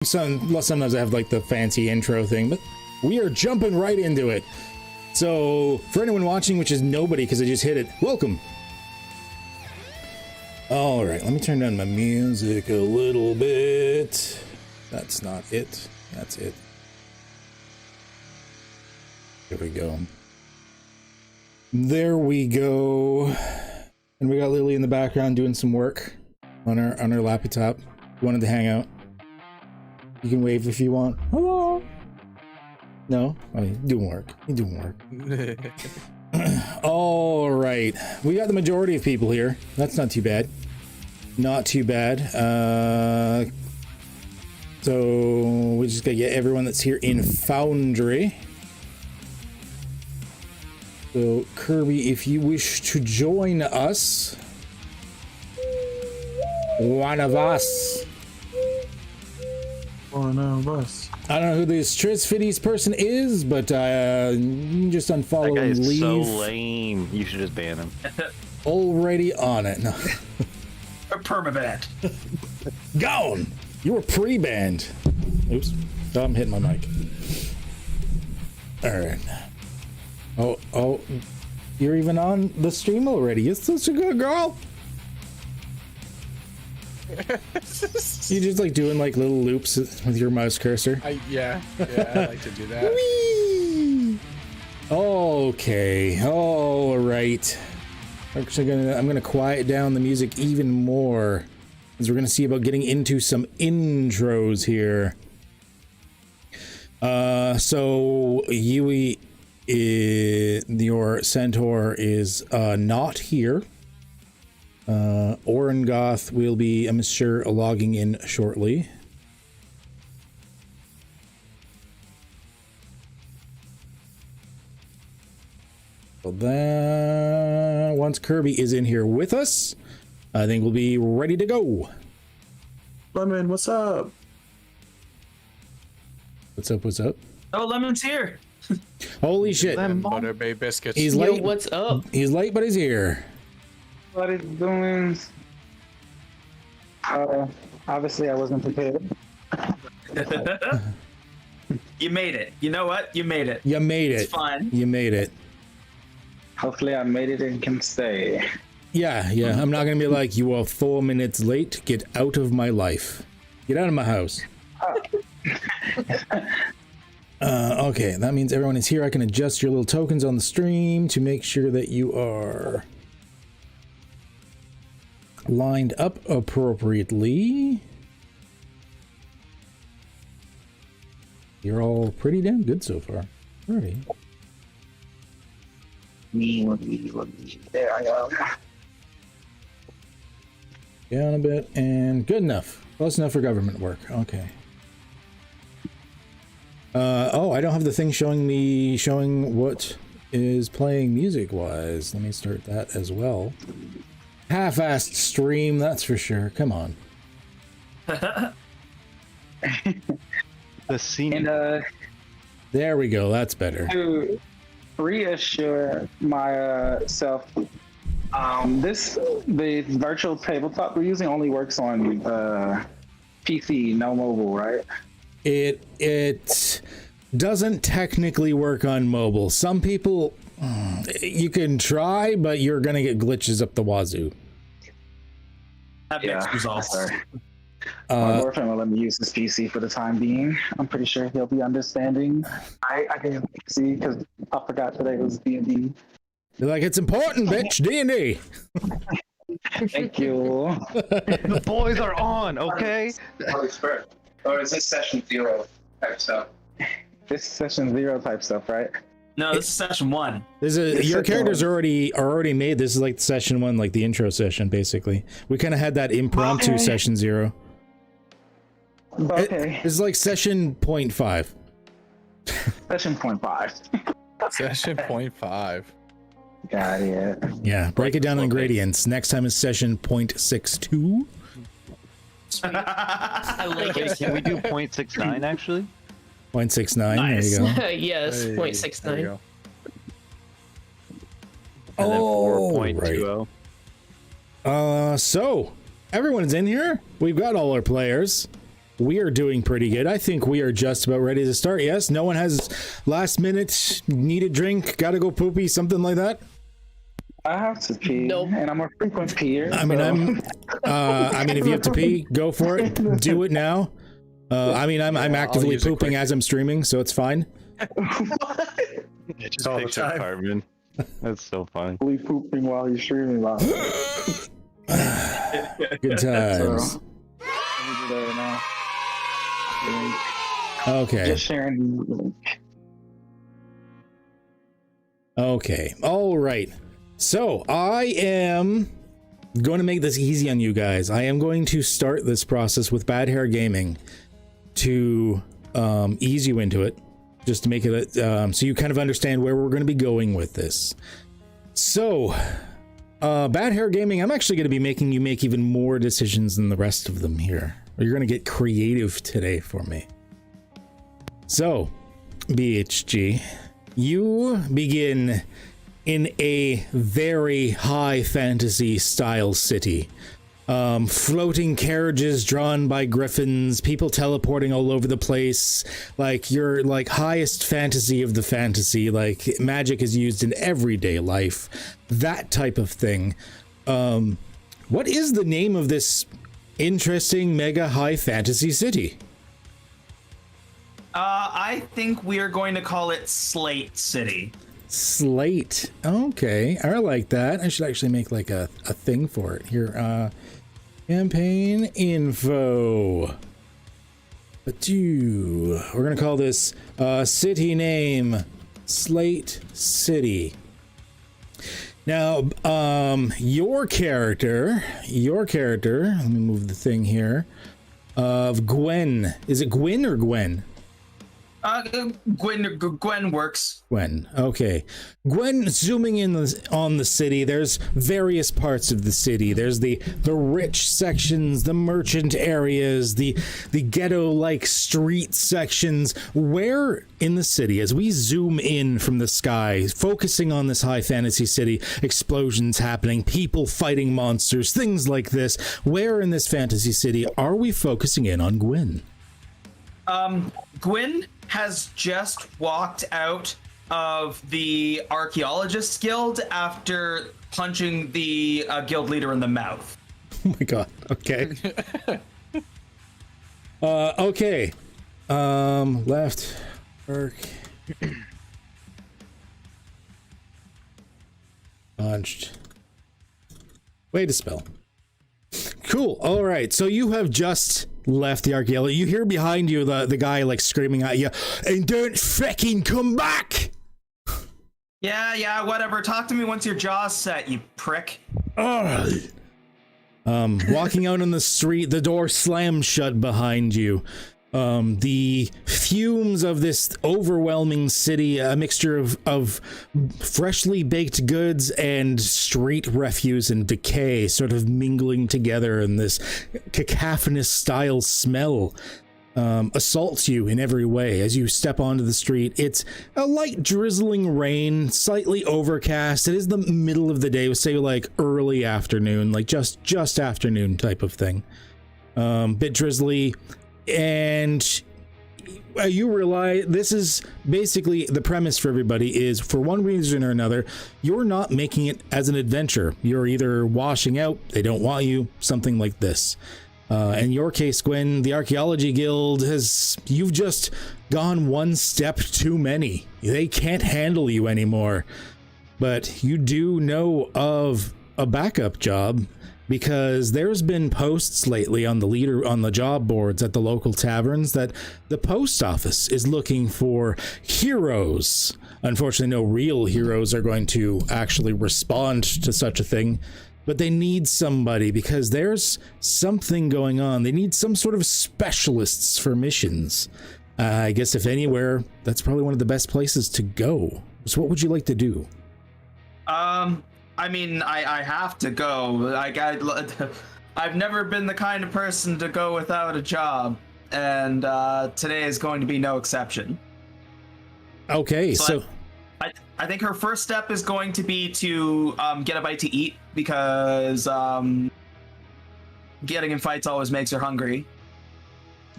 Sometimes I have like the fancy intro thing, but we are jumping right into it. So for anyone watching, which is nobody because I just hit it, welcome. All right, let me turn down my music a little bit. That's not it. That's it. There we go. There we go. And we got Lily in the background doing some work on our laptop. Wanted to hang out. You can wave if you want. Hello. No, I mean, doing work. You're doing work. All right, we got the majority of people here. That's not too bad. Not too bad. So we just gotta get everyone that's here in Foundry. So Kirby, if you wish to join us, one of us. One of us. I don't know who this Trisfides person is, but you can just unfollow That guy and is leave. so lame. You should just ban him. Already on it. No. A permaban. Gone. You were pre-banned. Oops. Oh, I'm hitting my mic. All right. Oh, you're even on the stream already. You're such a good girl. You just like doing like little loops with your mouse cursor. Yeah, I like to do that. Whee! Okay. All right. Actually, I'm gonna quiet down the music even more, as we're gonna see about getting into some intros here. So Yui, your centaur is not here. Orengoth will be, I'm sure, logging in shortly. So then, once Kirby is in here with us, I think we'll be ready to go. Lemon, what's up? What's up? What's up? Oh, Lemon's here. Holy shit! Butter Bay biscuits. He's Yo, late. what's up? He's late, but he's here. What is doing? Obviously I wasn't prepared. You made it. You know what? You made it. You made it. It's fine. You made it. Hopefully I made it and can stay. Yeah. I'm not gonna be like, you are 4 minutes late. Get out of my life. Get out of my house. Okay, that means everyone is here. I can adjust your little tokens on the stream to make sure that you are lined up appropriately. You're all pretty damn good so far. Alrighty. There I go. Down a bit and good enough. Close enough for government work. Okay. Oh, I don't have the thing showing what is playing music wise. Let me start that as well. Half-assed stream, that's for sure. Come on. The scene. And There we go. That's better. to reassure myself, the virtual tabletop we're using only works on PC, no mobile, right? It doesn't technically work on mobile. Some people, you can try, but you're gonna get glitches up the wazoo. Have mixed results. Sorry. My boyfriend will let me use his PC for the time being. I'm pretty sure he'll be understanding. I can see because I forgot today was D&D. You're like, it's important, bitch. D&D. Thank you. The boys are on, okay? Or is this session 0 type stuff? This is session 0 type stuff, right? No, this is session 1. Your characters are already made. This is like session 1, like the intro session, basically. We kind of had that impromptu session 0. Okay. It's like session 0.5. Session 0.5. Session 0.5. Got it. Yeah, break it down in ingredients. Next time is session 0.62. I like Wait, it. can we do 0.69 actually? 0.69. Nice. There you go. Yes, Hey, 0.69. there you go. And then Oh, 4.20. So everyone's in here. We've got all our players. We are doing pretty good. I think we are just about ready to start. Yes, no one has last minute, need a drink, gotta go poopy, something like that. I have to pee, and I'm a frequent peer. I mean, if you have to pee, go for it. Do it now. I'm actively pooping as I'm streaming, so it's fine. It just picks up Cartman. That's so funny. Fully pooping while he's streaming live. Good times. So, let me do that now. Okay. Just sharing the link. Okay. All right. So I am going to make this easy on you guys. I am going to start this process with Bad Hair Gaming to ease you into it, just to make it so you kind of understand where we're going to be going with this. So Bad Hair Gaming, I'm actually going to be making you make even more decisions than the rest of them here. You're going to get creative today for me. So BHG, you begin in a very high fantasy style city. Floating carriages drawn by griffins, people teleporting all over the place, like your highest fantasy of the fantasy, like magic is used in everyday life, that type of thing. What is the name of this interesting mega high fantasy city? I think we are going to call it Slate City. Slate. Okay, I like that. I should actually make like a thing for it here. Campaign info. We're gonna call this city name Slate City. Now, your character. Let me move the thing here. Of Gwen. Is it Gwyn or Gwen? Gwen works. Gwen. Okay. Gwen, zooming in on the city, there's various parts of the city. There's the rich sections, the merchant areas, the ghetto-like street sections. Where in the city, as we zoom in from the sky, focusing on this high fantasy city, explosions happening, people fighting monsters, things like this, where in this fantasy city are we focusing in on Gwen? Gwen has just walked out of the Archaeologists Guild after punching the guild leader in the mouth. Oh my god. Okay. Okay. Left. Work. Punched. Way to spell. Cool. All right. So you have just left the archaeology. You hear behind you the guy like screaming at you, and don't freaking come back. Yeah, whatever. Talk to me once your jaw's set, you prick. Walking out on the street, the door slams shut behind you. The fumes of this overwhelming city, a mixture of freshly baked goods and street refuse and decay sort of mingling together in this cacophonous style smell, assaults you in every way as you step onto the street. It's a light drizzling rain, slightly overcast. It is the middle of the day, say like early afternoon, like just afternoon type of thing. Bit drizzly. And you realize this is basically the premise for everybody is, for one reason or another, you're not making it as an adventure. You're either washing out, they don't want you, something like this. In your case, Gwen, the Archaeology Guild you've just gone one step too many. They can't handle you anymore. But you do know of a backup job, because there's been posts lately on the job boards at the local taverns that the post office is looking for heroes. Unfortunately, no real heroes are going to actually respond to such a thing, but they need somebody because there's something going on. They need some sort of specialists for missions. I guess if anywhere, that's probably one of the best places to go. So what would you like to do? I mean, I have to go. I've never been the kind of person to go without a job, and today is going to be no exception. Okay, so I think her first step is going to be to get a bite to eat, because getting in fights always makes her hungry.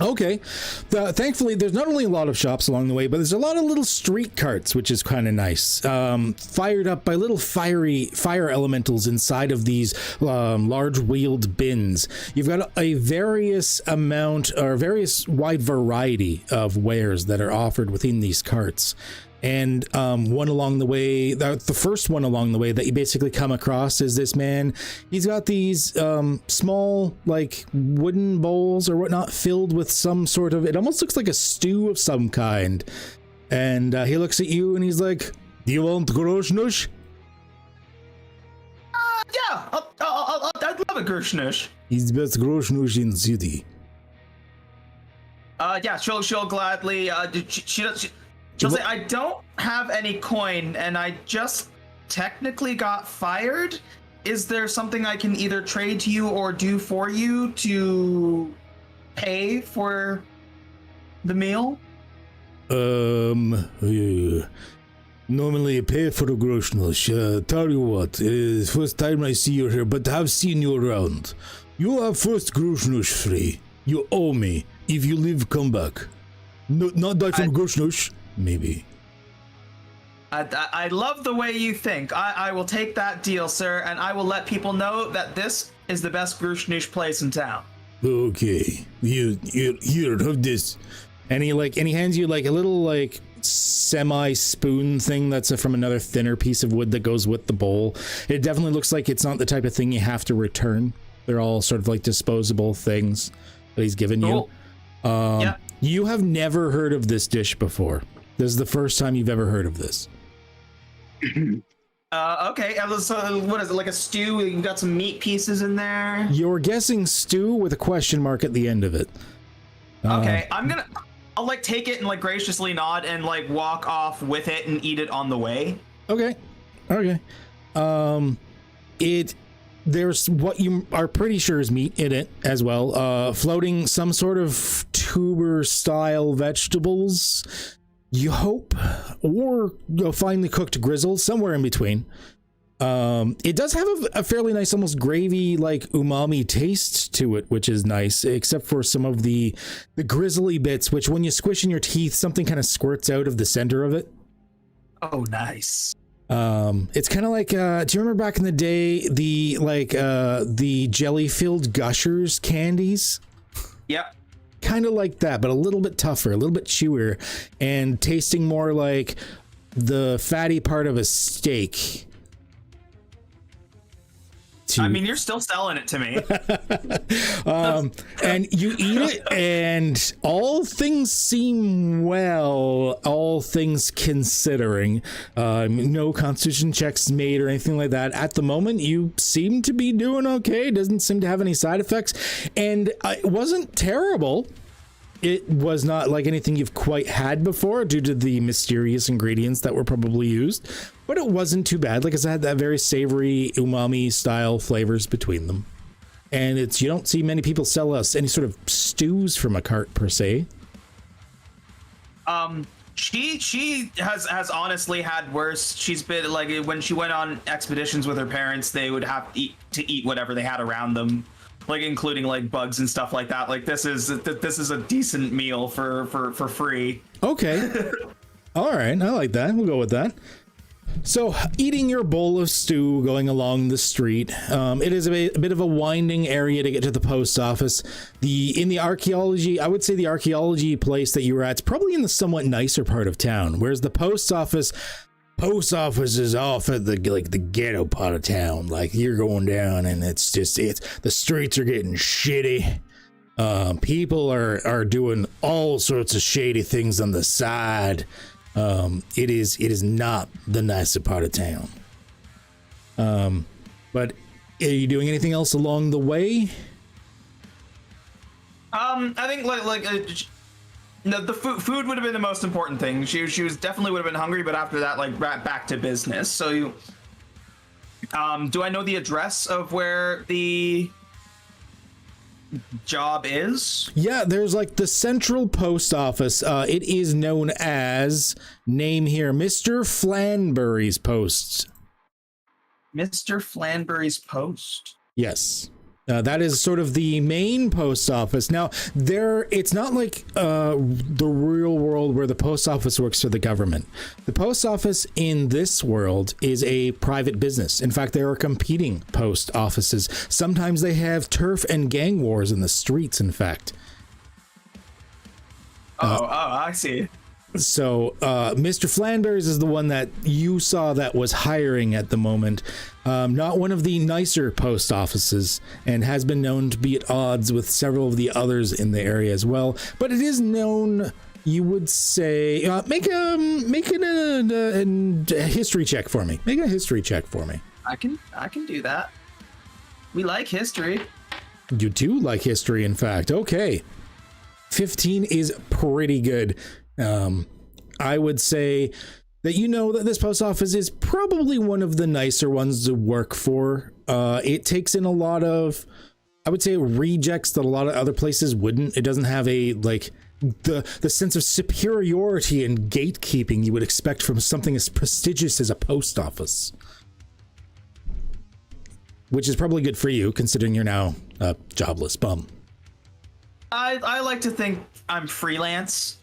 Okay. Thankfully, there's not only a lot of shops along the way, but there's a lot of little street carts, which is kind of nice. Fired up by little fire elementals inside of these large wheeled bins. You've got a various wide variety of wares that are offered within these carts. And one along the way, the first one along the way that you basically come across is this man. He's got these small, like, wooden bowls or whatnot filled with some sort of, it almost looks like a stew of some kind. And he looks at you and he's like, "Do you want groshnush?" Yeah, I'd love a Gershnush. He's the best groshnush in the city. Yeah, she'll gladly, she'll say, "I don't have any coin, and I just technically got fired. Is there something I can either trade to you or do for you to pay for the meal?" Normally I pay for the groceries. Tell you what, first time I see you here, but I've seen you around. You have first groceries free. You owe me. If you live, come back. No, not die from groceries. Maybe. I love the way you think. I will take that deal, sir, and I will let people know that this is the best Grushnish place in town. Okay, here, have this. And he hands you like a little like semi-spoon thing that's from another thinner piece of wood that goes with the bowl. It definitely looks like it's not the type of thing you have to return. They're all sort of like disposable things that he's given you. Yeah. You have never heard of this dish before. This is the first time you've ever heard of this. Okay. So what is it, like a stew? You got some meat pieces in there? You're guessing stew with a question mark at the end of it. Okay, I'll like take it and like graciously nod and like walk off with it and eat it on the way. Okay. There's what you are pretty sure is meat in it as well. Floating some sort of tuber style vegetables, you hope, or finely cooked grizzle, somewhere in between. It does have a fairly nice, almost gravy like umami taste to it, which is nice, except for some of the grizzly bits, which when you squish in your teeth, something kind of squirts out of the center of it. Oh, nice. It's kind of like, do you remember back in the day, the jelly-filled Gushers candies? Yep. Kind of like that, but a little bit tougher, a little bit chewier, and tasting more like the fatty part of a steak. I mean, you're still selling it to me. And you eat it, and all things seem well, all things considering. No constitution checks made or anything like that. At the moment, you seem to be doing okay. Doesn't seem to have any side effects, and it wasn't terrible. It was not like anything you've quite had before due to the mysterious ingredients that were probably used, but it wasn't too bad. Like I said, that very savory umami style flavors between them. And you don't see many people sell us any sort of stews from a cart per se. She has honestly had worse. She's been like, when she went on expeditions with her parents, they would have to eat whatever they had around them. Like including like bugs and stuff like that. Like this is a decent meal for free. Okay. All right. I like that. We'll go with that. So eating your bowl of stew going along the street. It is a bit of a winding area to get to the post office. In the archaeology, I would say the archaeology place that you were at's probably in the somewhat nicer part of town, whereas the post office is off at the ghetto part of town. Like you're going down and the streets are getting shitty. People are doing all sorts of shady things on the side. It is not the nicer part of town. But are you doing anything else along the way? I think the food would have been the most important thing. She was definitely would have been hungry, but after that, like back to business. So you, do I know the address of where the job is? Yeah, there's like the central post office. It is known as, name here, Mr. Flanbury's Post. Mr. Flanbury's Post. Yes. That is sort of the main post office. Now, it's not like the real world where the post office works for the government. The post office in this world is a private business. In fact, there are competing post offices. Sometimes they have turf and gang wars in the streets, in fact. I see. So Mr. Flanders is the one that you saw that was hiring at the moment. Not one of the nicer post offices, and has been known to be at odds with several of the others in the area as well. But it is known, you would say, make a history check for me. Make a history check for me. I can do that. We like history. You do like history, in fact. Okay. 15 is pretty good. I would say that you know that this post office is probably one of the nicer ones to work for. It takes in a lot of, I would say, rejects that a lot of other places wouldn't. It doesn't have a, like, the sense of superiority and gatekeeping you would expect from something as prestigious as a post office. Which is probably good for you, considering you're now a jobless bum. I like to think I'm freelance.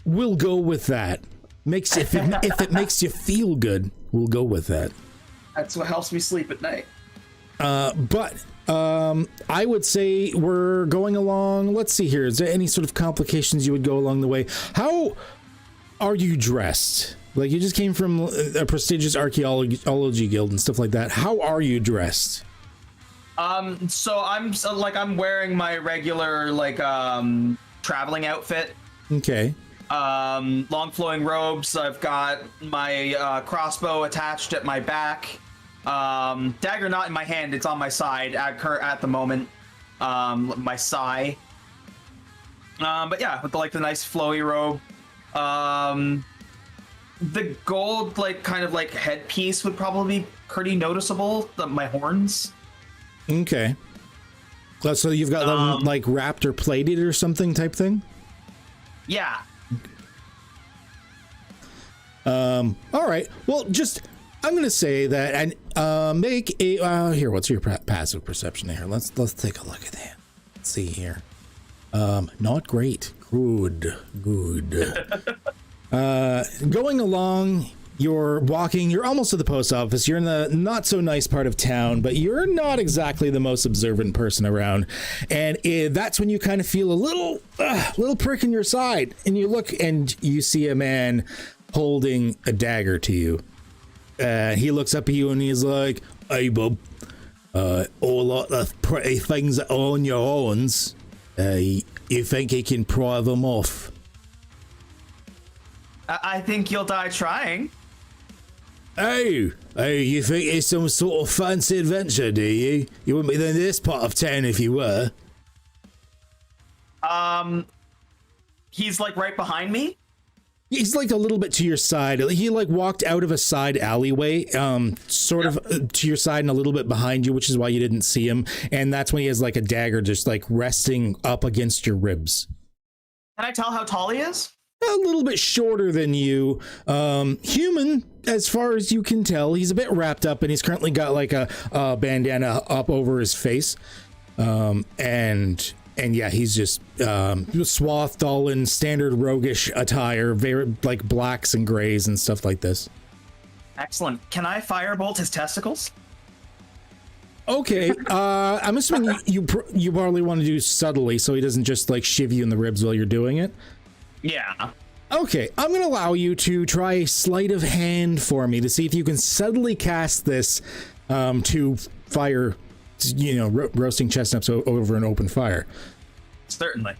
We'll go with that. If it makes you feel good, we'll go with that. That's what helps me sleep at night. But I would say we're going along. Let's see here. Is there any sort of complications you would go along the way? How are you dressed? Like, you just came from a prestigious archaeology guild and stuff like that. How are you dressed? So I'm wearing my regular traveling outfit. Okay. Long flowing robes. I've got my crossbow attached at my back. Dagger not in my hand. It's on my side at the moment. My sai. But yeah, with the nice flowy robe. The gold headpiece would probably be pretty noticeable. My horns. Okay. So you've got them wrapped or plated or something type thing? Yeah. All right. Well, I'm going to say that and make a here, what's your passive perception here? Let's take a look at that. Let's see here. Not great. Good. Going along, you're walking, you're almost to the post office. You're in the not so nice part of town, but you're not exactly the most observant person around. And that's when you kind of feel a little prick in your side. And you look and you see a man holding a dagger to you. He looks up at you and he's like, "Hey, bub, all lot of pretty things that are on your horns. You think you can pry them off?" I think you'll die trying. Oh, you think it's some sort of fancy adventure, do you? You wouldn't be in this part of town if you were. He's right behind me. He's a little bit to your side. He walked out of a side alleyway, sort of to your side and a little bit behind you, which is why you didn't see him. And that's when he has a dagger just resting up against your ribs. Can I tell how tall he is? A little bit shorter than you. Human, as far as you can tell. He's a bit wrapped up, and he's currently got a bandana up over his face. And yeah, he's just swathed all in standard roguish attire, very blacks and grays and stuff like this. Excellent. Can I firebolt his testicles? Okay, I'm assuming you probably want to do subtly so he doesn't just shiv you in the ribs while you're doing it. Yeah. Okay, I'm going to allow you to try a sleight of hand for me to see if you can subtly cast this to fire, roasting chestnuts over an open fire. Certainly.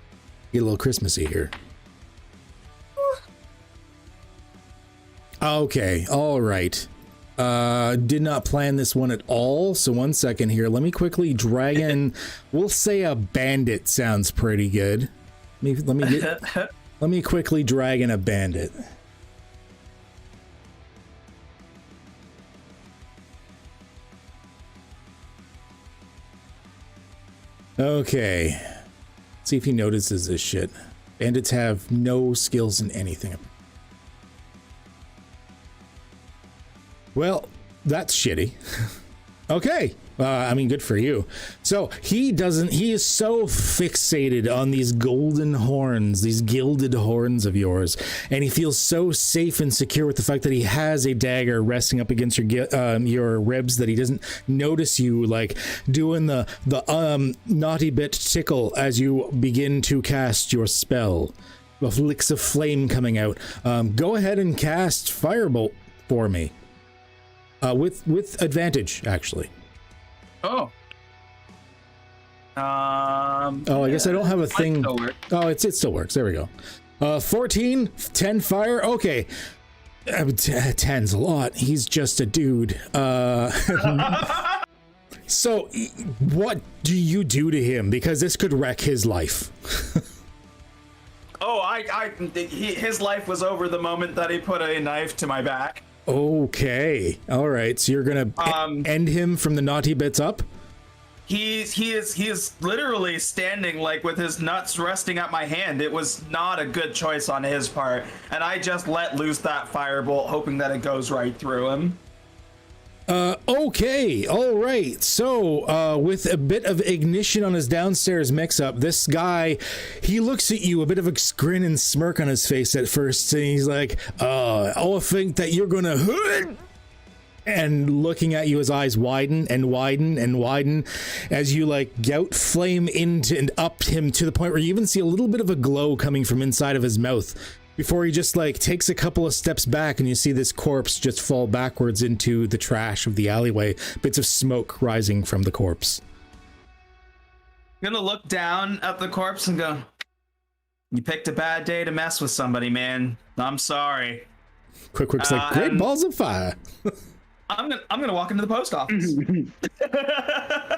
Get a little Christmassy here. Okay, all right. Did not plan this one at all, so 1 second here. Let me quickly drag in, we'll say a bandit sounds pretty good. Let me quickly drag in a bandit. Okay. Let's see if he notices this shit. Bandits have no skills in anything. Well, that's shitty. Okay. I mean, good for you. So he is so fixated on these golden horns, these gilded horns of yours, and he feels so safe and secure with the fact that he has a dagger resting up against your ribs that he doesn't notice you like doing the naughty bit tickle as you begin to cast your spell. The flicks of flame coming out. Go ahead and cast Firebolt for me. With advantage, actually. Oh. I guess I don't have a thing. Oh, it still works. There we go. 14, 10 fire. Okay. 10's a lot. He's just a dude. So, what do you do to him? Because this could wreck his life. His life was over the moment that he put a knife to my back. Okay. All right. So you're gonna end him from the naughty bits up? He is literally standing like with his nuts resting at my hand. It was not a good choice on his part, and I just let loose that firebolt, hoping that it goes right through him. Okay, all right. So, with a bit of ignition on his downstairs mix-up, this guy, he looks at you, a bit of a grin and smirk on his face at first, and he's like, I think that you're gonna... And looking at you, his eyes widen and widen and widen as you, like, gout flame into and up him to the point where you even see a little bit of a glow coming from inside of his mouth. Before he just like takes a couple of steps back and you see this corpse just fall backwards into the trash of the alleyway, bits of smoke rising from the corpse. I'm gonna look down at the corpse and go, you picked a bad day to mess with somebody, man. I'm sorry. Quick's like, great balls of fire. I'm gonna walk into the post office.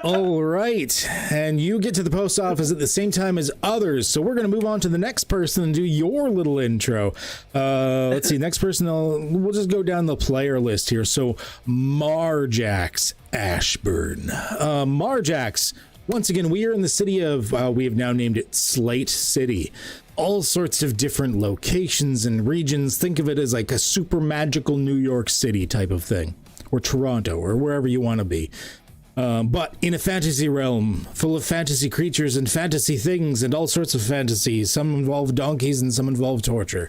All right, and you get to the post office at the same time as others, so we're gonna move on to the next person and do your little intro. Let's see, next person, we'll just go down the player list here. So Marjax Ashburn. Marjax, once again, we are in the city of, we have now named it Slate City. All sorts of different locations and regions. Think of it as like a super magical New York City type of thing. Or Toronto, or wherever you want to be. But in a fantasy realm, full of fantasy creatures and fantasy things and all sorts of fantasies. Some involve donkeys and some involve torture.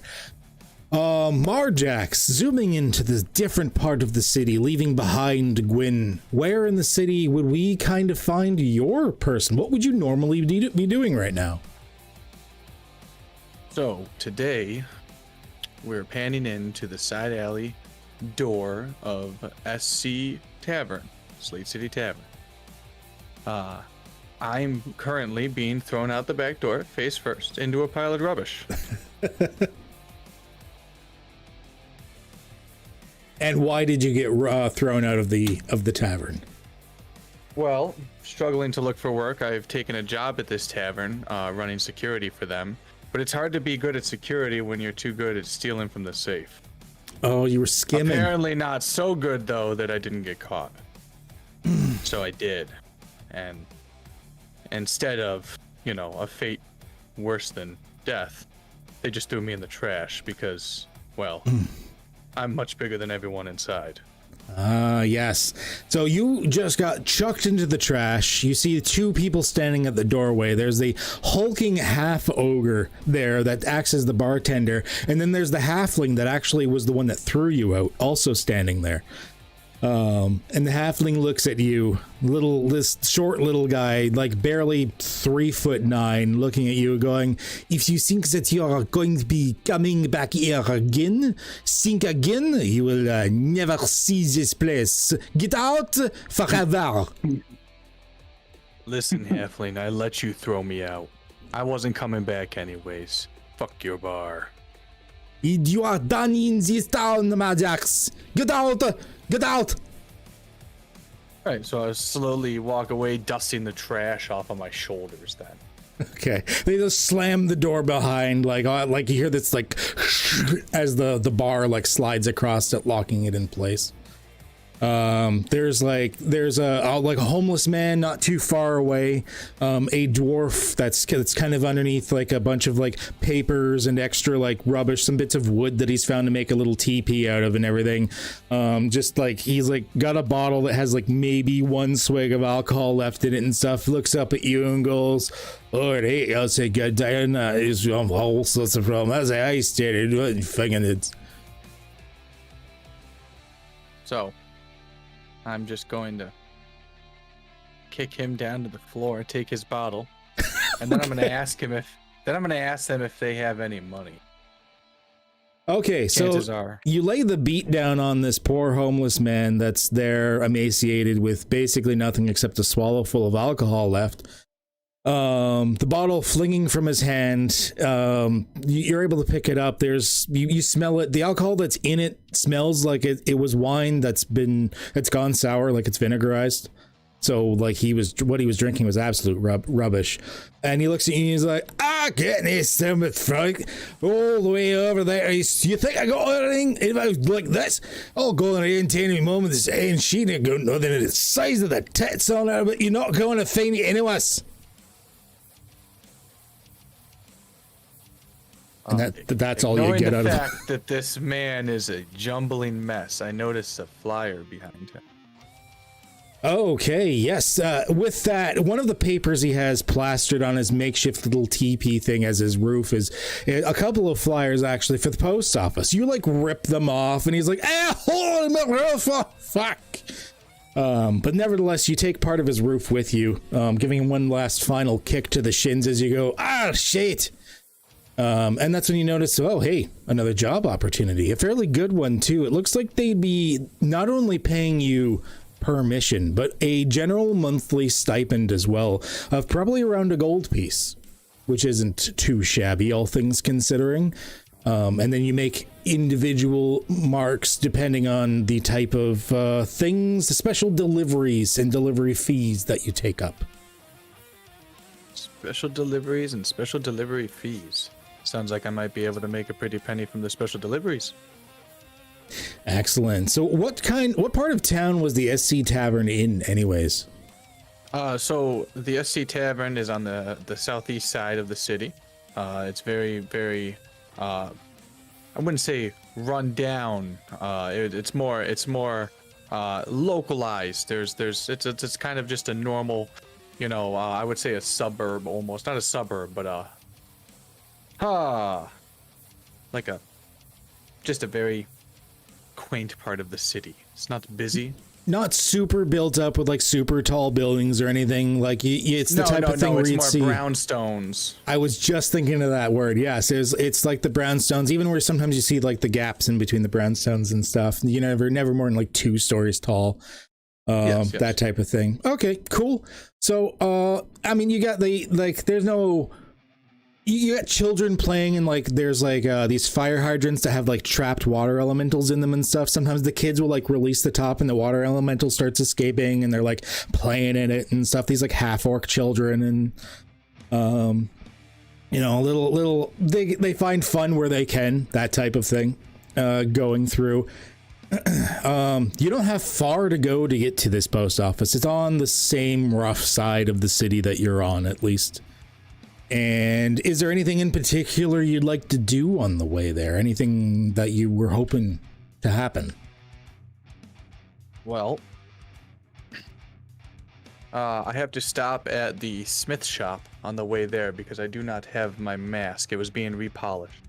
Marjax, zooming into the different part of the city, leaving behind Gwyn. Where in the city would we kind of find your person? What would you normally be doing right now? So, today, we're panning into the side alley door of SC Tavern, Slate City Tavern. I'm currently being thrown out the back door, face first, into a pile of rubbish. And why did you get thrown out of the tavern? Well, struggling to look for work, I've taken a job at this tavern, running security for them. But it's hard to be good at security when you're too good at stealing from the safe. Oh, you were skimming. Apparently not so good, though, that I didn't get caught. So I did. And instead of, a fate worse than death, they just threw me in the trash because, well, I'm much bigger than everyone inside. Yes. So you just got chucked into the trash. You see two people standing at the doorway. There's the hulking half ogre there that acts as the bartender, and then there's the halfling that actually was the one that threw you out, also standing there. And the halfling looks at you, this short little guy, like barely 3'9", looking at you, going, "If you think that you are going to be coming back here again, think again. You will never see this place. Get out forever." Listen, halfling, I let you throw me out. I wasn't coming back anyways. Fuck your bar. You are done in this town, Marjax. Get out. Get out! Alright, so I slowly walk away, dusting the trash off of my shoulders then. Okay. They just slam the door behind, like you hear this, like, as the bar, like, slides across it, locking it in place. There's a homeless man not too far away, a dwarf that's kind of underneath like a bunch of like papers and extra like rubbish, some bits of wood that he's found to make a little teepee out of and everything. Just like he's like got a bottle that has like maybe one swig of alcohol left in it and stuff, looks up at you and goes, "All right, I'll say good day, and is all sorts of problems. I stated what fucking it." So, I'm just going to kick him down to the floor, take his bottle, and then I'm going to ask them if they have any money. Okay, Chances so are. you lay the beat down on this poor homeless man that's there, emaciated with basically nothing except a swallow full of alcohol left. The bottle flinging from his hand, you're able to pick it up. You smell it. The alcohol that's in it smells like it was wine it's gone sour, like it's vinegarized. So like what he was drinking was absolute rubbish. And he looks at you and he's like, get this stomach Frank all the way over there. You think I got anything if I was like this? I'll go in here and any moment and she didn't go nothing at the size of the tits on her, but you're not going to find it anyways. And that's all you get out of it. The fact that this man is a jumbling mess, I noticed a flyer behind him. Okay, yes. With that, one of the papers he has plastered on his makeshift little teepee thing as his roof is a couple of flyers actually for the post office. You like rip them off, and he's like, holy roof, fuck. But nevertheless, you take part of his roof with you, giving him one last final kick to the shins as you go, shit. And that's when you notice, hey, another job opportunity, a fairly good one too. It looks like they'd be not only paying you per mission, but a general monthly stipend as well of probably around a gold piece, which isn't too shabby, all things considering. And then you make individual marks depending on the type of things, the special deliveries and delivery fees that you take up. Special deliveries and special delivery fees. Sounds like I might be able to make a pretty penny from the special deliveries. Excellent. So what part of town was the SC Tavern in anyways? So the SC Tavern is on the southeast side of the city. It's very, very, I wouldn't say run down. It's more localized. It's kind of just a normal, I would say a suburb almost, not a suburb, but just a very quaint part of the city. It's not busy. Not super built up with like super tall buildings or anything. Like it's the type of thing where you'd see brownstones. I was just thinking of that word. Yes, it's like the brownstones, even where sometimes you see like the gaps in between the brownstones and stuff. You never more than like 2 stories tall. Yes. That type of thing. Okay, cool. So I mean, you got there's no. You got children playing and like there's like these fire hydrants that have like trapped water elementals in them and stuff. Sometimes the kids will like release the top and the water elemental starts escaping and they're like playing in it and stuff. These like half-orc children and little they find fun where they can, that type of thing going through. You don't have far to go to get to this post office. It's on the same rough side of the city that you're on, at least. And is there anything in particular you'd like to do on the way there? Anything that you were hoping to happen? Well, I have to stop at the smith shop on the way there because I do not have my mask. It was being repolished.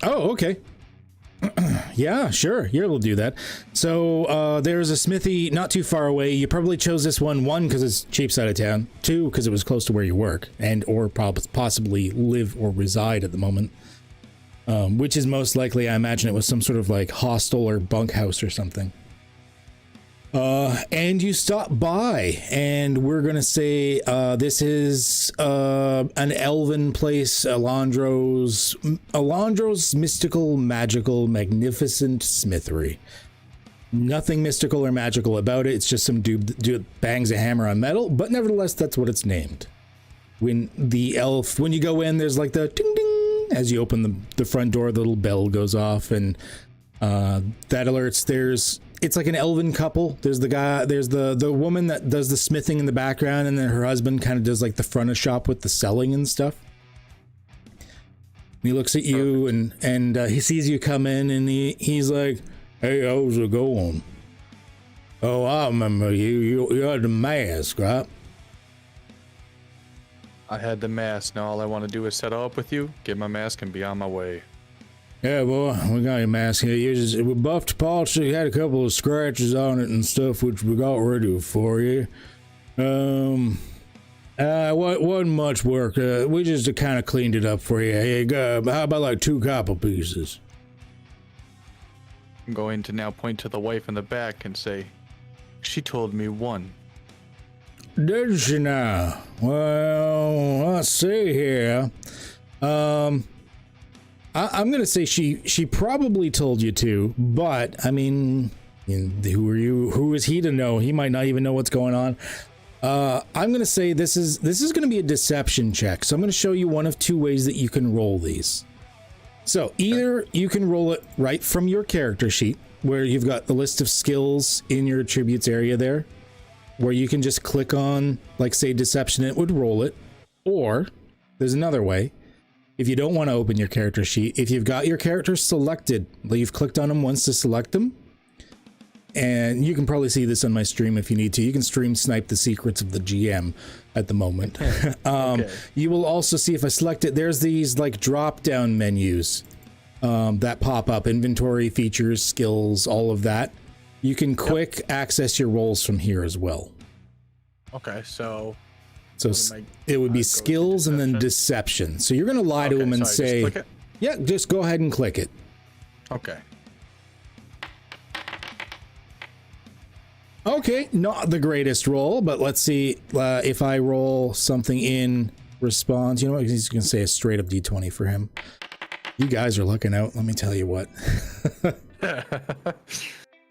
Oh, okay. Yeah, sure. You're able to do that. So there's a smithy not too far away. You probably chose this one because it's cheap side of town. 2, because it was close to where you work and or possibly live or reside at the moment. Which is most likely, I imagine it was some sort of like hostel or bunkhouse or something. And you stop by, and we're gonna say this is an elven place, Alondro's mystical, magical, magnificent smithery. Nothing mystical or magical about it. It's just some dude bangs a hammer on metal, but nevertheless, that's what it's named. When you go in, there's like the ding ding as you open the front door. The little bell goes off, and that alerts. There's it's like an elven couple. There's the guy, there's the woman that does the smithing in the background, and then her husband kind of does like the front of shop with the selling and stuff. He looks at you and he sees you come in, and he's like, "Hey, how's it going? Oh, I remember you had the mask, right?" I had the mask. Now all I want to do is settle up with you, get my mask, and be on my way. Yeah, boy, we got your mask here. We buffed parts, so you had a couple of scratches on it and stuff, which we got ready for you. Wasn't much work. We just kind of cleaned it up for you. Hey, how about like 2 copper pieces? I'm going to now point to the wife in the back and say, she told me 1. Did she now? Well, let's see here. I'm gonna say she probably told you 2, but I mean, who are you? Who is he to know? He might not even know what's going on. I'm gonna say this is gonna be a deception check. So I'm gonna show you one of 2 ways that you can roll these. So either you can roll it right from your character sheet, where you've got the list of skills in your attributes area there, where you can just click on, like, say, deception, it would roll it. Or there's another way. If you don't want to open your character sheet, if you've got your characters selected, you've clicked on them once to select them, and you can probably see this on my stream if you need to. You can stream snipe the secrets of the GM at the moment. Okay. You will also see, if I select it, there's these like drop down menus that pop up: inventory, features, skills, all of that. You can quick access your rolls from here as well. Okay, so it would be skills and then deception. So you're going to lie to him and say, just click it? Yeah, just go ahead and click it. Okay. Okay, not the greatest roll, but let's see if I roll something in response. You know what? He's going to say a straight up D20 for him. You guys are looking out. Let me tell you what.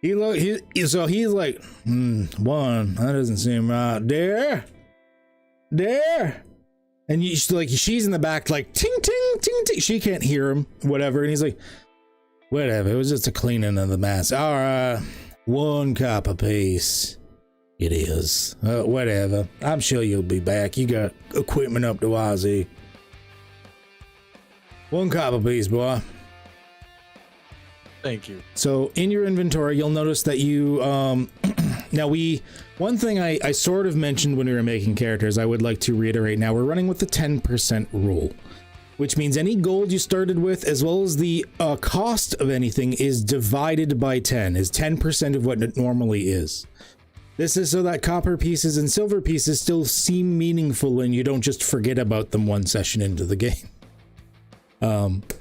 He's like, 1. That doesn't seem right. There. And she's in the back, like, ting, ting, ting, ting. She can't hear him, whatever. And he's like, whatever. It was just a cleaning of the mask. All right. 1 copper piece. It is. Whatever. I'm sure you'll be back. You got equipment up to YZ. 1 copper piece, boy. Thank you. So in your inventory, you'll notice that you, now one thing I sort of mentioned when we were making characters, I would like to reiterate now, we're running with the 10% rule, which means any gold you started with, as well as the cost of anything, is divided by 10, is 10% of what it normally is. This is so that copper pieces and silver pieces still seem meaningful and you don't just forget about them 1 session into the game.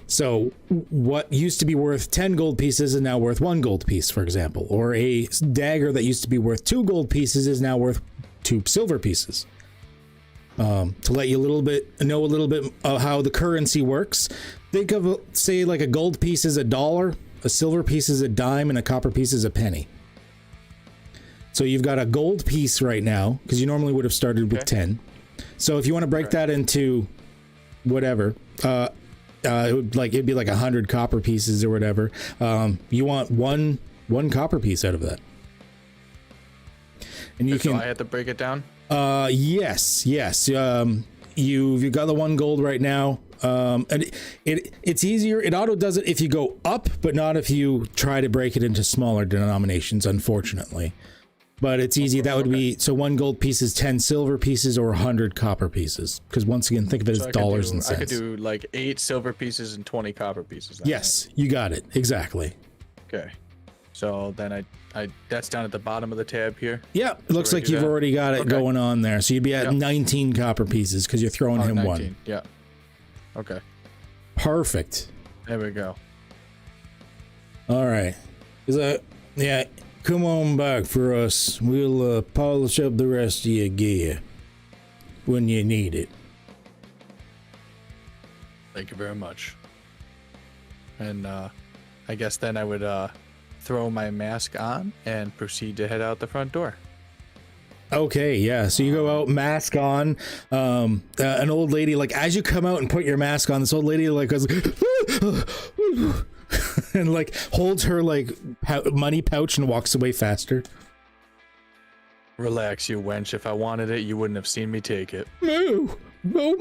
So what used to be worth 10 gold pieces is now worth 1 gold piece, for example, or a dagger that used to be worth 2 gold pieces is now worth 2 silver pieces. To let you know a little bit of how the currency works. Think of, say, like a gold piece is $1, a silver piece is a dime, and a copper piece is a penny. So you've got a gold piece right now, because you normally would have started with 10. So if you want to break that into whatever, it'd be like 100 copper pieces or whatever. You want one copper piece out of that, and you can. I have to break it down. Yes. You've got the 1 gold right now, and it's easier. It auto does it if you go up, but not if you try to break it into smaller denominations. Unfortunately. But it's easy. That would be, so 1 gold piece is 10 silver pieces or 100 copper pieces. Because once again, think of it as dollars and cents. I could do like 8 silver pieces and 20 copper pieces. Yes, you got it. Exactly. Okay. So then I that's down at the bottom of the tab here. Yeah, it looks like you've already got it going on there. So you'd be at 19 copper pieces because you're throwing him 19. 1. Yeah. Okay. Perfect. There we go. All right. Yeah. Come on back for us. We'll polish up the rest of your gear when you need it. Thank you very much. And I guess then I would throw my mask on and proceed to head out the front door. Okay, yeah. So you go out, mask on. An old lady, like, as you come out and put your mask on, this old lady like goes, and like holds her like money pouch and walks away faster. Relax, you wench. If I wanted it, you wouldn't have seen me take it. No, oh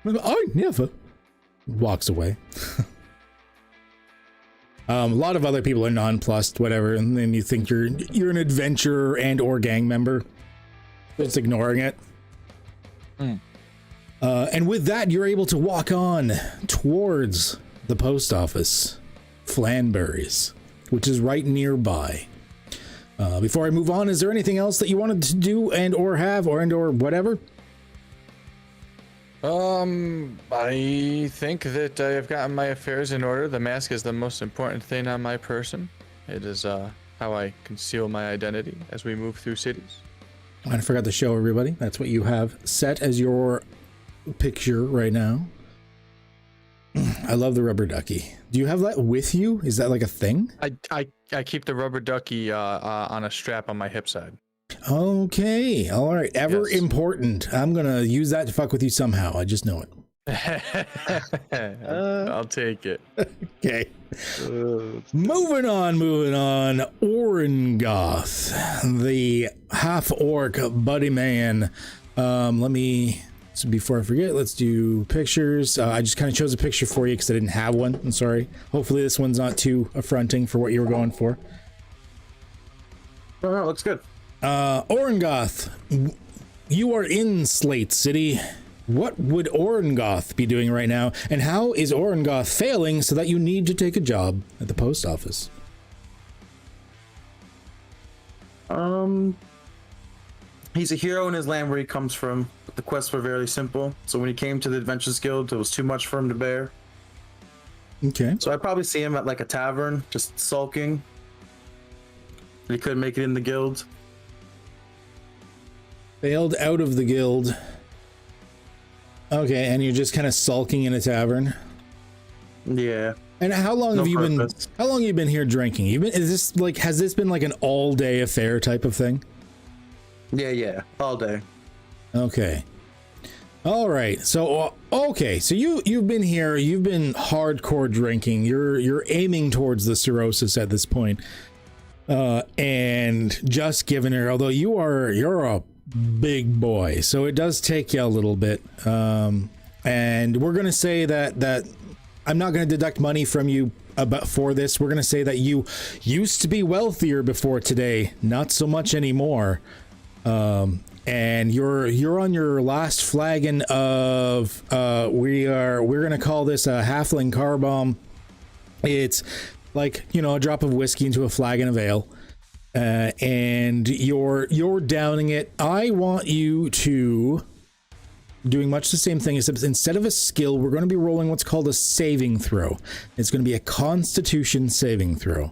my. I never. Walks away. A lot of other people are nonplussed, whatever, and then you think you're an adventurer and or gang member. Just ignoring it. And with that, you're able to walk on towards the post office, Flanberry's, which is right nearby. Before I move on, is there anything else that you wanted to do and or have or whatever? I think that I've gotten my affairs in order. The mask is the most important thing on my person. It is how I conceal my identity as we move through cities. I forgot to show everybody. That's what you have set as your picture right now. I love the rubber ducky. Do you have that with you? Is that like a thing? I keep the rubber ducky on a strap on my hip side. Okay. All right. Ever Yes. important. I'm going to use that to fuck with you somehow. I just know it. I'll take it. Okay. Moving on. Orengoth, the half-orc buddy man. So before I forget, let's do pictures. I just kind of chose a picture for you because I didn't have one. I'm sorry. Hopefully this one's not too affronting for what you were going for. Oh, no, looks good. Orengoth, you are in Slate City. What would Orengoth be doing right now? And how is Orengoth failing so that you need to take a job at the post office? He's a hero in his land where he comes from. The quests were very simple, so when he came to the Adventurers Guild, it was too much for him to bear. Okay. So I'd probably see him at like a tavern, just sulking. He couldn't make it in the guild. Failed out of the guild. Okay, and you're just kind of sulking in a tavern. Yeah. And how long have you purpose. been? How long have you been here drinking? Has this been like an all-day affair type of thing? Yeah, all day. Okay. All right. So so you've been here. You've been hardcore drinking. You're aiming towards the cirrhosis at this point. And just giving her. Although you're a big boy, so it does take you a little bit. And we're gonna say that I'm not gonna deduct money from you for this. We're gonna say that you used to be wealthier before today, not so much anymore. And you're on your last flagon of we're gonna call this a halfling car bomb. It's like, a drop of whiskey into a flagon of ale, and you're downing it. I want you to doing much the same thing, except instead of a skill, we're going to be rolling what's called a saving throw. It's going to be a Constitution saving throw.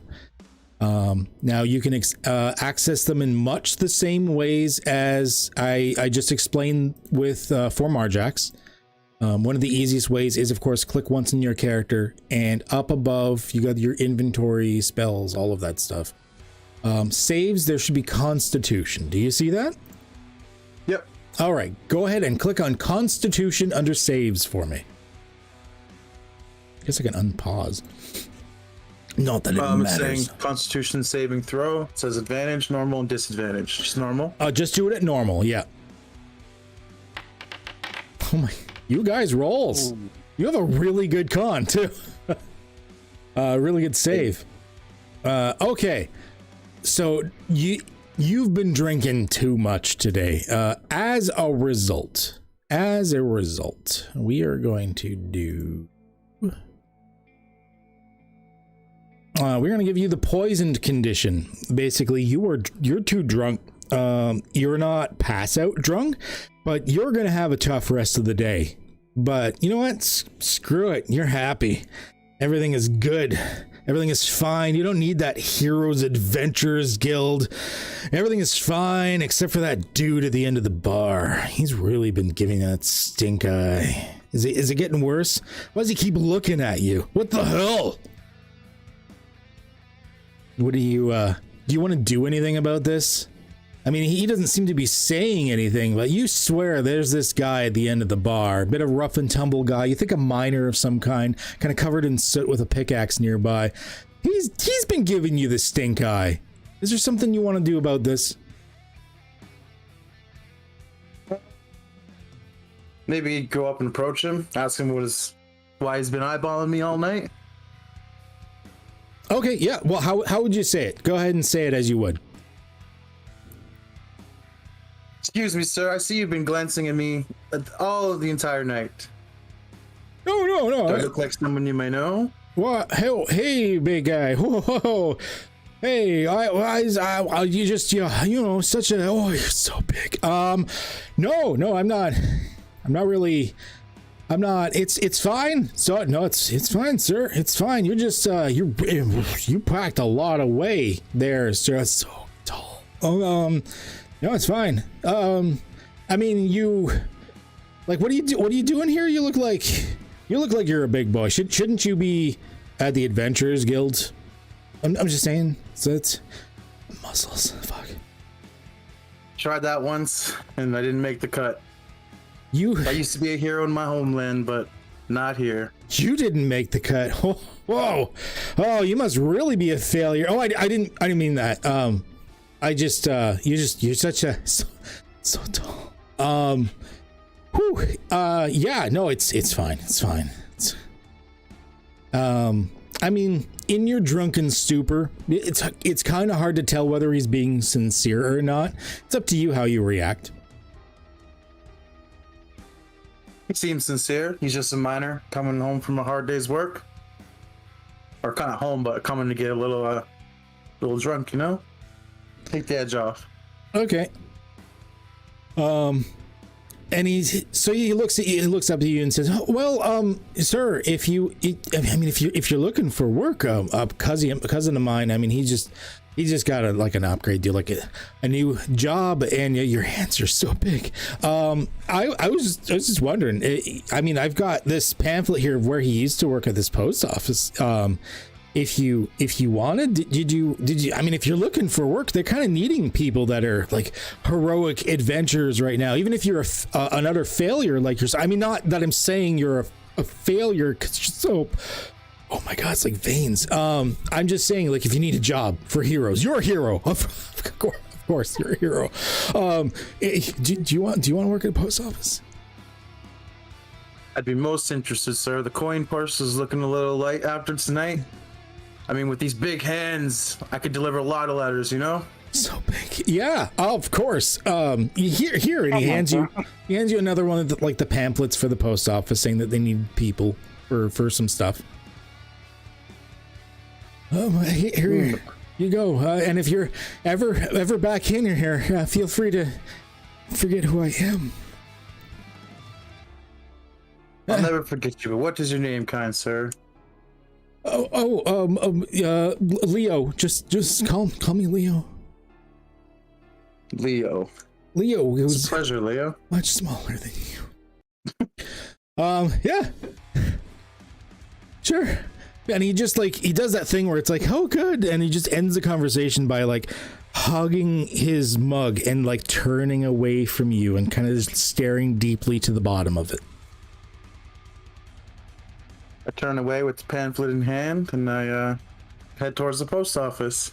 Now you can access them in much the same ways as I just explained with for Marjax. One of the easiest ways is, of course, click once in your character, and up above you got your inventory, spells, all of that stuff. Saves, there should be Constitution. Do you see that? Yep. All right, go ahead and click on Constitution under saves for me. I guess I can unpause. Not that it It's matters. saying Constitution saving throw. It says advantage, normal, and disadvantage. Just normal. Just do it at normal, yeah. Oh my, you guys rolls. Ooh. You have a really good con too. Really good save. Okay, so you've been drinking too much today. As a result, we are going to do. We're going to give you the poisoned condition. Basically, you're too drunk. You're not pass out drunk, but you're going to have a tough rest of the day. But you know what? Screw it. You're happy. Everything is good. Everything is fine. You don't need that Heroes Adventurers Guild. Everything is fine except for that dude at the end of the bar. He's really been giving that stink eye. Is it getting worse? Why does he keep looking at you? What the hell? What do you want to do anything about this? I mean, he doesn't seem to be saying anything, but you swear there's this guy at the end of the bar, a bit of rough and tumble guy. You think a miner of some kind of covered in soot with a pickaxe nearby. He's been giving you the stink eye. Is there something you want to do about this? Maybe go up and approach him, ask him why he's been eyeballing me all night. Okay, yeah. Well, how would you say it? Go ahead and say it as you would. Excuse me, sir. I see you've been glancing at me all of the entire night. No. Do I look like someone you may know? What? Hey, big guy. Whoa. Hey, you just, you know, such a, oh, you're so big. No, I'm not really, it's fine. So, no, it's fine, sir. It's fine. You're just, you packed a lot of weight there, sir. That's so tall. No, it's fine. I mean, like, what are you doing here? You look like you're a big boy. Shouldn't you be at the Adventurers Guild? I'm just saying. So it's muscles. Fuck. Tried that once, and I didn't make the cut. I used to be a hero in my homeland, but not here. You didn't make the cut. Oh, whoa. Oh, you must really be a failure. Oh, I didn't mean that. You're such a so tall. Yeah, no, it's fine. It's fine. I mean, in your drunken stupor, it's kind of hard to tell whether he's being sincere or not. It's up to you how you react. He seems sincere. He's just a miner coming home from a hard day's work. Or kind of home, but coming to get a little drunk, you know? Take the edge off. Okay. And he looks up to you and says, oh, well, sir, if you're looking for work, a cousin of mine, I mean, he just got an upgrade deal, like a new job, and your hands are so big. I was just wondering, I mean, I've got this pamphlet here of where he used to work at this post office. If you wanted, did you, I mean, if you're looking for work, they're kind of needing people that are like heroic adventurers right now. Even if you're an utter failure like yourself. I mean, not that I'm saying you're a failure, because you're so, oh my God, it's like veins. I'm just saying, like, if you need a job for heroes, you're a hero. Of course, you're a hero. Do you want to work at a post office? I'd be most interested, sir. The coin purse is looking a little light after tonight. I mean, with these big hands, I could deliver a lot of letters, you know? So big. Yeah, of course. Here, and he hands you another one of the pamphlets for the post office saying that they need people for some stuff. Oh, here you go. And if you're ever back in here, feel free to forget who I am. I'll never forget you, but what is your name, kind sir? Leo. Just call me Leo. Leo. It's a pleasure, Leo. Much smaller than you. Yeah. Sure. And he just he does that thing where it's like, oh, good. And he just ends the conversation by hugging his mug and turning away from you and kind of just staring deeply to the bottom of it. I turn away with the pamphlet in hand and I head towards the post office.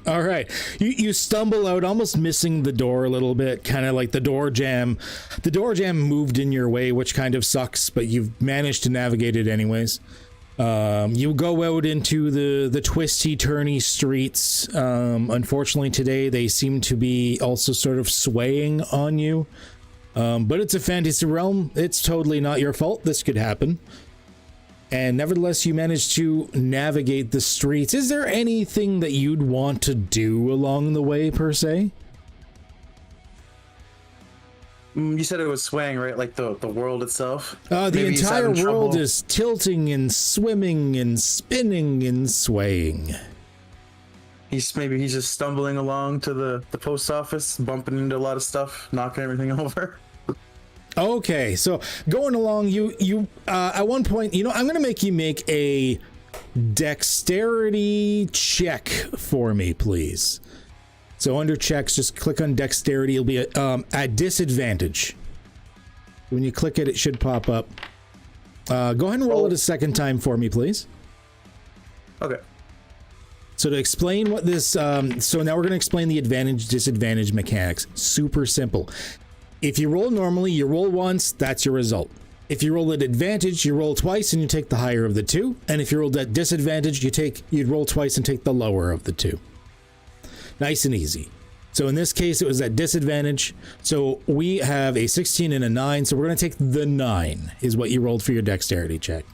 All right. You stumble out, almost missing the door a little bit, kind of like the door jam. The door jam moved in your way, which kind of sucks, but you've managed to navigate it anyways. You go out into the twisty, turny streets. Unfortunately, today they seem to be also sort of swaying on you. But it's a fantasy realm. It's totally not your fault. This could happen. And nevertheless, you managed to navigate the streets. Is there anything that you'd want to do along the way, per se? You said it was swaying, right? Like the world itself? The entire world is tilting and swimming and spinning and swaying. He's just stumbling along to the post office, bumping into a lot of stuff, knocking everything over. Okay, so going along, you at one point, I'm gonna make you make a dexterity check for me, please. So under checks, just click on dexterity. It'll be at disadvantage. When you click it, it should pop up. Go ahead and roll it a second time for me, please. Okay. So to explain what this, so now we're going to explain the advantage disadvantage mechanics. Super simple. If you roll normally, you roll once, that's your result. If you roll at advantage, you roll twice and you take the higher of the two. And if you rolled at disadvantage, you'd roll twice and take the lower of the two. Nice and easy. So in this case, it was at disadvantage. So we have a 16 and a 9. So we're going to take the 9 is what you rolled for your dexterity check.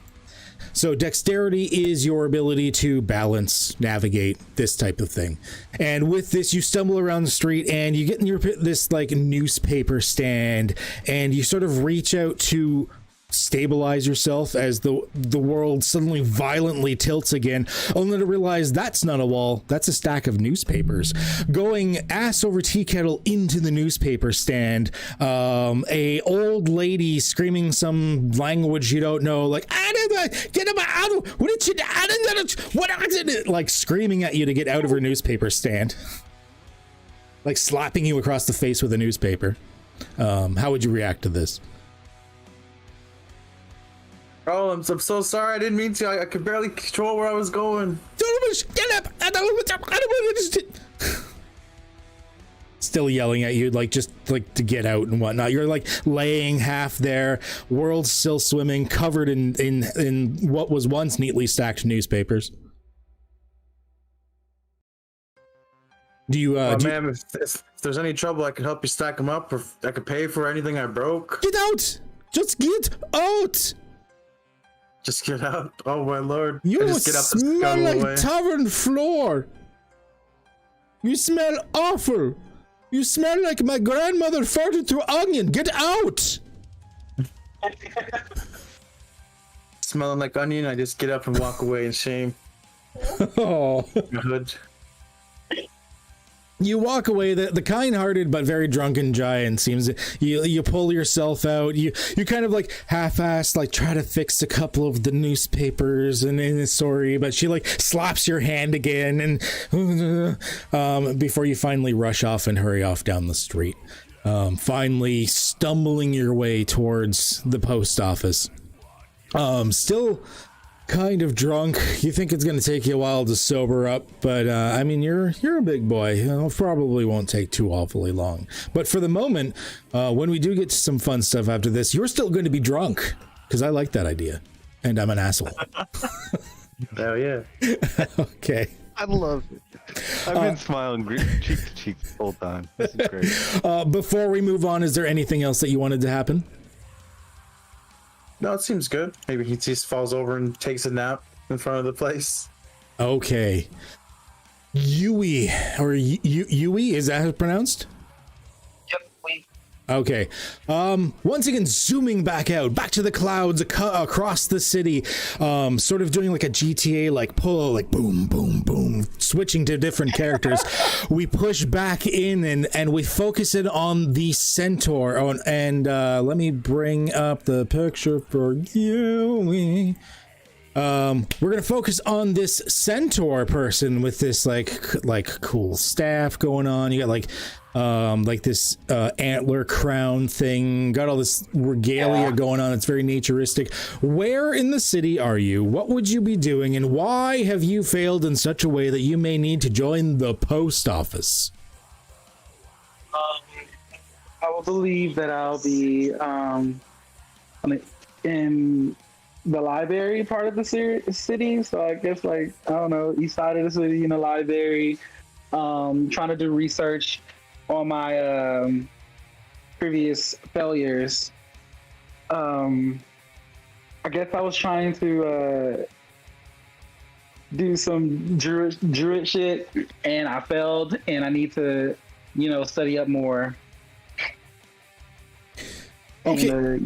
So dexterity is your ability to balance, navigate, this type of thing. And with this, you stumble around the street and you get in this like newspaper stand and you sort of reach out to stabilize yourself as the world suddenly violently tilts again, only to realize that's not a wall, that's a stack of newspapers. Going ass over tea kettle into the newspaper stand, a old lady screaming some language you don't know, like like screaming at you to get out of her newspaper stand, like slapping you across the face with a newspaper. How would you react to this? Oh, I'm so sorry. I didn't mean to. I could barely control where I was going. Still yelling at you, like just like to get out and whatnot. You're like laying half there, world still swimming, covered in what was once neatly stacked newspapers. Do you? Ma'am, if there's any trouble, I could help you stack them up, or I could pay for anything I broke. Get out! Just get out! Just get out. Oh my lord. You just get up smell and like away. tavern floor. You smell awful. You smell like my grandmother farted through onion. Get out. Smelling like onion, I just get up and walk away in shame. Oh. Good. You walk away. The kind-hearted but very drunken giant seems. You pull yourself out. You kind of like half-assed, like try to fix a couple of the newspapers and sorry, but she like slaps your hand again and before you finally rush off and hurry off down the street. Finally stumbling your way towards the post office. Still kind of drunk. You think it's going to take you a while to sober up, but I mean, you're a big boy. It probably won't take too awfully long. But for the moment, when we do get to some fun stuff after this, you're still going to be drunk, because I like that idea, and I'm an asshole. Hell yeah. Okay. I love it. I've been smiling cheek to cheek the whole time. This is great. Before we move on, is there anything else that you wanted to happen? No, it seems good. Maybe he just falls over and takes a nap in front of the place. Okay. Yui, or Yui, is that how it's pronounced? Yep, we. Okay. Once again, zooming back out, back to the clouds, across the city, sort of doing like a GTA, like pull, like boom, boom, boom, switching to different characters. We push back in and we focus it on the centaur. And let me bring up the picture for you. We're gonna focus on this centaur person with this like cool staff going on. You got like this antler crown thing, got all this regalia going on. It's very naturistic. Where in the city are you? What would you be doing, and why have you failed in such a way that you may need to join the post office? I will believe that I'll be in the library part of the city. So I guess like, I don't know, east side of the city in the library, trying to do research on my previous failures. I guess I was trying to do some druid shit and I failed, and I need to, study up more. Okay.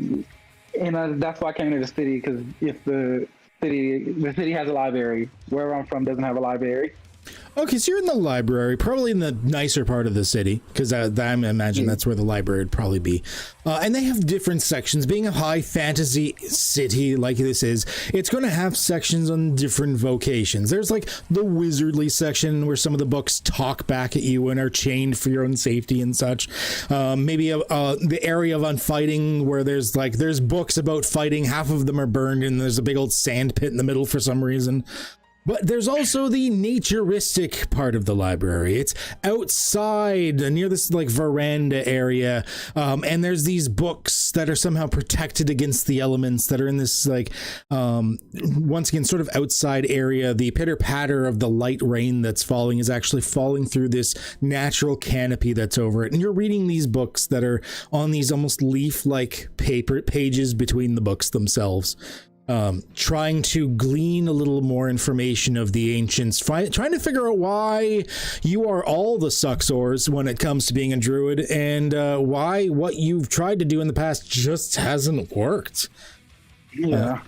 And that's why I came to the city, because if the city has a library, wherever I'm from doesn't have a library. Okay, so you're in the library, probably in the nicer part of the city, because I imagine that's where the library would probably be. And they have different sections. Being a high fantasy city like this is, it's going to have sections on different vocations. There's like the wizardly section where some of the books talk back at you and are chained for your own safety and such. Maybe the area of unfighting where there's books about fighting. Half of them are burned and there's a big old sand pit in the middle for some reason. But there's also the naturistic part of the library. It's outside near this like veranda area. And there's these books that are somehow protected against the elements that are in this like, once again, sort of outside area. The pitter patter of the light rain that's falling is actually falling through this natural canopy that's over it. And you're reading these books that are on these almost leaf-like pages between the books themselves. Trying to glean a little more information of the ancients, trying to figure out why you are all the sucksors when it comes to being a druid, and why what you've tried to do in the past just hasn't worked. Yeah.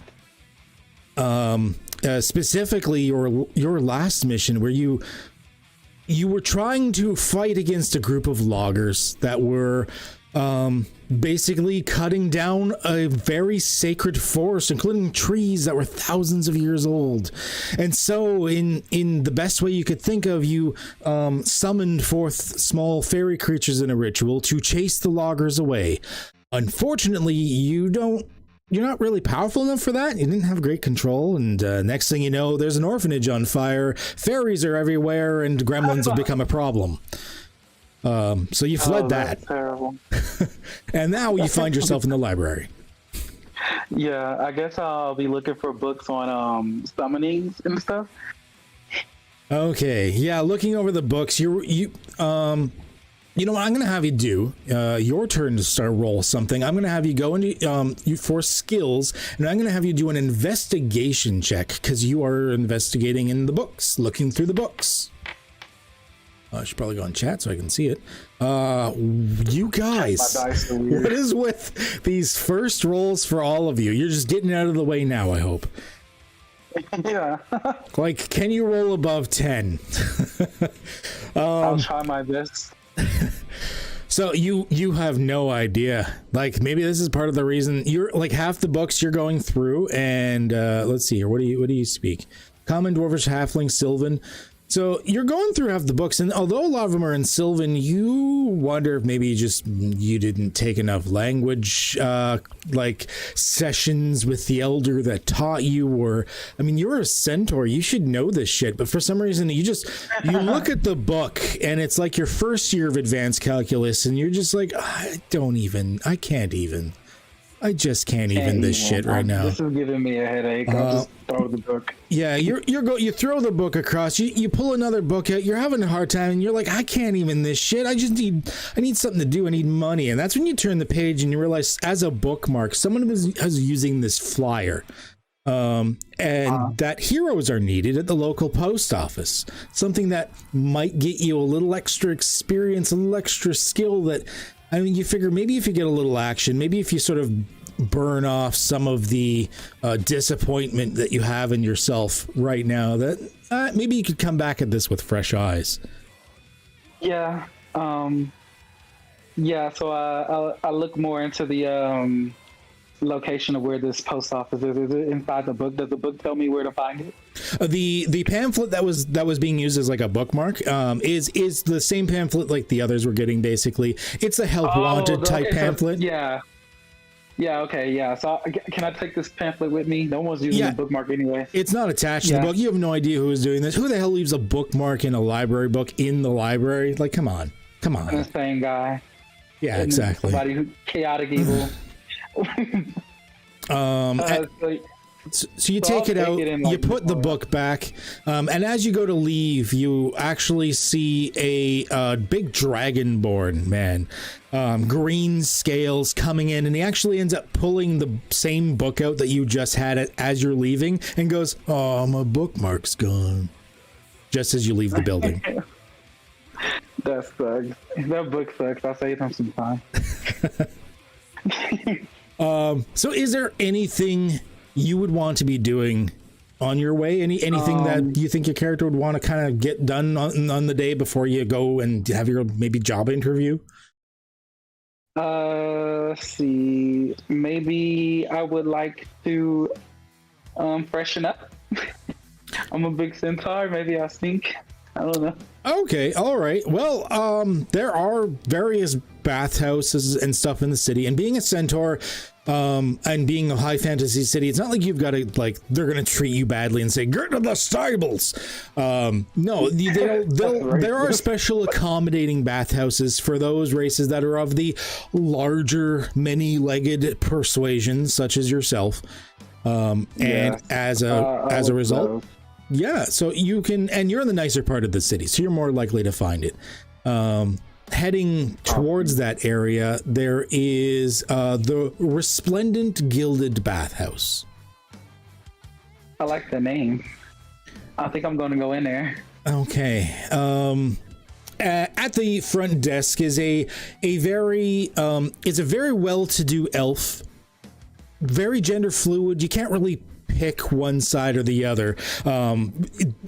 Specifically, your last mission where you were trying to fight against a group of loggers that were basically cutting down a very sacred forest, including trees that were thousands of years old. And so in the best way you could think of, you summoned forth small fairy creatures in a ritual to chase the loggers away. Unfortunately, you're not really powerful enough for that. You didn't have great control, and next thing you know, there's an orphanage on fire, fairies are everywhere, and gremlins have become a problem. So you fled that. Terrible. And now you find yourself in the library. Yeah, I guess I'll be looking for books on summonings and stuff. Okay, yeah, looking over the books, you know what I'm gonna have you do? Your turn to start roll something. I'm gonna have you go into you for skills, and I'm gonna have you do an investigation check because you are investigating in the books, looking through the books. I should probably go on chat so I can see it. You guys, what is with these first rolls for all of you? You're just getting out of the way now, I hope. Yeah. Like, can you roll above 10? I'll try my best. So you have no idea. Like, maybe this is part of the reason you're like half the books you're going through, and let's see here. What do you speak? Common, Dwarvish, Halfling, Sylvan. So you're going through half the books, and although a lot of them are in Sylvan, you wonder if maybe you didn't take enough language, like sessions with the elder that taught you, or, I mean, you're a centaur, you should know this shit, but for some reason you look at the book, and it's like your first year of advanced calculus, and you're just like, I just can't even this shit right now. This is giving me a headache. I'll just throw the book. Yeah, you throw the book across. You pull another book out. You're having a hard time, and you're like, I can't even this shit. I need something to do. I need money, and that's when you turn the page and you realize, as a bookmark, someone is using this flyer, and that heroes are needed at the local post office. Something that might get you a little extra experience, a little extra skill that. I mean, you figure maybe if you get a little action, maybe if you sort of burn off some of the disappointment that you have in yourself right now, that maybe you could come back at this with fresh eyes. Yeah. Yeah, so I look more into the location of where this post office is. Is it inside the book? Does the book tell me where to find it? The pamphlet that was being used as like a bookmark is the same pamphlet like the others were getting. Basically, it's a help wanted type pamphlet. Yeah. Okay. Yeah. So can I take this pamphlet with me? No one's using the bookmark anyway. It's not attached to the book. You have no idea who is doing this. Who the hell leaves a bookmark in a library book in the librry? Like, come on. The same guy. Yeah, exactly. Somebody who chaotic evil. So you take it out, you put the book back, and as you go to leave, you actually see a big dragonborn man, green scales coming in, and he actually ends up pulling the same book out that you just had as you're leaving, and goes, "Oh, my bookmark's gone," just as you leave the building. That sucks. That book sucks. I'll save him some time. So is there anything you would want to be doing on your way? Anything that you think your character would want to kind of get done on the day before you go and have your maybe job interview? Let's see. Maybe I would like to freshen up. I'm a big centaur. Maybe I'll stink. I don't know. Okay, all right. Well, there are various bathhouses and stuff in the city, and being a centaur, and being a high fantasy city, it's not like you've got to they're gonna treat you badly and say get to the stables. No, there are special accommodating bathhouses for those races that are of the larger, many-legged persuasion, such as yourself. And as a result. Yeah, so you can, and you're in the nicer part of the city, so you're more likely to find it. Heading towards that area, there is the Resplendent Gilded Bathhouse. I like the name. I think I'm going to go in there. Okay. At the front desk is a very well-to-do elf. Very gender fluid. You can't really pick one side or the other,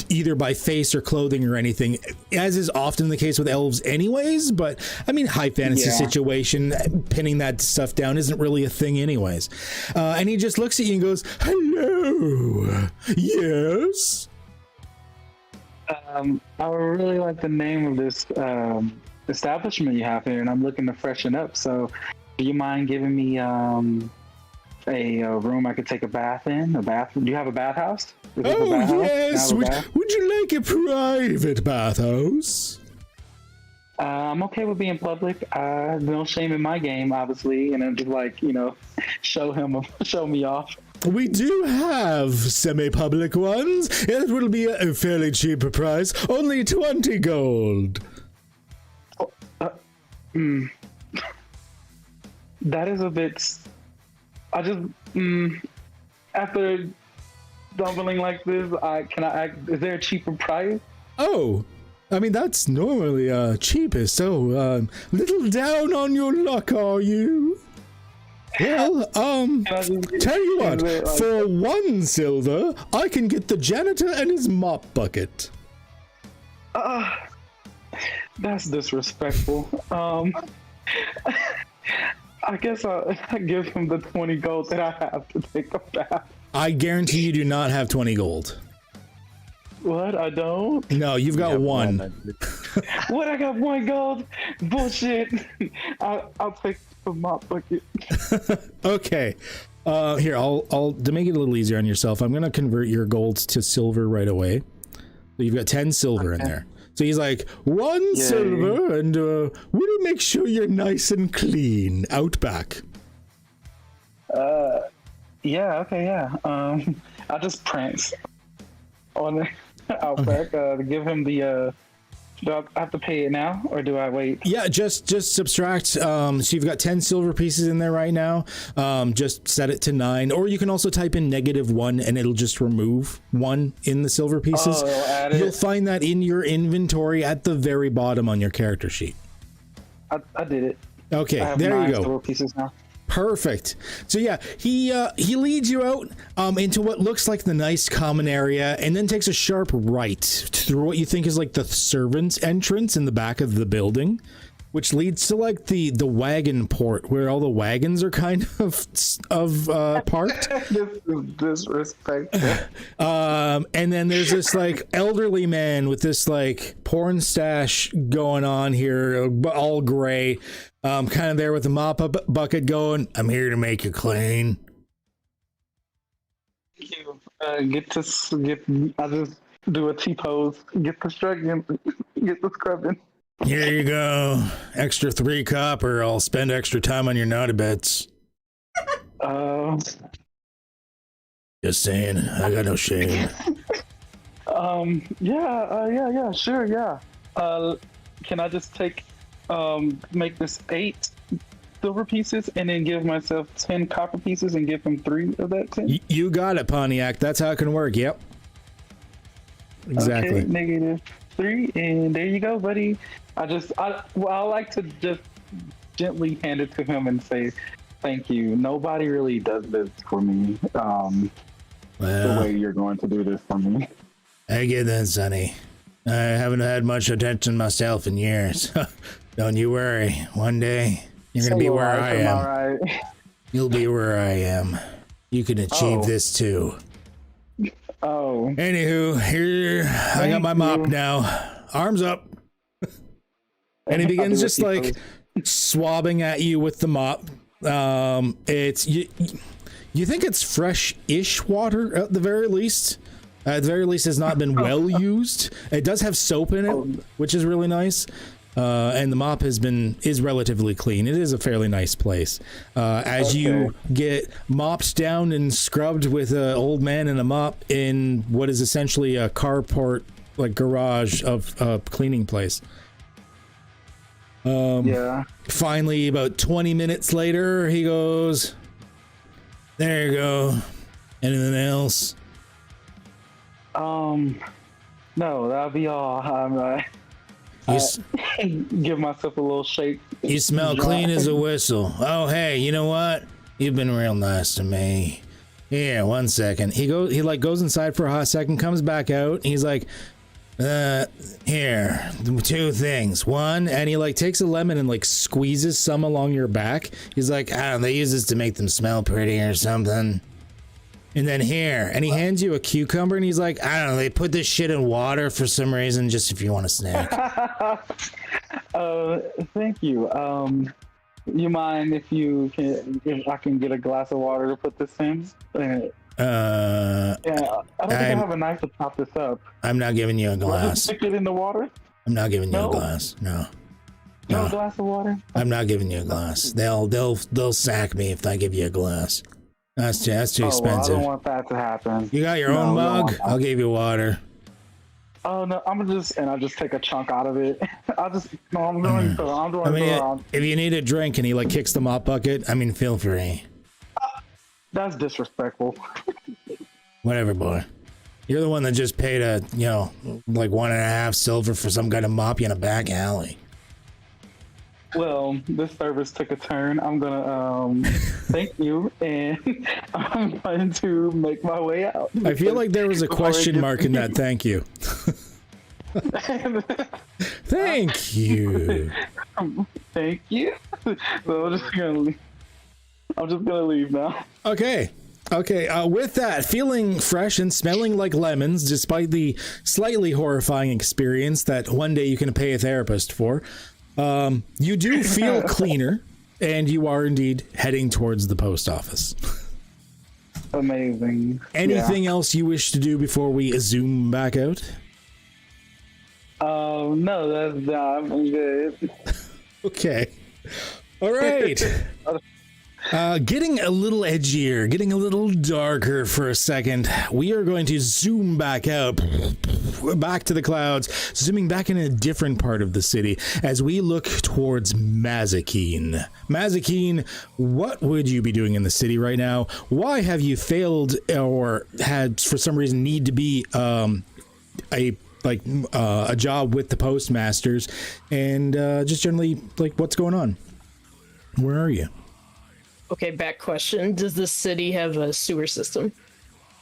either by face or clothing or anything, as is often the case with elves anyways. But I mean, high fantasy situation, pinning that stuff down isn't really a thing anyways. And he just looks at you and goes, hello, yes? I would really like the name of this establishment you have here, and I'm looking to freshen up. So do you mind giving me a room I could take a bath in? Do you have a bathhouse? Oh, yes. Would you like a private bathhouse? I'm okay with being public. No shame in my game, obviously, and I'm just show me off. We do have semi-public ones. It will be a fairly cheap price, only 20 gold. That is a bit. I just after doubling like this, is there a cheaper price? Oh, I mean that's normally cheapest. So little down on your luck, are you? Well, tell you what, for 1 silver, I can get the janitor and his mop bucket. That's disrespectful. I guess I'll give him the 20 gold that I have to take a bath. I guarantee you do not have 20 gold. What? I don't? No, you've got 1. What? I got 1 gold? Bullshit. I'll take the mop bucket. Okay. Here, I'll to make it a little easier on yourself, I'm gonna convert your golds to silver right away. So you've got 10 silver in there. So he's like, 1 silver, and we'll make sure you're nice and clean out back. Yeah, okay, yeah. I'll just prance on the out back to give him the. Do I have to pay it now, or do I wait? Yeah, just subtract. So you've got 10 silver pieces in there right now. Just set it to 9, or you can also type in -1, and it'll just remove 1 in the silver pieces. You'll find that in your inventory at the very bottom on your character sheet. I did it. Okay, I have there 9 you go. silver pieces now. Perfect. So yeah, he leads you out into what looks like the nice common area, and then takes a sharp right through what you think is like the servants' entrance in the back of the building, which leads to like the wagon port where all the wagons are kind of parked. This is disrespectful. And then there's this like elderly man with this like porn stash going on here, all gray, kind of there with the mop up bucket going, I'm here to make you clean. I'll just do a T-pose. Get the scrubbing. Here you go. Extra 3 copper. I'll spend extra time on your naughty bits. Just saying, I got no shame. Yeah, sure, yeah. Can I just make this 8 silver pieces and then give myself 10 copper pieces and give him 3 of that 10? You got it, Pontiac. That's how it can work. Yep. Exactly. Okay, -3, and there you go, buddy. I like to just gently hand it to him and say, thank you. Nobody really does this for me. the way you're going to do this for me. I get that, Sonny. I haven't had much attention myself in years. Don't you worry. One day, you're going to be where I am. Right. You'll be where I am. You can achieve this too. Oh. Anywho, here, I got my mop now. Arms up. And he begins just like swabbing at you with the mop. It's you think it's fresh-ish water at the very least. At the very least, it's not been well used. It does have soap in it, which is really nice. And the mop is relatively clean. It is a fairly nice place. As you get mopped down and scrubbed with an old man and a mop in what is essentially a carport, like garage of a cleaning place. Finally, about 20 minutes later, he goes, "There you go. Anything else?" No, that'll be all. Give myself a little shake. You smell clean as a whistle. Oh, hey, you know what? You've been real nice to me. Here, 1 second. He goes inside for a hot second, comes back out. He's like, here, 2 things. One, and he like takes a lemon and like squeezes some along your back. He's like, I don't know, they use this to make them smell pretty or something. And then here, and he hands you a cucumber, and he's like, I don't know, they put this shit in water for some reason, just if you want a snack. Thank you. You mind if I can get a glass of water to put this in? Yeah, I don't think I have a knife to chop this up. I'm not giving you a glass. Stick it in the water? I'm not giving you a glass. No. No glass of water? I'm not giving you a glass. They'll sack me if I give you a glass. That's too expensive. Well, I don't want that to happen. You got your own mug? I'll give you water. Oh no, I'll just take a chunk out of it. I'm doing if you need a drink and he like kicks the mop bucket, I mean, feel free. That's disrespectful. Whatever, boy. You're the one that just paid like 1.5 silver for some guy to mop you in a back alley. Well, this service took a turn. I'm gonna thank you, and I'm going to make my way out. I feel like there was a question mark in that thank you. Thank you. Thank you. So I'm just gonna leave now. Okay. With that, feeling fresh and smelling like lemons, despite the slightly horrifying experience that one day you can pay a therapist for, you do feel cleaner, and you are indeed heading towards the post office. Amazing. Anything else you wish to do before we zoom back out? No, that's I'm good. Okay. All right. Getting a little edgier, getting a little darker for a second. We are going to zoom back out, back to the clouds, zooming back in a different part of the city as we look towards Mazikeen. Mazikeen, what would you be doing in the city right now? Why have you failed or had, for some reason, need to be a job with the Postmasters, and just generally, like, what's going on? Where are you? Okay, back question. Does this city have a sewer system?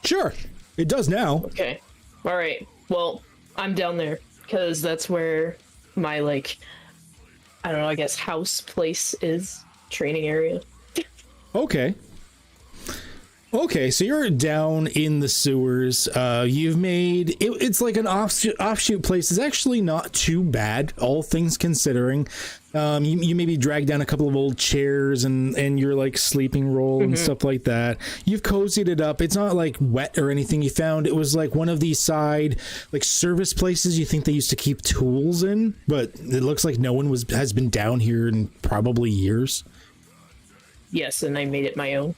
Sure, it does now. Okay. All right. Well, I'm down there because that's where my, like, I don't know, I guess house place is, training area. Okay, so you're down in the sewers. You've made it's like an offshoot place. It's actually not too bad, all things considering. You maybe drag down a couple of old chairs and your like sleeping roll and stuff like that. You've cozied it up. It's not like wet or anything. You found it was like one of these side like service places you think they used to keep tools in, but it looks like no one has been down here in probably years. Yes, and I made it my own.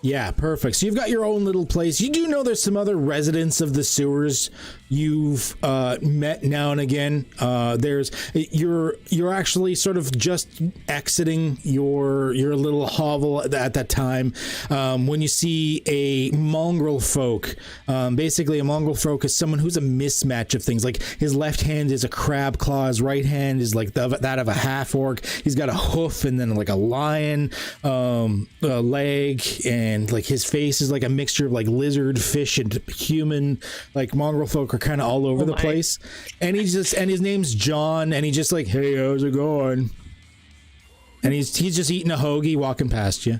Yeah, perfect. So you've got your own little place. You do know there's some other residents of the sewers you've met now and again. You're actually sort of just exiting your little hovel at that time when you see a mongrel folk. Basically, a mongrel folk is someone who's a mismatch of things. Like his left hand is a crab claw, his right hand is like that of a half orc. He's got a hoof and then like a lion, a leg, and and like his face is like a mixture of like lizard, fish, and human. Like mongrel folk are kind of all over the place, and his name's John, and he's just like, hey, how's it going? And he's just eating a hoagie walking past you.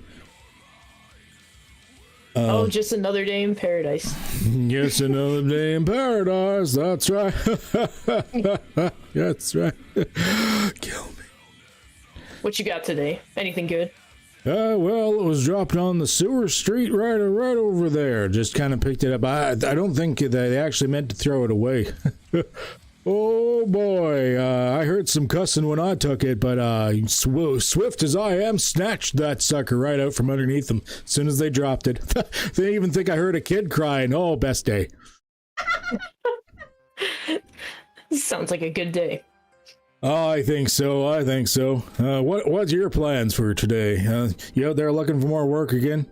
Just another day in paradise. Yes, another day in paradise. That's right. That's right. Kill me. What you got today? Anything good? Well, it was dropped on the sewer street right over there. Just kind of picked it up. I don't think they actually meant to throw it away. Oh boy, I heard some cussing when I took it, but swift as I am, snatched that sucker right out from underneath them as soon as they dropped it. They didn't even think I heard a kid crying. Oh, best day. Sounds like a good day. Oh, I think so. What's your plans for today? You out there looking for more work again?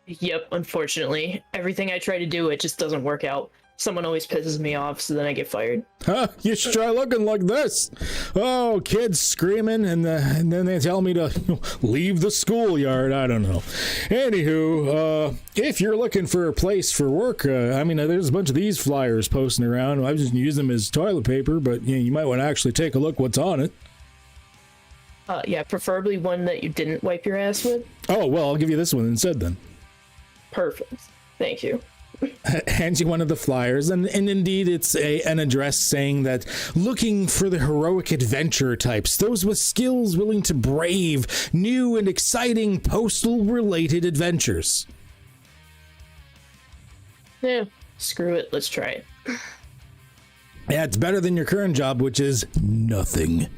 Yep, unfortunately. Everything I try to do, it just doesn't work out. Someone always pisses me off, so then I get fired. Huh? You should try looking like this. Oh, kids screaming, and then they tell me to leave the schoolyard. I don't know. Anywho, if you're looking for a place for work, there's a bunch of these flyers posting around. I just use them as toilet paper, but you might want to actually take a look what's on it. Yeah, preferably one that you didn't wipe your ass with. Oh, well, I'll give you this one instead then. Perfect. Thank you. Hands you one of the flyers, and indeed it's an address saying that looking for the heroic adventure types, those with skills willing to brave new and exciting postal related adventures. Yeah, screw it, let's try it. Yeah, it's better than your current job, which is nothing.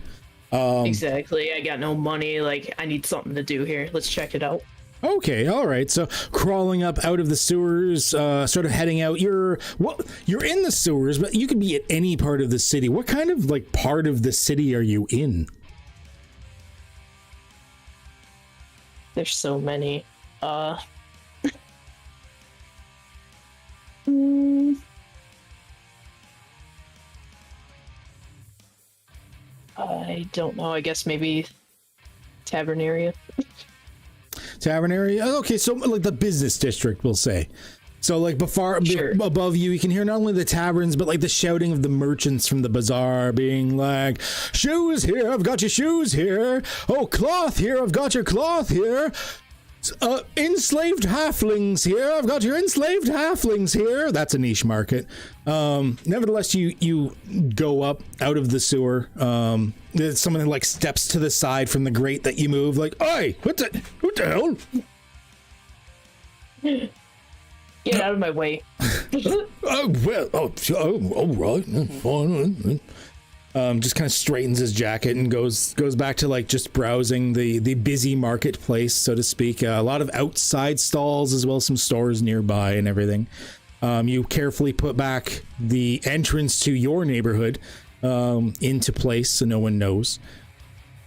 Exactly, I got no money, I need something to do here. Let's check it out. Okay, all right. So crawling up out of the sewers, sort of heading out. You're in the sewers, but you could be at any part of the city. What kind of part of the city are you in? There's so many. I don't know. I guess maybe tavern area. Tavern area? Okay, so the business district, we'll say. So Sure. above you can hear not only the taverns, but the shouting of the merchants from the bazaar being like, shoes here, I've got your shoes here. Oh, cloth here, I've got your cloth here. Enslaved halflings here, I've got your enslaved halflings here. That's a niche market. Nevertheless, you go up out of the sewer. Someone steps to the side from the grate that you move, "Oi, what the hell?" Get out of my way. All right, fine. Just kind of straightens his jacket and goes back to just browsing the busy marketplace, so to speak. A lot of outside stalls as well as some stores nearby and everything. You carefully put back the entrance to your neighborhood into place so no one knows,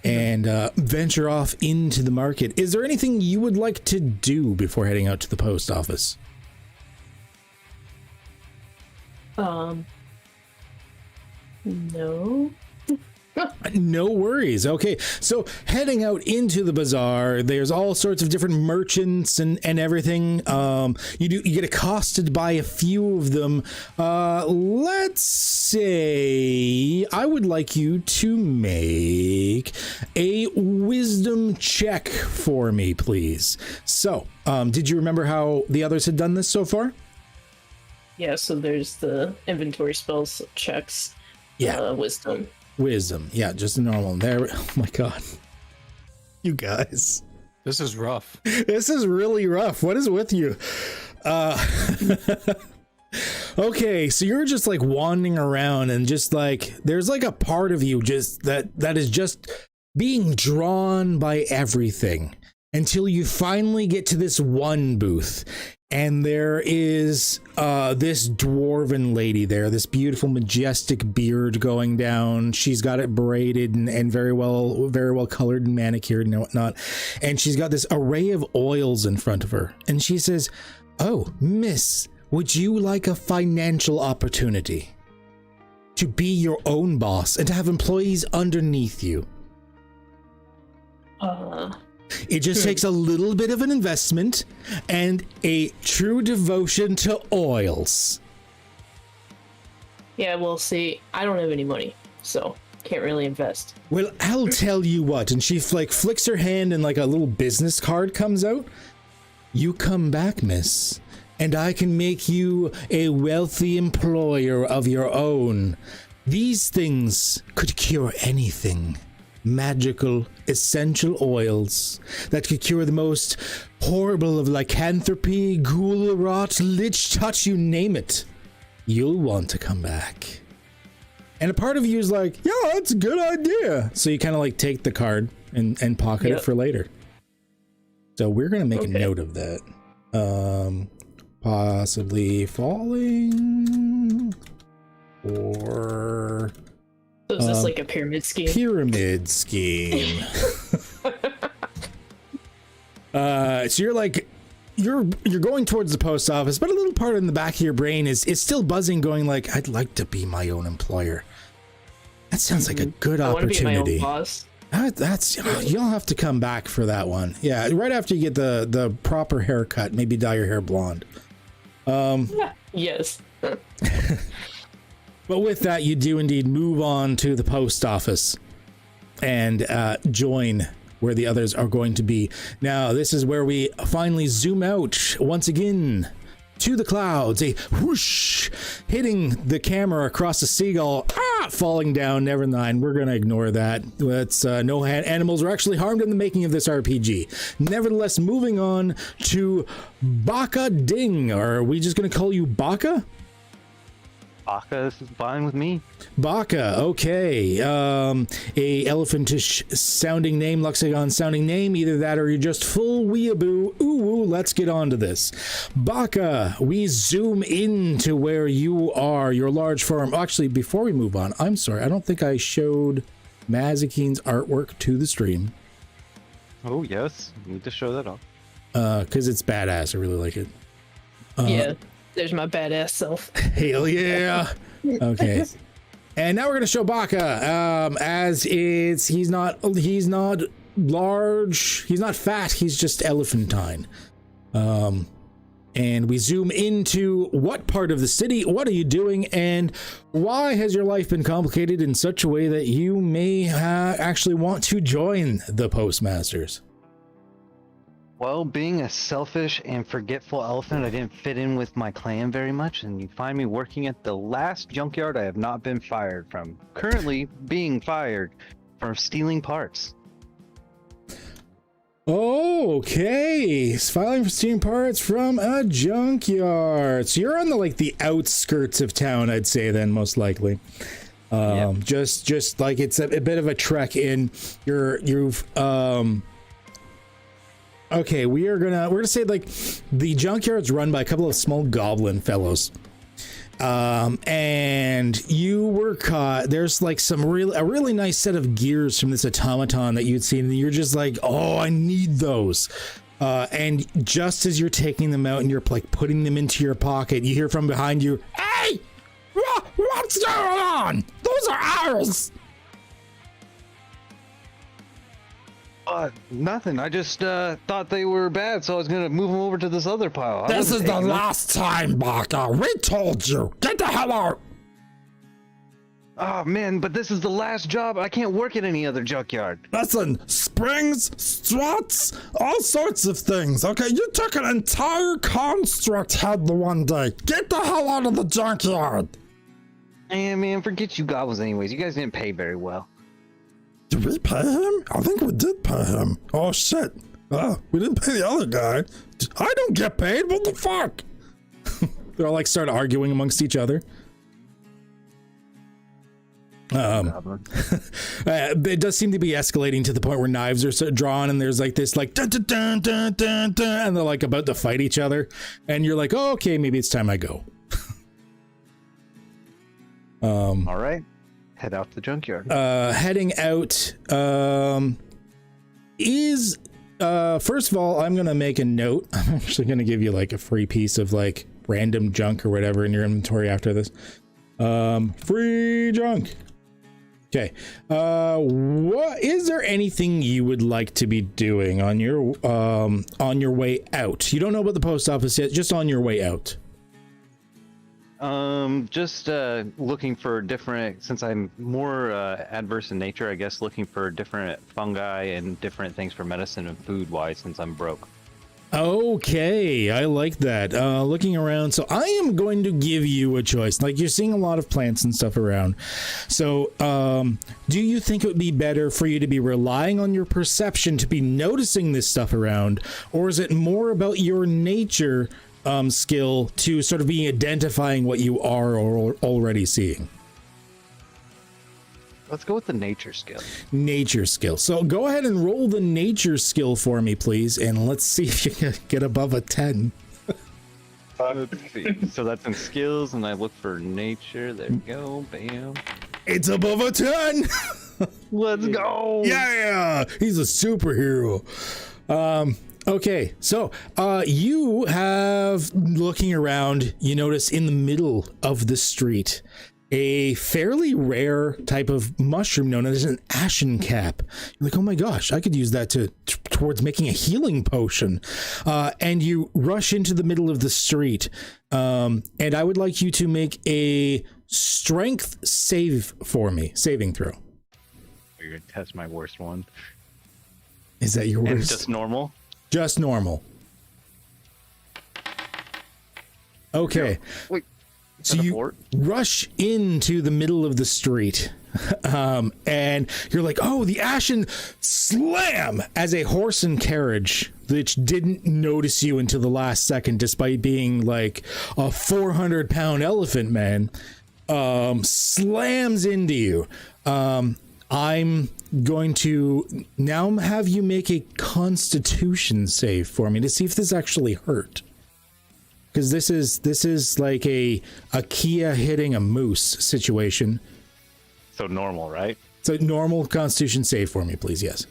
and venture off into the market. Is there anything you would like to do before heading out to the post office? No. No worries. Okay, so heading out into the bazaar, there's all sorts of different merchants and everything. You get accosted by a few of them. Let's say I would like you to make a wisdom check for me, please. So, did you remember how the others had done this so far? Yeah, so there's the inventory spells checks. Yeah. Wisdom. Yeah, just a normal. There. Oh my god. You guys. This is rough. This is really rough. What is with you? Okay, so you're just wandering around and just there's a part of you just that is just being drawn by everything until you finally get to this one booth. And there is this dwarven lady there, this beautiful, majestic beard going down. She's got it braided and very well colored and manicured and whatnot. And she's got this array of oils in front of her. And she says, "Oh, miss, would you like a financial opportunity to be your own boss and to have employees underneath you?" It just takes a little bit of an investment and a true devotion to oils. Yeah, well, see, I don't have any money, so can't really invest. Well, I'll tell you what. And she like flicks her hand and like a little business card comes out. You come back, miss, and I can make you a wealthy employer of your own. These things could cure anything. Magical, essential oils that could cure the most horrible of lycanthropy, ghoul rot, lich touch, you name it. You'll want to come back. And a part of you is like, yeah, that's a good idea. So you kind of like take the card and pocket it for later. So we're going to make a note of that. Possibly falling or... So is this like a pyramid scheme? Pyramid scheme. So you're like, you're going towards the post office, but a little part in the back of your brain is still buzzing, going like, I'd like to be my own employer. That sounds like a good opportunity. I want to be my own boss. That's you'll have to come back for that one. Yeah, right after you get the proper haircut, maybe dye your hair blonde. Yes. But with that, you do indeed move on to the post office and join where the others are going to be. Now, this is where we finally zoom out once again to the clouds. A whoosh hitting the camera across a seagull, falling down. Never mind, we're going to ignore that. That's no animals were actually harmed in the making of this RPG. Nevertheless, moving on to Baka Ding. Or are we just going to call you Baka? Baka is fine with me. Baka, okay. A elephantish sounding name, Luxagon sounding name, either that or you're just full weeaboo. Ooh, let's get on to this. Baka, we zoom into where you are, your large farm. Actually, before we move on, I'm sorry, I don't think I showed Mazakine's artwork to the stream. Oh, yes. You need to show that off. Because it's badass, I really like it. Yeah. There's my badass self. Hell yeah. Okay. And now we're going to show Baka as he's not large, he's not fat, he's just elephantine. And we zoom into what part of the city, what are you doing, and why has your life been complicated in such a way that you may actually want to join the Postmasters? Well, being a selfish and forgetful elephant, I didn't fit in with my clan very much, and you find me working at the last junkyard I have not been fired from. Currently being fired for stealing parts. Okay, filing for stealing parts from a junkyard. So you're on the outskirts of town, I'd say then, most likely. Yep. Just like it's a bit of a trek in. Okay, we're gonna say like the junkyard's run by a couple of small goblin fellows. And you were caught. There's like a really nice set of gears from this automaton that you'd seen, and you're just like, oh, I need those. And just as you're taking them out and you're like putting them into your pocket, you hear from behind you, "Hey, what's going on? Those are ours." Nothing. I just thought they were bad, so I was gonna move them over to this other pile. This is the last time, Baka. We told you. Get the hell out. Oh man, but this is the last job. I can't work at any other junkyard. Listen, springs, struts, all sorts of things. Okay, you took an entire construct head the one day. Get the hell out of the junkyard. Yeah, man, forget you goblins anyways. You guys didn't pay very well. Did we pay him? I think we did pay him. Oh shit. We didn't pay the other guy. I don't get paid. What the fuck? They're all like start arguing amongst each other. It does seem to be escalating to the point where knives are drawn and there's like this like dun, dun, dun, dun, dun, dun, and they're like about to fight each other, and you're like, oh, okay, maybe it's time I go. All right. Head out to the junkyard. Heading out is first of all, I'm gonna make a note. I'm actually gonna give you like a free piece of like random junk or whatever in your inventory after this. Free junk. Okay. What is there anything you would like to be doing on your way out? You don't know about the post office yet, just on your way out. Just looking for different, since I'm more adverse in nature, I guess looking for different fungi and different things for medicine and food wise since I'm broke. Okay, I like that. Looking around, so I am going to give you a choice. Like, you're seeing a lot of plants and stuff around. So, do you think it would be better for you to be relying on your perception to be noticing this stuff around, or is it more about your nature skill to sort of be identifying what you are or already seeing? Let's go with the nature skill. Nature skill. So go ahead and roll the nature skill for me, please, and let's see if you can get above a 10. Let's see. So that's in skills, and I look for nature. There we go. Bam. It's above a 10. Let's go. Yeah, he's a superhero. Okay, so you have, looking around, you notice in the middle of the street a fairly rare type of mushroom known as an ashen cap. You're like, oh my gosh, I could use that towards making a healing potion. And you rush into the middle of the street. And I would like you to make a strength save for me, saving throw. You're gonna test my worst one. Is that your worst? And just normal? Just normal. Okay. Wait. So you rush into the middle of the street, and you're like, oh, the ashen slam as a horse and carriage, which didn't notice you until the last second, despite being like a 400-pound elephant man, slams into you. I'm going to now have you make a constitution save for me to see if this actually hurt. Because this is like a Kia hitting a moose situation. So normal, right? So normal constitution save for me, please. Yes.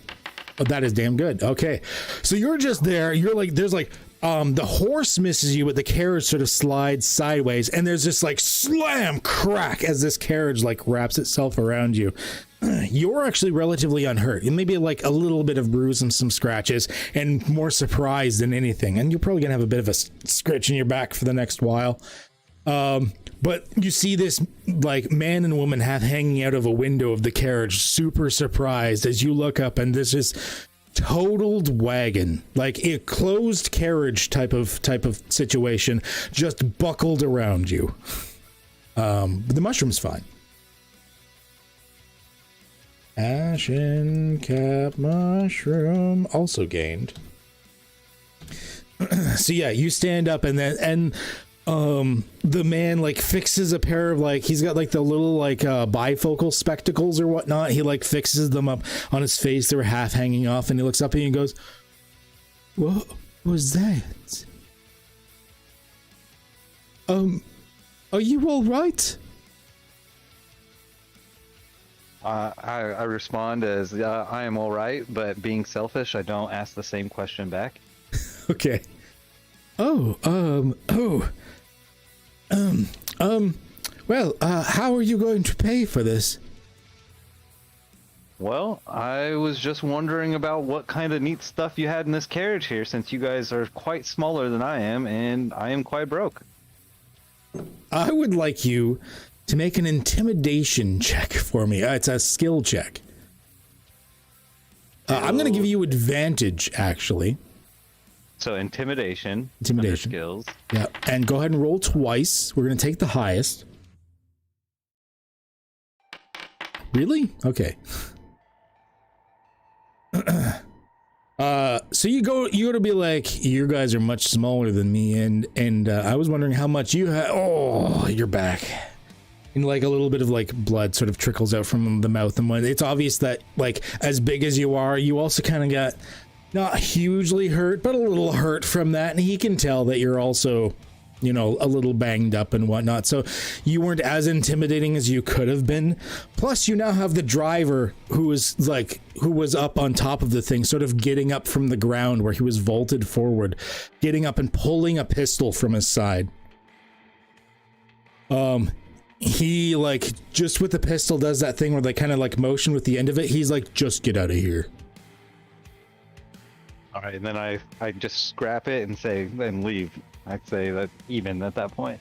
Oh, that is damn good. Okay. So you're just there. You're like, there's like, the horse misses you, but the carriage sort of slides sideways, and there's this like slam crack as this carriage like wraps itself around you. You're actually relatively unhurt. It may be like a little bit of bruise and some scratches, and more surprised than anything. And you're probably gonna have a bit of a scratch in your back for the next while. But you see this like man and woman half hanging out of a window of the carriage, super surprised as you look up, and this is totaled wagon, like a closed carriage type of situation, just buckled around you. But the mushroom's fine. Ashen cap mushroom also gained. So yeah, you stand up, and then the man like fixes a pair of like, he's got like the little like bifocal spectacles or whatnot. He like fixes them up on his face. They were half hanging off, and he looks up at you and goes, "What was that? Are you all right?" I respond as I am all right, but being selfish, I don't ask the same question back. Okay. Well, how are you going to pay for this? Well, I was just wondering about what kind of neat stuff you had in this carriage here, since you guys are quite smaller than I am, and I am quite broke. I would like you to make an intimidation check for me. It's a skill check. I'm going to give you advantage, actually. So intimidation. Intimidation. Skills. Yeah, and go ahead and roll twice. We're going to take the highest. Really? Okay. So you go to be like, you guys are much smaller than me, and I was wondering how much you had. Oh, you're back. And like a little bit of like blood sort of trickles out from the mouth, and when it's obvious that like as big as you are, you also kind of got not hugely hurt, but a little hurt from that, and he can tell that you're also, you know, a little banged up and whatnot. So you weren't as intimidating as you could have been. Plus, you now have the driver who was up on top of the thing, sort of getting up from the ground where he was vaulted forward, getting up and pulling a pistol from his side. he like just with the pistol does that thing where they kind of like motion with the end of it. He's like, just get out of here. All right, and then I just scrap it and say and leave. I'd say that even at that point.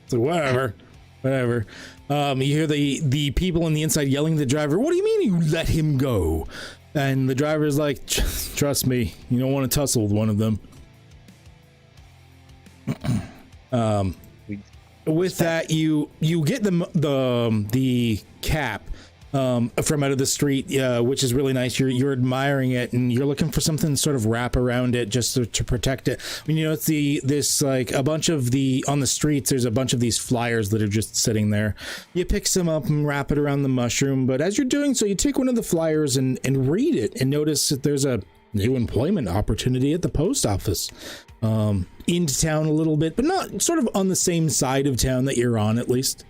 So whatever. You hear the people on the inside yelling at the driver, what do you mean you let him go? And the driver's like, trust me, you don't want to tussle with one of them. With that, you get the cap from out of the street, which is really nice. You're admiring it, and you're looking for something to sort of wrap around it just to protect it. I mean, you know, it's this like a bunch of on the streets. There's a bunch of these flyers that are just sitting there. You pick some up and wrap it around the mushroom. But as you're doing so, you take one of the flyers and read it, and notice that there's a new employment opportunity at the post office. Into town a little bit, but not sort of on the same side of town that you're on, at least.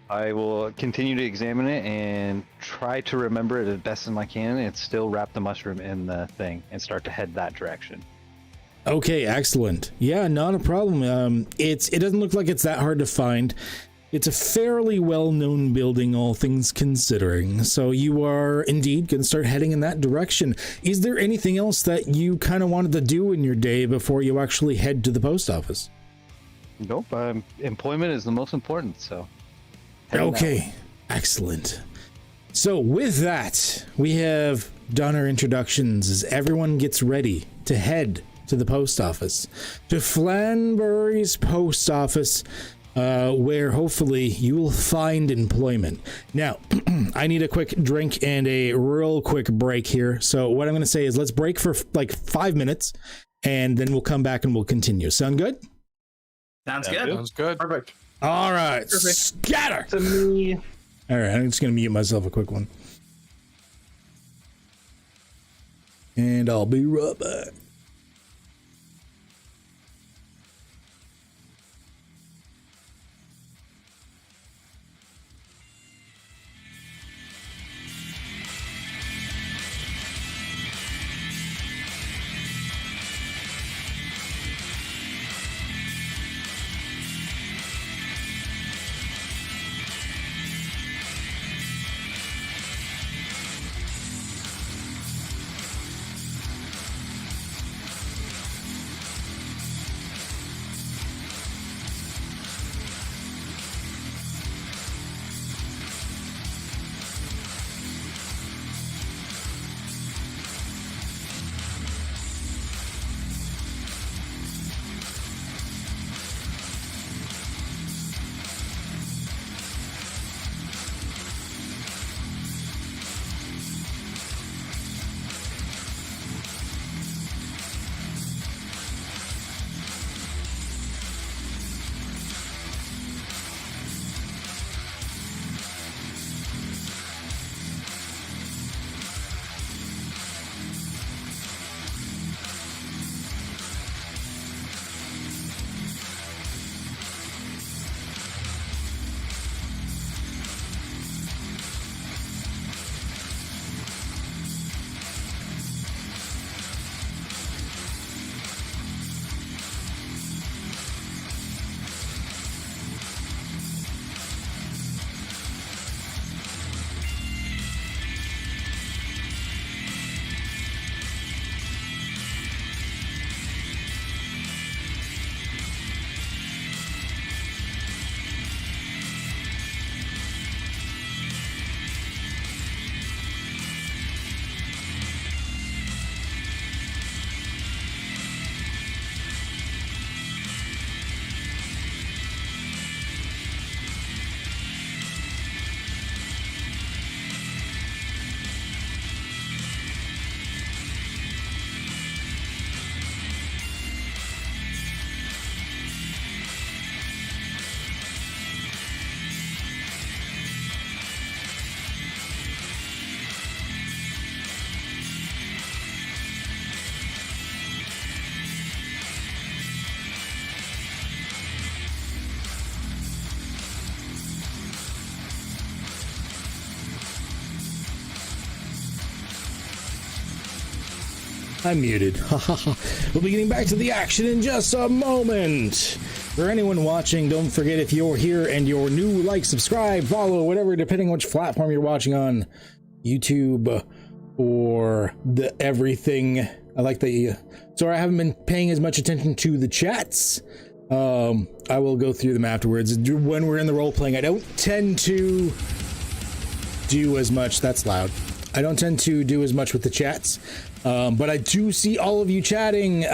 I will continue to examine it and try to remember it as best as I can, and still wrap the mushroom in the thing and start to head that direction. Okay, excellent. Yeah, not a problem. It doesn't look like it's that hard to find. It's a fairly well-known building, all things considering. So you are indeed going to start heading in that direction. Is there anything else that you kind of wanted to do in your day before you actually head to the post office? Nope. Employment is the most important, so. Okay, excellent. So with that, we have done our introductions as everyone gets ready to head to the post office, to Flanbury's post office, where hopefully you will find employment. Now, I need a quick drink and a real quick break here. So what I'm going to say is let's break for like 5 minutes, and then we'll come back and we'll continue. Sound good? Sounds good. Sounds good. Perfect. All right, Perfect. scatter. To me. All right, I'm just going to mute myself a quick one. And I'll be right back. I'm muted. We'll be getting back to the action in just a moment. For anyone watching, don't forget if you're here and you're new, like, subscribe, follow, whatever, depending on which platform you're watching on, YouTube or the everything. I like that you. Sorry, I haven't been paying as much attention to the chats. I will go through them afterwards. When we're in the role playing, I don't tend to do as much. That's loud. I don't tend to do as much with the chats, but I do see all of you chatting.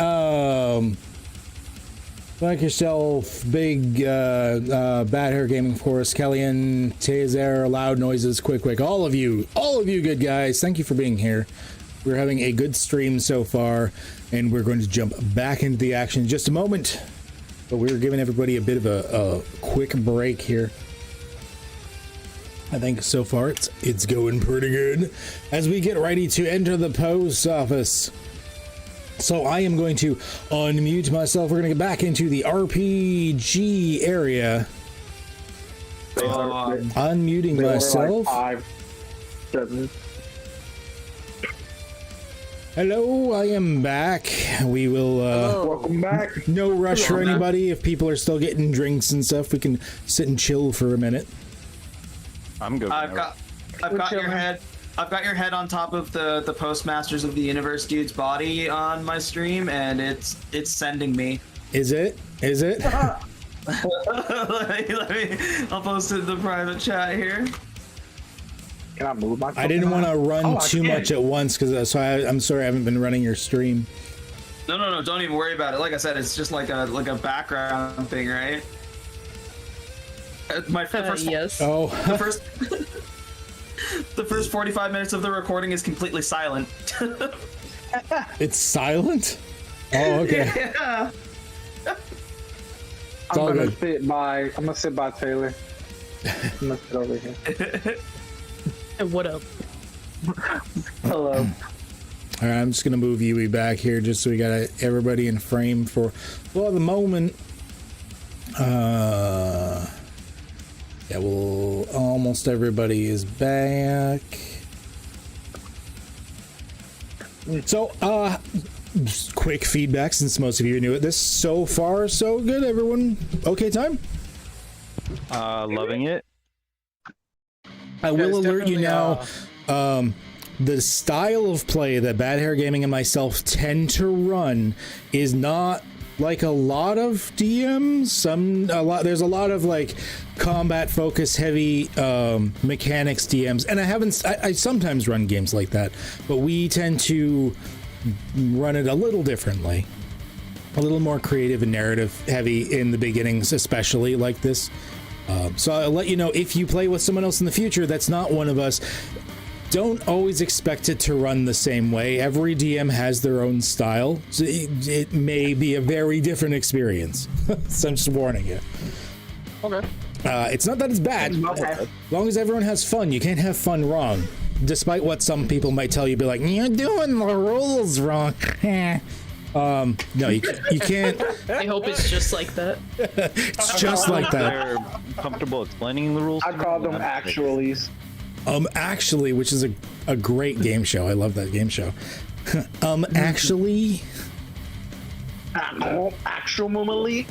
Like yourself, big Bad Hair Gaming Force, Kellyan, Taser, Loud Noises, Quick, all of you good guys, thank you for being here. We're having a good stream so far, and we're going to jump back into the action in just a moment. But we're giving everybody a bit of a quick break here. I think so far it's going pretty good as we get ready to enter the post office. So I am going to unmute myself. We're going to get back into the RPG area. Unmuting myself. Like 5, 7. Hello, I am back. We will Welcome back. no rush for anybody. If people are still getting drinks and stuff, we can sit and chill for a minute. I'm good. I've got your head. I've got your head on top of the Postmasters of the Universe dude's body on my stream, and it's sending me. Is it? let me. I'll post it in the private chat here. Can I move my? I didn't want to run too can. much at once because I'm sorry I haven't been running your stream. No, don't even worry about it. Like I said, it's just like a background thing, right? My first yes. Oh, the first the first 45 minutes of the recording is completely silent. it's silent? Oh, okay. Yeah. It's all good. I'm gonna sit by Taylor. I'm gonna sit over here. What up? Hello. All right, I'm just gonna move Yui back here just so we got everybody in frame for the moment. Yeah, well, almost everybody is back. So, just quick feedback since most of you are new at this. So far, so good. Everyone, okay time? Loving it. I will alert you now. The style of play that Bad Hair Gaming and myself tend to run is not like a lot of DMs. There's a lot of like combat focus heavy mechanics DMs, and I sometimes run games like that, but we tend to run it a little differently, a little more creative and narrative heavy in the beginnings, especially like this. So I'll let you know if you play with someone else in the future that's not one of us. Don't always expect it to run the same way. Every DM has their own style, so it may be a very different experience. So I'm just warning you. Okay. It's not that it's bad. Okay. As long as everyone has fun, you can't have fun wrong. Despite what some people might tell you, be like, you're doing the rules wrong. No, you can't. I hope it's just like that. It's just like that. They're comfortable explaining the rules. I call them actualies. Actually, which is a great game show. I love that game show. Actually. Actually.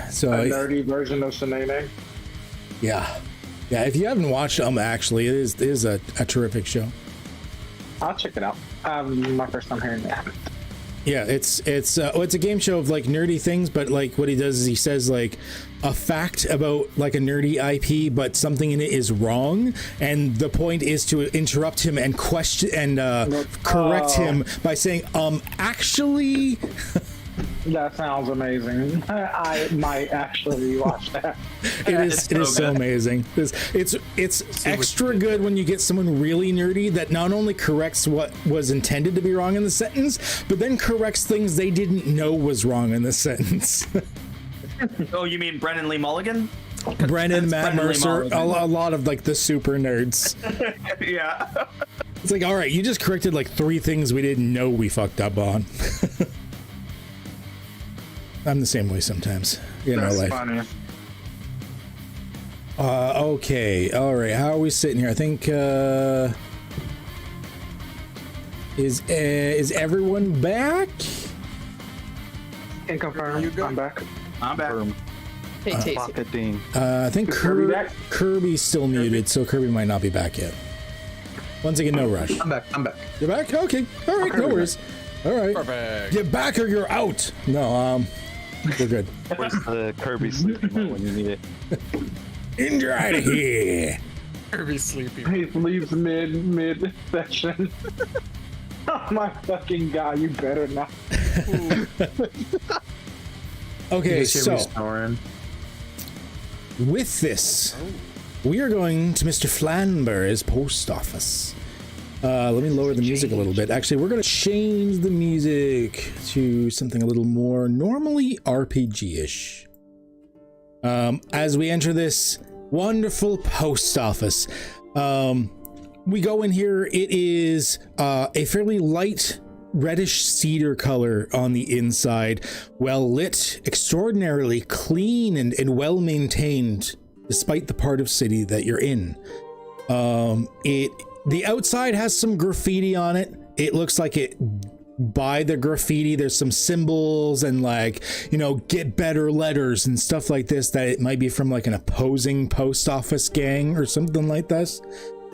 So A nerdy version of Shanae. yeah. If you haven't watched actually, it is a terrific show. I'll check it out. My first time hearing that. Yeah, it's a game show of like nerdy things, but like what he does is he says like a fact about like a nerdy IP, but something in it is wrong, and the point is to interrupt him and question and correct him by saying actually. That sounds amazing. I might actually watch that. It is so amazing. It's extra good when you get someone really nerdy that not only corrects what was intended to be wrong in the sentence, but then corrects things they didn't know was wrong in the sentence. Oh, you mean Brennan Lee Mulligan? Brennan, Matt Brennan Lee Mercer, a Mulligan. lot of like the super nerds. Yeah. It's like, all right, you just corrected like 3 things we didn't know we fucked up on. I'm the same way sometimes in our life. Funny. Okay, all right. How are we sitting here? I think is everyone back? Can confirm. I'm back. I'm back. Hey, Tasty. Pocket Dean. I think Is Kirby back? Kirby's still muted, so Kirby might not be back yet. Once again, no rush. I'm back. You're back? Okay. All right, no worries. All right. Perfect. Get back or you're out. No, we're good. Where's the Kirby sleeping mode when you need it? And you're out of here. Kirby sleepy. He leaves mid session. Oh my fucking god! You better not. Okay, You guys hear so me snoring? with this, we are going to Mr. Flanber's post office. Let me lower the music a little bit. Actually, we're going to change the music to something a little more normally RPG-ish. As we enter this wonderful post office, we go in here. It is a fairly light reddish cedar color on the inside, well lit, extraordinarily clean and well maintained, despite the part of city that you're in. The outside has some graffiti on it. It looks like it. By the graffiti, there's some symbols and like, you know, get better letters and stuff like this, that it might be from like an opposing post office gang or something like this.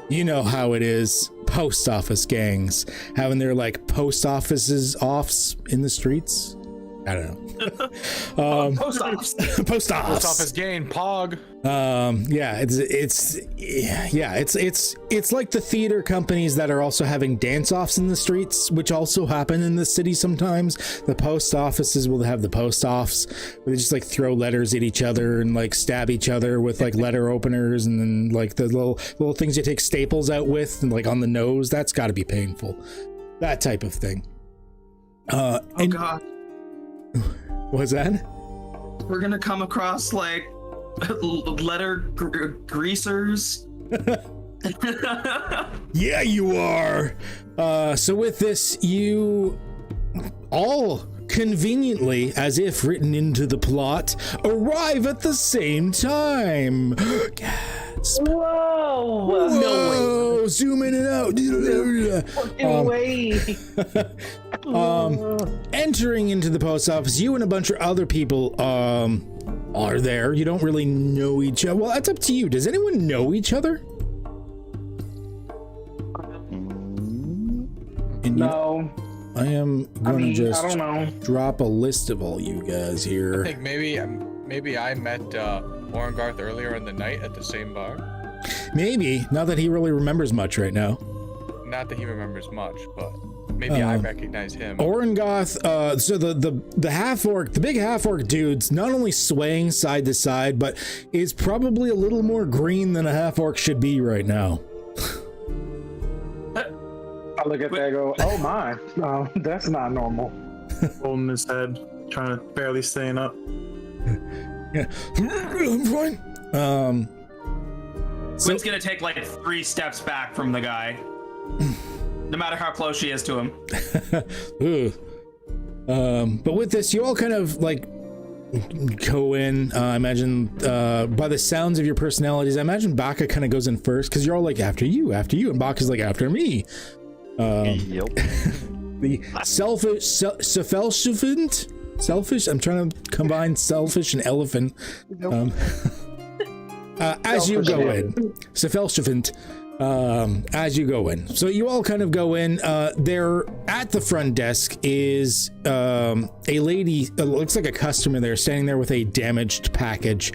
You know how it is, post office gangs having their like post offices offs in the streets. I don't know. Post office. Post office. Post office gain, Pog. It's like the theater companies that are also having dance-offs in the streets, which also happen in the city sometimes. The post offices will have the post offs where they just like throw letters at each other and like stab each other with like letter openers, and then like the little things you take staples out with and like on the nose. That's got to be painful. That type of thing. Oh god. What's that? We're gonna come across like letter greasers. Yeah, you are. So with this, you all conveniently, as if written into the plot, arrive at the same time. Gasp. Whoa! Whoa! Zoom in and out. Fucking way. Entering into the post office, you and a bunch of other people are there. You don't really know each other. Well, that's up to you. Does anyone know each other? No. I am gonna just I don't know. drop a list of all you guys I here. think maybe I met Warren Garth earlier in the night at the same bar. Maybe, not that he really remembers much right now. Not that he remembers much, but maybe I recognize him. Orengoth, so the half orc, the big half orc dude's not only swaying side to side, but is probably a little more green than a half orc should be right now. I look at that and go, oh my, no, that's not normal. Holding his head, trying to barely staying up. Yeah, I'm fine. Quinn's gonna take like 3 steps back from the guy, no matter how close she is to him. But with this, you all kind of like go in. I imagine by the sounds of your personalities, I imagine Baka kind of goes in first because you're all like after you, and Baka's like after me. Yep. The selfish. I'm trying to combine selfish and elephant. As you go in, as you go in. So you all kind of go in. There at the front desk is a lady. Looks like a customer there, standing there with a damaged package,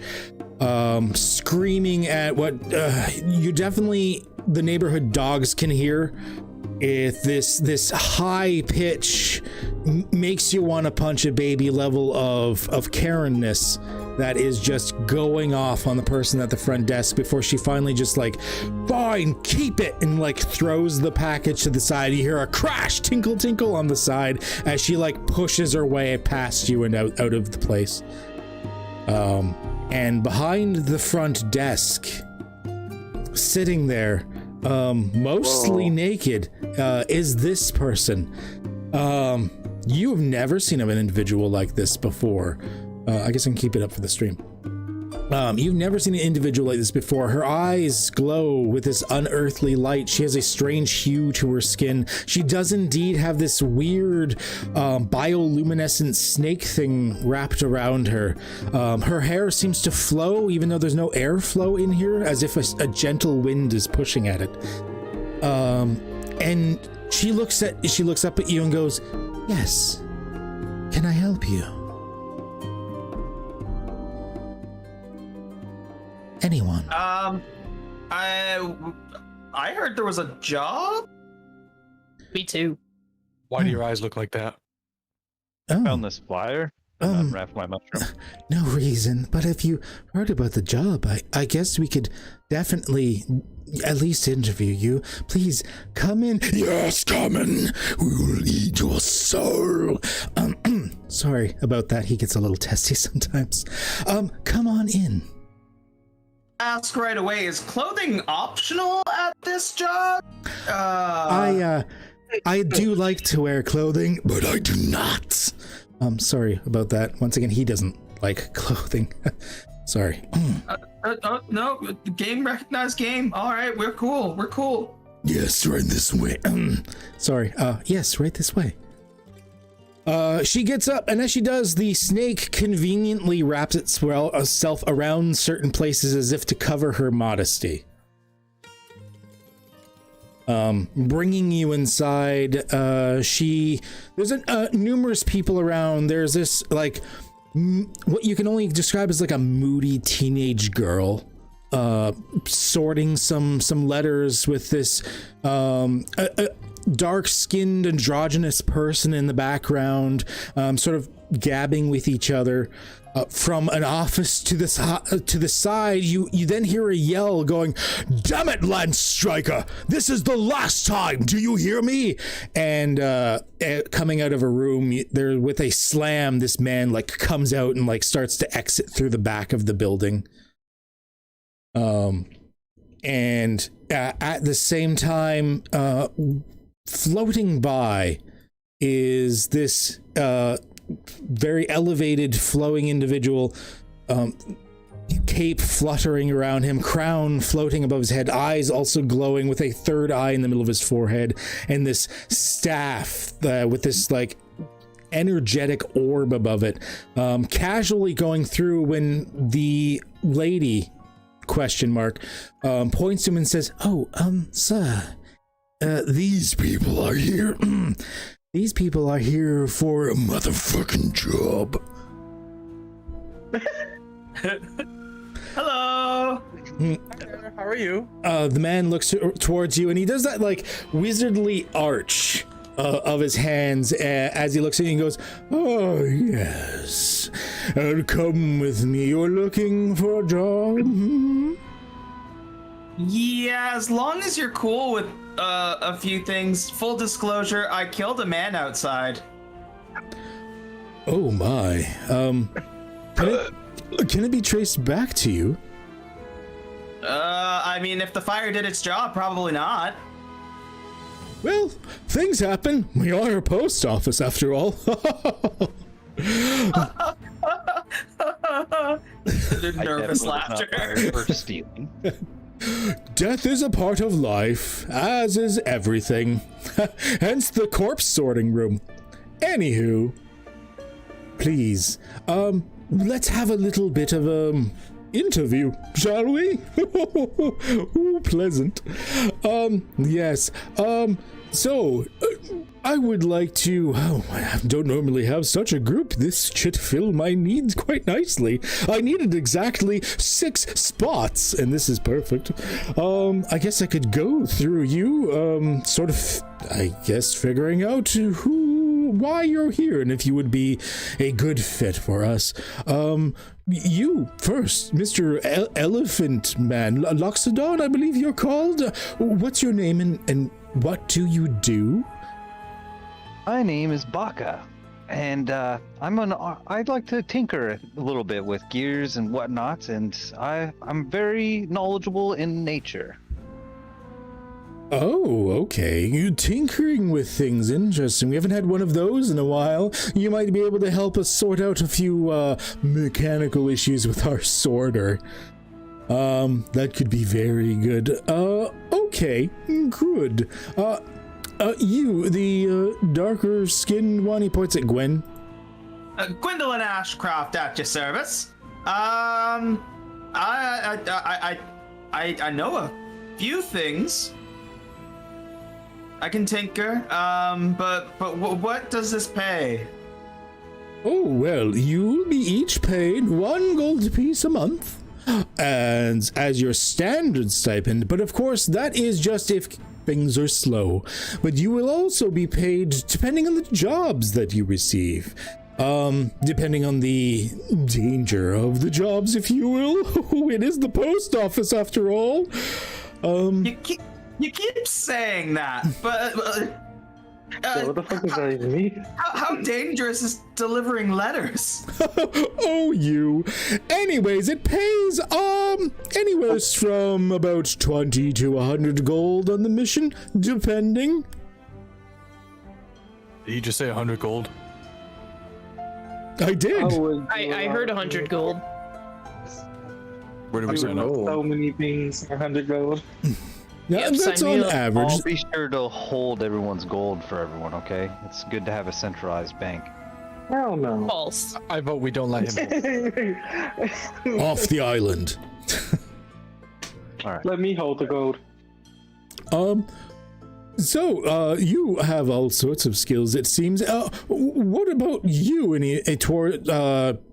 screaming at what you definitely the neighborhood dogs can hear. If this high pitch makes you want to punch a baby level of Karen-ness that is just going off on the person at the front desk before she finally just like, fine, keep it, and like throws the package to the side. You hear a crash, tinkle tinkle on the side as she like pushes her way past you and out of the place. And behind the front desk, sitting there, mostly naked, is this person. You have never seen of an individual like this before. I guess I can keep it up for the stream. You've never seen an individual like this before. Her eyes glow with this unearthly light. She has a strange hue to her skin. She does indeed have this weird bioluminescent snake thing wrapped around her. Her hair seems to flow even though there's no airflow in here, as if a gentle wind is pushing at it. And she looks up at you and goes, "Yes, can I help you? Anyone?" I heard there was a job. Me too. Why do your eyes look like that? Found this flyer and unwrapped my mushroom. No reason, but if you heard about the job, I guess we could definitely at least interview you. Please come in. Yes, come in. We will eat your soul. Sorry about that. He gets a little testy sometimes. Come on in. Ask right away, is clothing optional at this job? I do like to wear clothing, but I do not. Sorry about that. Once again, he doesn't like clothing. Sorry. No, game recognized game. All right, we're cool. We're cool. Yes, right this way. Sorry. Yes, right this way. She gets up, and as she does, the snake conveniently wraps itself around certain places as if to cover her modesty. Bringing you inside, there's numerous people around. There's this, like, what you can only describe as like a moody teenage girl, sorting some letters with this, dark-skinned androgynous person in the background, sort of gabbing with each other. From an office to the side, you then hear a yell going, "Damn it, Lance Striker! This is the last time! Do you hear me?" And coming out of a room, there with a slam, this man like comes out and like starts to exit through the back of the building. And at the same time, floating by is this very elevated, flowing individual, cape fluttering around him, crown floating above his head, eyes also glowing with a third eye in the middle of his forehead, and this staff with this like energetic orb above it, casually going through when the lady points to him and says, "Oh, sir, these people are here." These people are here for a motherfucking job. Hello. How are you? The man looks towards you, and he does that like wizardly arch of his hands as he looks at you and goes, "Oh yes, come with me. You're looking for a job." Yeah, as long as you're cool with a few things. Full disclosure, I killed a man outside. Oh my. Can it be traced back to you? I mean, if the fire did its job, probably not. Well, things happen. We are a post office after all. Nervous laughter. For stealing. Death is a part of life, as is everything. Hence the corpse sorting room. Anywho, please, let's have a little bit of interview, shall we? Ooh, pleasant. Yes. So, I would like to, I don't normally have such a group. This should fill my needs quite nicely. I needed exactly 6 spots, and this is perfect. I guess I could go through you, sort of, I guess, figuring out why you're here, and if you would be a good fit for us. You first, Mr. Elephant Man, Loxodon, I believe you're called. What's your name and what do you do? My name is Baka, and I'd like to tinker a little bit with gears and whatnot, and I'm very knowledgeable in nature. Oh, okay. You tinkering with things. Interesting. We haven't had one of those in a while. You might be able to help us sort out a few mechanical issues with our sorter. That could be very good. Okay. Good. You, the darker skinned one, he points at Gwen. Gwendolyn Ashcroft at your service. I know a few things. I can tinker, but what does this pay? Oh, well, you'll be each paid 1 gold piece a month, and as your standard stipend, but of course that is just if things are slow. But you will also be paid depending on the jobs that you receive. Depending on the danger of the jobs, if you will. It is the post office after all. You keep saying that, but what the fuck does that even mean? how dangerous is delivering letters? Oh, you. Anyways, it pays anywhere from about 20 to 100 gold on the mission, depending. Did you just say 100 gold? I did. I heard 100 gold. Where do we I sign up? so many things, 100 gold. Yeah, Yep, that's sign on me up. average. I'll be sure to hold everyone's gold for everyone, okay? It's good to have a centralized bank. Hell no. False. I vote we don't let him. Off the island. Alright. Let me hold the gold. So, you have all sorts of skills, it seems. What about you? And he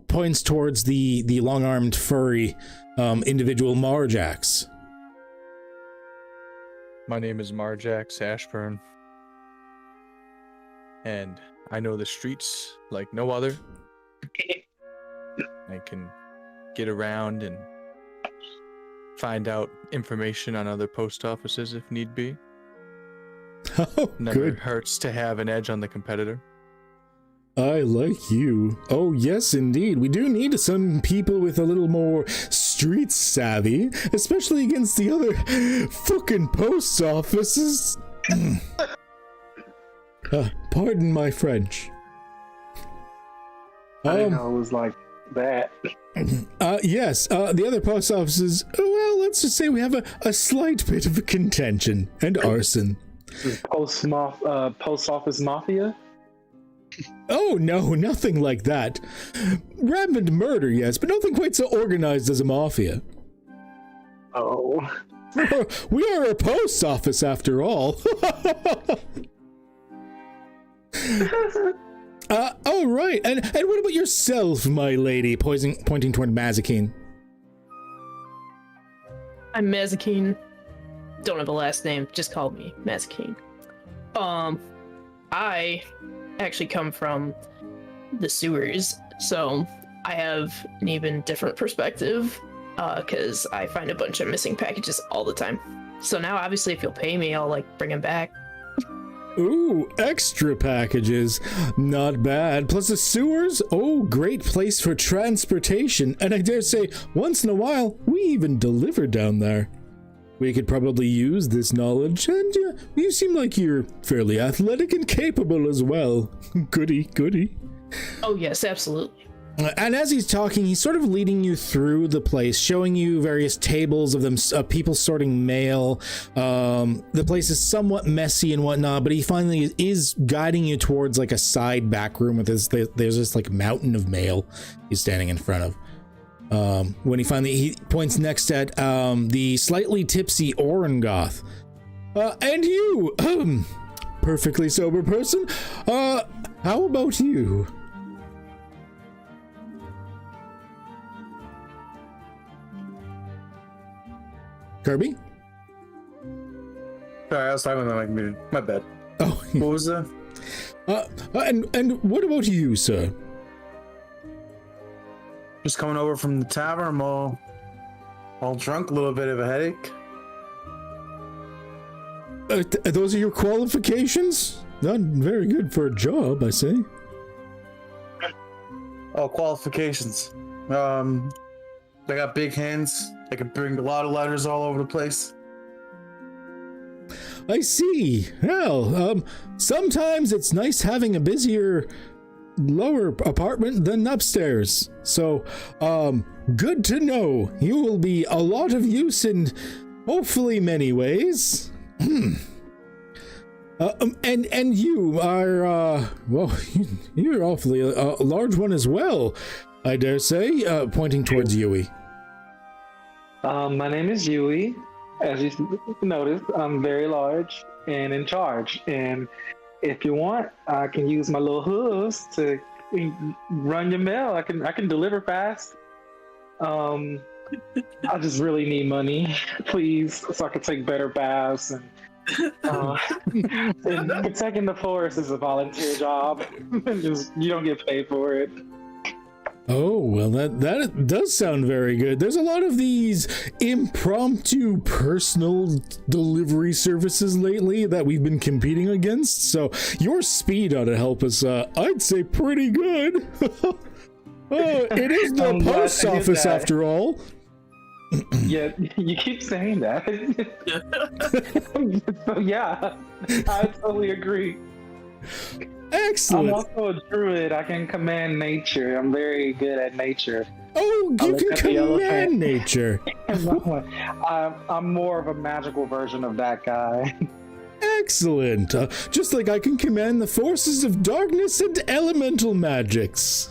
points towards the long-armed furry individual Marjax. My name is Marjax Ashburn, and I know the streets like no other. I can get around and find out information on other post offices if need be. Oh, Never good. hurts to have an edge on the competitor. I like you. Oh, yes, indeed. We do need some people with a little more street savvy, especially against the other fucking post offices. Pardon my French. I didn't know it was like that. Yes, the other post offices, well, let's just say we have a slight bit of a contention and arson. Post office mafia? Oh, no, nothing like that. Rampant murder, yes, but nothing quite so organized as a mafia. Oh. We are a post office after all. Oh, right. And what about yourself, my lady? Pointing toward Mazikeen. I'm Mazikeen. Don't have a last name. Just call me Mazikeen. I actually come from the sewers, so I have an even different perspective, because I find a bunch of missing packages all the time. So now, obviously, if you'll pay me, I'll, bring them back. Ooh, extra packages. Not bad. Plus the sewers, oh, great place for transportation. And I dare say, once in a while, we even deliver down there. We could probably use this knowledge, and you seem like you're fairly athletic and capable as well. Goody, goody. Oh, yes, absolutely. And as he's talking, he's sort of leading you through the place, showing you various tables of them, people sorting mail. The place is somewhat messy and whatnot, but he finally is guiding you towards a side back room with this. There's this mountain of mail he's standing in front of. When he points next at the slightly tipsy Orengoth. And you, perfectly sober person. How about you? Kirby? Sorry, I was talking with my muted. My bad. Oh, What was that? and what about you, sir? Just coming over from the tavern. I'm all drunk, a little bit of a headache. Those are your qualifications? Not very good for a job, I say. Oh, qualifications. I got big hands. I can bring a lot of letters all over the place. I see. Well, sometimes it's nice having a busier lower apartment than upstairs. So, good to know. You will be a lot of use in hopefully many ways. And you are, well, you're awfully a large one as well, I dare say, pointing towards Yui. My name is Yui. As you noticed, I'm very large and in charge. And if you want, I can use my little hooves to run your mail. I can deliver fast. I just really need money, please, so I can take better baths. And protecting the forest is a volunteer job. You don't get paid for it. Oh, well, that does sound very good. There's a lot of these impromptu personal delivery services lately that we've been competing against, so your speed ought to help us, I'd say pretty good. It is the post office after all. Yeah, you keep saying that. So yeah, I totally agree. Excellent. I'm also a druid. I can command nature. I'm very good at nature. Oh, you can command nature. I'm more of a magical version of that guy. Excellent. Just like I can command the forces of darkness and elemental magics.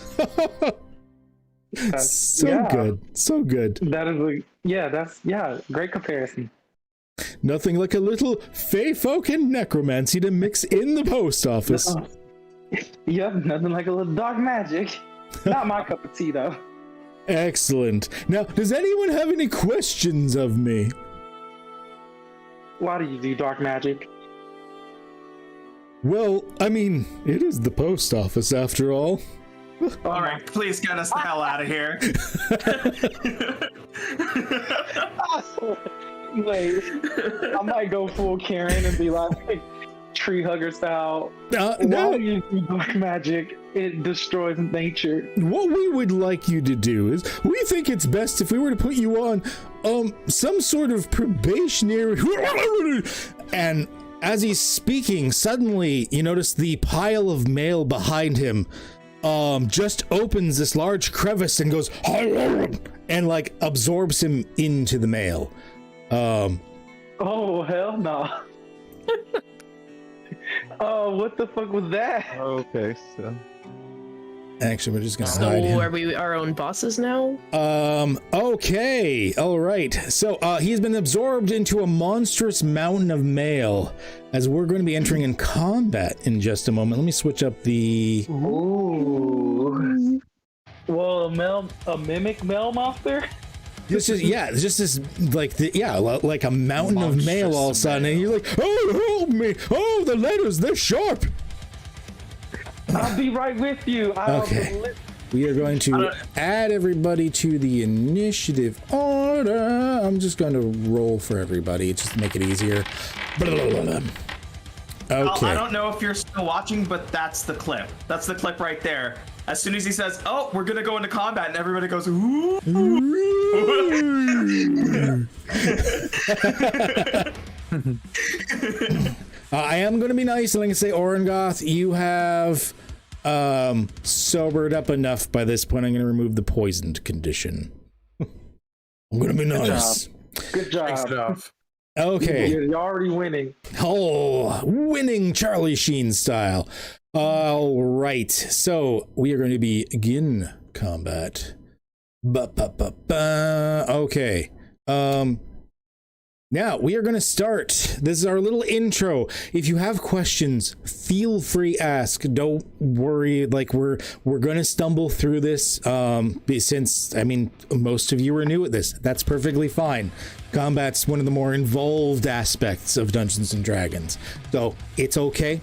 So good. That is great comparison. Nothing like a little fey folk and necromancy to mix in the post office. Yep, nothing like a little dark magic. Not my cup of tea, though. Excellent. Now, does anyone have any questions of me? Why do you do dark magic? Well, I mean, it is the post office after all. All right, please get us the hell out of here. Wait, I might go full Karen and be like tree hugger style. No. Why do you do dark magic? It destroys nature. What we would like you to do is, we think it's best if we were to put you on some sort of probationary. And as he's speaking, suddenly you notice the pile of mail behind him just opens this large crevice and goes and like absorbs him into the mail. Oh hell no. Oh, what the fuck was that? Okay, so actually we're just gonna slide him. Are we our own bosses now? Okay, all right. So he's been absorbed into a monstrous mountain of mail as we're going to be entering in combat in just a moment. Let me switch up the Ooh. Well, a mimic mail monster? This is just this like a mountain of mail all of a sudden, and you're like, oh, help me! Oh, the letters, they're sharp. I'll be right with you. Okay, we are going to add everybody to the initiative order. I'm just going to roll for everybody just to make it easier. Okay. I don't know if you're still watching, but that's the clip. That's the clip right there. As soon as he says, "Oh, we're gonna go into combat," and everybody goes, "Ooh." I am going to be nice, and I can say, Orengoth, you have sobered up enough by this point. I'm going to remove the poisoned condition. I'm going to be nice. Good job. Takes it off. Okay. You're already winning. Oh, winning Charlie Sheen style. All right. So we are going to begin combat. Okay. Now we are going to start. This is our little intro. If you have questions, feel free ask. Don't worry. Like we're going to stumble through this. Since I mean most of you are new at this, that's perfectly fine. Combat's one of the more involved aspects of Dungeons and Dragons, so it's okay.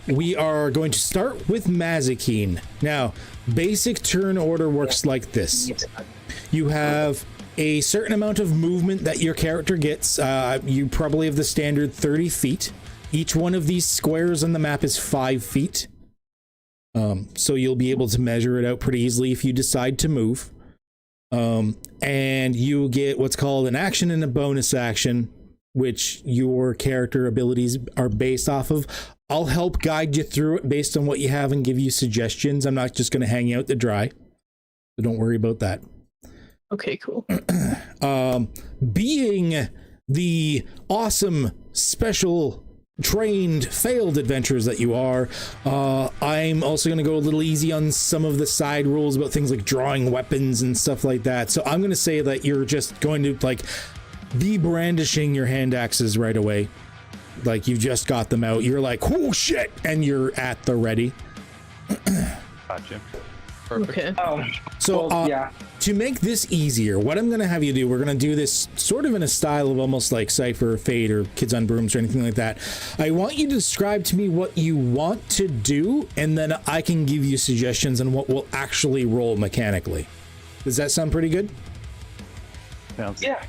We are going to start with Mazikeen. Now, basic turn order works like this. You have a certain amount of movement that your character gets. You probably have the standard 30 feet. Each one of these squares on the map is 5 feet. So you'll be able to measure it out pretty easily if you decide to move. And you get what's called an action and a bonus action. which your character abilities are based off of. I'll help guide you through it based on what you have and give you suggestions. I'm not just going to hang you out to dry, so don't worry about that. Okay, cool. Being the awesome, special, trained, failed adventurers that you are, I'm also going to go a little easy on some of the side rules about things like drawing weapons and stuff like that. So I'm going to say that you're just going to like be brandishing your hand axes right away. Like you've just got them out. You're like, oh shit, and you're at the ready. Gotcha. Perfect. Okay. So yeah. to make this easier, what I'm going to have you do, we're going to do this sort of in a style of almost like Cypher or Fate or Kids on Brooms or anything like that. I want you to describe to me what you want to do, and then I can give you suggestions on what will actually roll mechanically. Does that sound pretty good? Yeah.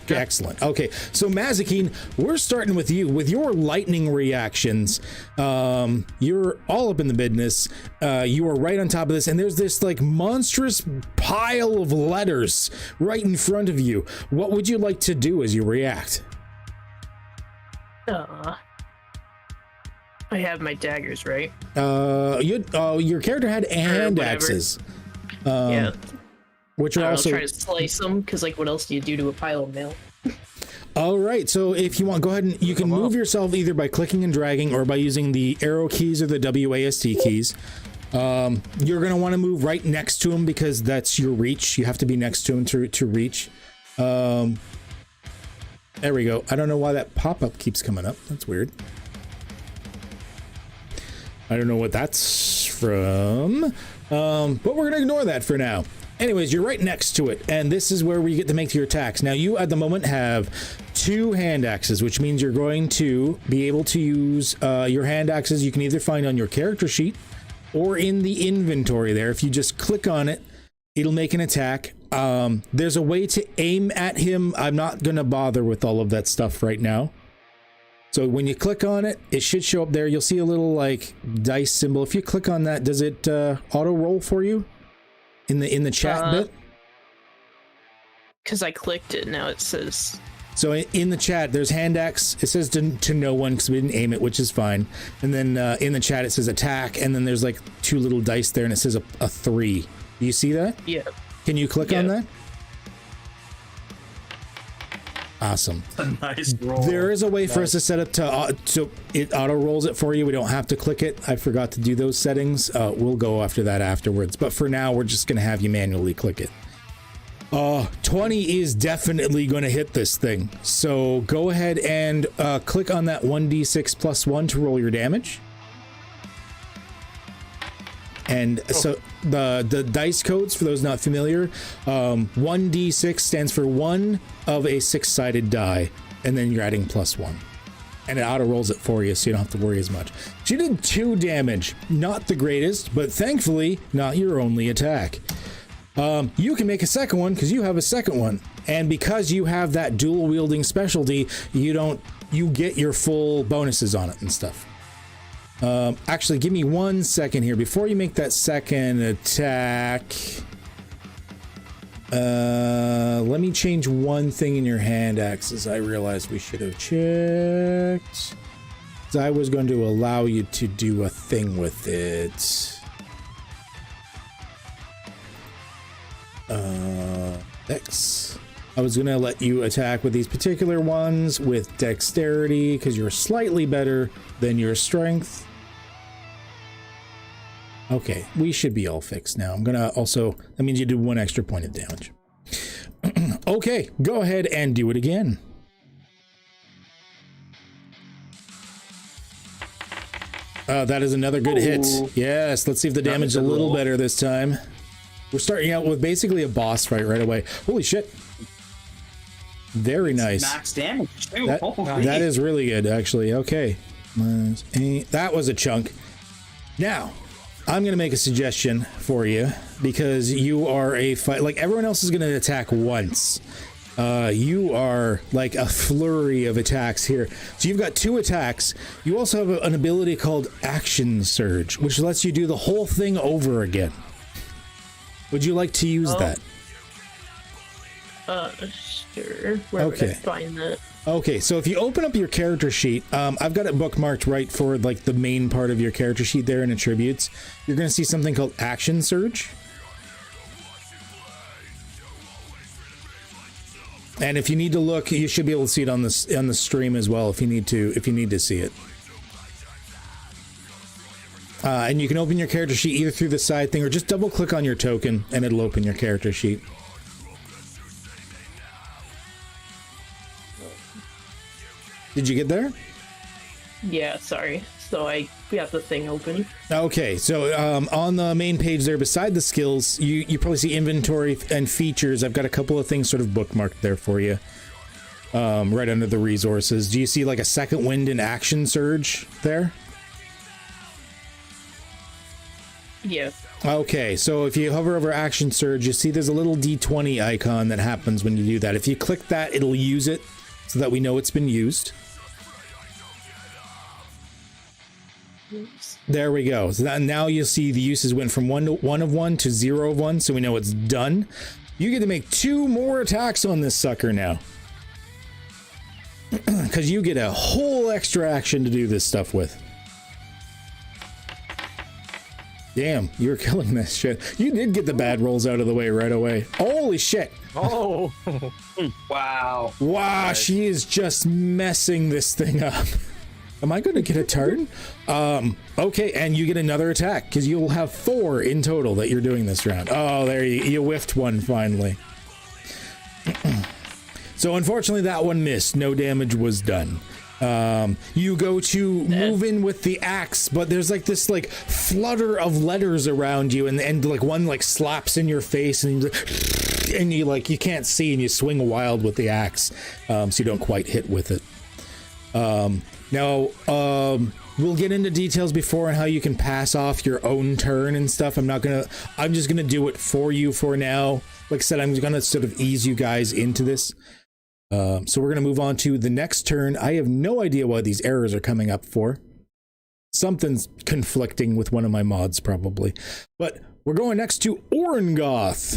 Excellent. Okay, so Mazikeen, we're starting with you. With your lightning reactions, you're all up in the business. You are right on top of this, and there's this like monstrous pile of letters right in front of you. What would you like to do as you react? I have my daggers, right? Your character had hand whatever. axes. Yeah. Which are also try to slice them, because like, what else do you do to a pile of mail? all right. So if you want, go ahead and you can move yourself either by clicking and dragging or by using the arrow keys or the WASD keys. You're going to want to move right next to him because that's your reach. You have to be next to him to reach. There we go. I don't know why that pop-up keeps coming up. That's weird. I don't know what that's from, but we're going to ignore that for now. Anyways, you're right next to it, and this is where we get to make your attacks. Now, you at the moment have 2 hand axes, which means you're going to be able to use your hand axes. You can either find on your character sheet or in the inventory there. If you just click on it, it'll make an attack. There's a way to aim at him. I'm not going to bother with all of that stuff right now. So when you click on it, it should show up there. You'll see a little like dice symbol. If you click on that, does it auto roll for you? In the chat bit? Because I clicked it, now it says... So in the chat, there's hand axe. It says to no one because we didn't aim it, which is fine. And then in the chat, it says attack. And then there's like 2 little dice there, and it says a 3. Do you see that? Yeah. Can you click on that? Awesome. A nice roll. There is a way for us to set up to so it auto rolls it for you. We don't have to click it. I forgot to do those settings. We'll go after that afterwards. But for now, we're just going to have you manually click it. 20 is definitely going to hit this thing. So go ahead and click on that 1d6 plus 1 to roll your damage. And so the dice codes, for those not familiar, 1d6 stands for 1 of a 6-sided die, and then you're adding plus 1. And it auto rolls it for you, so you don't have to worry as much. She did 2 damage. Not the greatest, but thankfully not your only attack. You can make a second one because you have a second one. And because you have that dual wielding specialty, you get your full bonuses on it and stuff. Actually, give me 1 second here before you make that second attack. Let me change one thing in your hand axes. I realized we should have checked. I was going to allow you to do a thing with it. X. I was going to let you attack with these particular ones with dexterity because you're slightly better than your strength. Okay, we should be all fixed now. I'm gonna also, that means you do 1 extra point of damage. Okay, go ahead and do it again. That is another good hit. Yes, let's see if the damage is a little better this time. We're starting out with basically a boss fight right away. Holy shit. Very nice. Max damage too. That is really good, actually. Okay. That was a chunk. Now, I'm going to make a suggestion for you because you are a fight. Like everyone else is going to attack once. You are like a flurry of attacks here. So you've got 2 attacks. You also have an ability called Action Surge, which lets you do the whole thing over again. Would you like to use that? Sure. Where would I Okay. find that? Okay, so if you open up your character sheet, I've got it bookmarked right for like the main part of your character sheet there in attributes. You're going to see something called Action Surge. And if you need to look, you should be able to see it on the stream as well if you need to see it. And you can open your character sheet either through the side thing or just double click on your token and it'll open your character sheet. Did you get there? Yeah, sorry. So I got the thing open. Okay, so on the main page there, beside the skills, you probably see inventory and features. I've got a couple of things sort of bookmarked there for you, right under the resources. Do you see like a second wind and action surge there? Yeah. Okay, so if you hover over action surge, you see there's a little D20 icon that happens when you do that. If you click that, it'll use it so that we know it's been used. There we go. So that, now you'll see the uses went from 1 of 1 to 0 of 1, so we know it's done. You get to make 2 more attacks on this sucker now. Because you get a whole extra action to do this stuff with. Damn, you were killing this shit. You did get the bad rolls out of the way right away. Holy shit. Oh. Wow. Wow, she is just messing this thing up. Am I going to get a turn? Okay, and you get another attack because you'll have 4 in total that you're doing this round. Oh, there you whiffed one finally. So unfortunately that one missed. No damage was done. You go to move in with the axe, but there's like this like flutter of letters around you, and like one like slaps in your face, and you like you can't see, and you swing wild with the axe, so you don't quite hit with it. Now, we'll get into details before on how you can pass off your own turn and stuff. I'm just gonna do it for you for now. Like I said, I'm gonna sort of ease you guys into this. So we're gonna move on to the next turn. I have no idea why these errors are coming up for. Something's conflicting with one of my mods probably. But we're going next to Orengoth.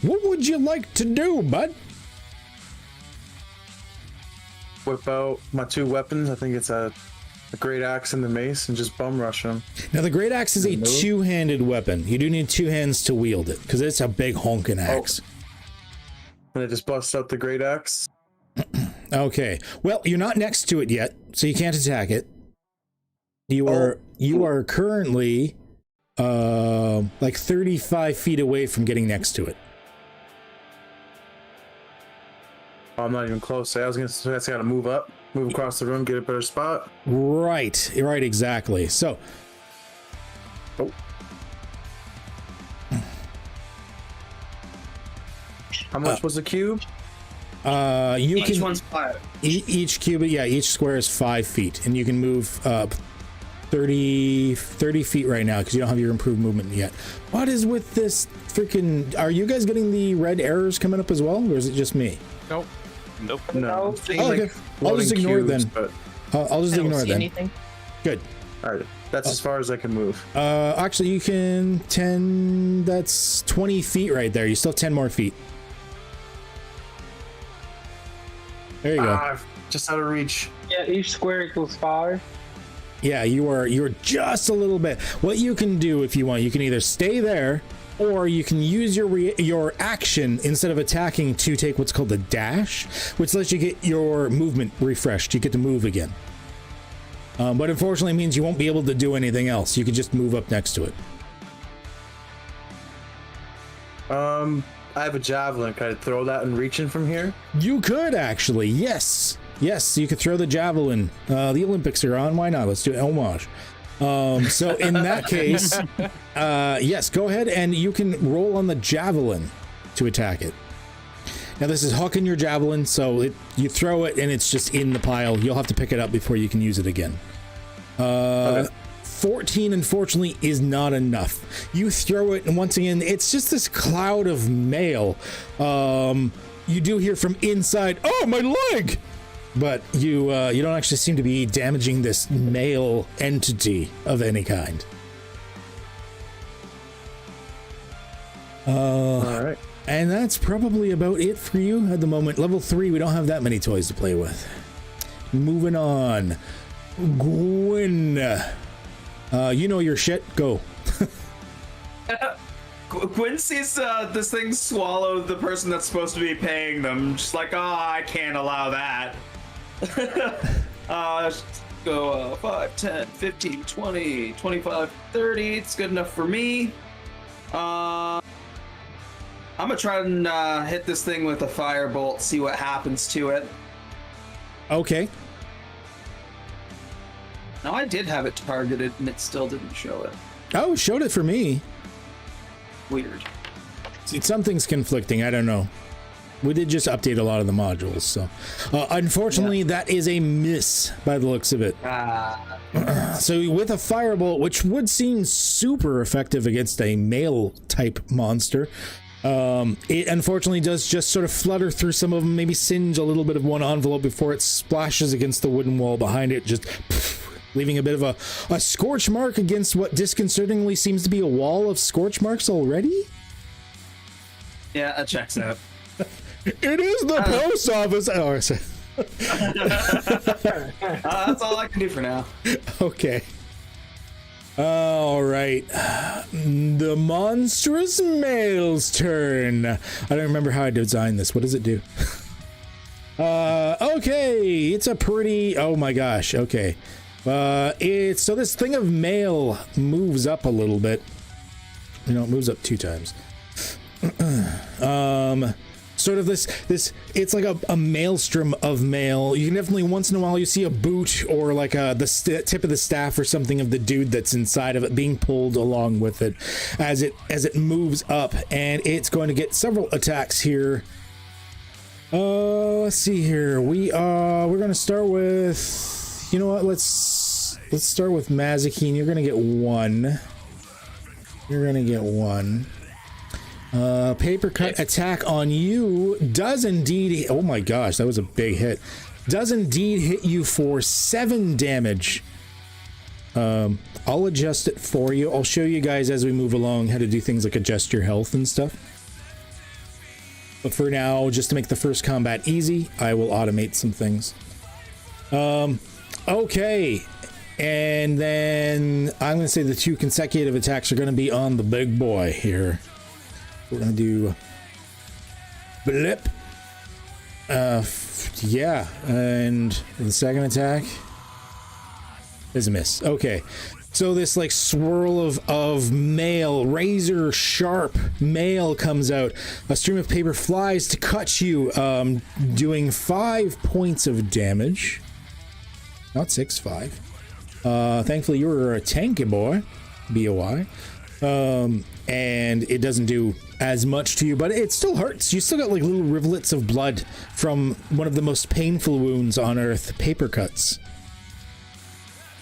What would you like to do, bud? Whip out my 2 weapons. I think it's a great axe and the mace, and just bum rush them. Now the great axe is a 2-handed weapon. You do need 2 hands to wield it because it's a big honking axe. And I just bust out the great axe. Okay. Well, you're not next to it yet, so you can't attack it. You are currently like 35 feet away from getting next to it. I'm not even close. I was gonna say I gotta move across the room, get a better spot. Right, exactly. So, how much was the cube? Each one's 5. Each cube, yeah, each square is 5 feet, and you can move 30 feet right now because you don't have your improved movement yet. What is with this freaking? Are you guys getting the red errors coming up as well, or is it just me? Nope. No. Oh, okay. I'll just ignore it then. But... I'll just ignore it then. Anything. Good. All right, that's as far as I can move. Actually, you can 10. That's 20 feet right there. You still have 10 more feet. There you go. Just out of reach. Yeah, each square equals 5. Yeah, you're just a little bit. What you can do if you want, you can either stay there, or you can use your action instead of attacking to take what's called the dash, which lets you get your movement refreshed. You get to move again. But unfortunately, it means you won't be able to do anything else. You can just move up next to it. I have a javelin. Can I throw that and reach in from here? You could actually, yes, you could throw the javelin. The Olympics are on. Why not? Let's do an homage. So in that case, yes, go ahead and you can roll on the javelin to attack it. Now this is hucking your javelin, so you throw it and it's just in the pile. You'll have to pick it up before you can use it again. Okay. 14, unfortunately, is not enough. You throw it, and once again, it's just this cloud of mail. You do hear from inside, "Oh, my leg!" But you don't actually seem to be damaging this mail entity of any kind. All right. And that's probably about it for you at the moment. Level 3, we don't have that many toys to play with. Moving on. Gwyn. You know your shit. Go. Gwyn sees this thing swallow the person that's supposed to be paying them. Just like, oh, I can't allow that. Go 5, 10, 15, 20, 25, 30. It's good enough for me. I'm gonna try and hit this thing with a firebolt, see what happens to it. Okay. Now, I did have it targeted, and it still didn't show it. Oh, it showed it for me. Weird. Something's conflicting. I don't know. We did just update a lot of the modules, so unfortunately, that is a miss by the looks of it. So with a firebolt, which would seem super effective against a male type monster, it unfortunately does just sort of flutter through some of them, maybe singe a little bit of one envelope before it splashes against the wooden wall behind it, just leaving a bit of a scorch mark against what disconcertingly seems to be a wall of scorch marks already. Yeah, that checks out. It is the post office. Oh, sorry. That's all I can do for now. Okay. All right. The monstrous male's turn. I don't remember how I designed this. What does it do? Okay. It's a pretty... Oh my gosh. Okay. It's... So this thing of male moves up a little bit. You know, it moves up 2 times. Sort of this it's like a maelstrom of mail. You can definitely once in a while you see a boot or like the tip of the staff or something of the dude that's inside of it being pulled along with it as it moves up, and it's going to get several attacks here. Let's see here. We're going to start with, you know what, let's start with Mazikeen. You're going to get 1. You're going to get 1. Paper cut attack on you does indeed, oh my gosh, that was a big hit, does indeed hit you for 7 damage. I'll adjust it for you. I'll show you guys as we move along how to do things like adjust your health and stuff, but for now, just to make the first combat easy, I will automate some things. Okay, and then I'm going to say the 2 consecutive attacks are going to be on the big boy here. We're gonna do blip. Yeah, and the second attack is a miss. Okay, so this like swirl of mail, razor sharp mail comes out. A stream of paper flies to cut you, doing 5 points of damage. Not 6, 5. Thankfully, you were a tanky boy, BOI. And it doesn't do as much to you, but it still hurts. You still got like little rivulets of blood from one of the most painful wounds on Earth, paper cuts,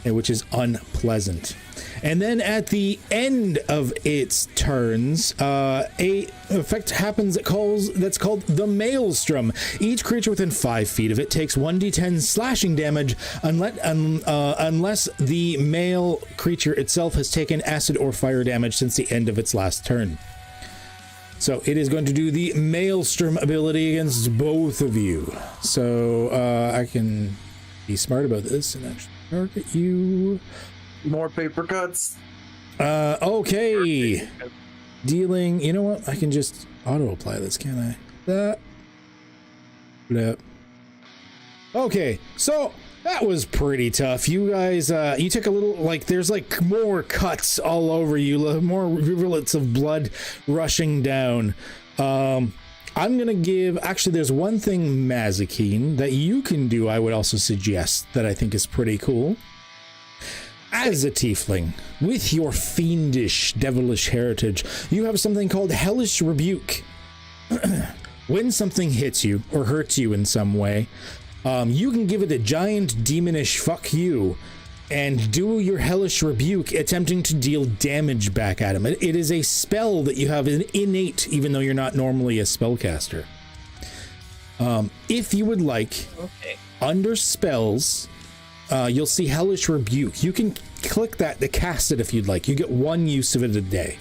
which is unpleasant. And then at the end of its turns, a effect happens that's called the Maelstrom. Each creature within 5 feet of it takes 1d10 slashing damage unless the male creature itself has taken acid or fire damage since the end of its last turn. So it is going to do the Maelstrom ability against both of you. So I can be smart about this and actually target you. More paper cuts. Okay. Dealing, you know what? I can just auto apply this, can't I? That. Blip. Okay, so that was pretty tough. You guys, you took a little, like, there's like more cuts all over you, more rivulets of blood rushing down. I'm gonna give, actually, there's one thing, Mazikeen, that you can do, I would also suggest, that I think is pretty cool. As a tiefling, with your fiendish, devilish heritage, you have something called Hellish Rebuke. When something hits you or hurts you in some way, you can give it a giant demonish fuck you and do your Hellish Rebuke, attempting to deal damage back at him. It is a spell that you have innate, even though you're not normally a spellcaster. If you would like, under spells, you'll see Hellish Rebuke. You can click that to cast it if you'd like. You get 1 use of it a day.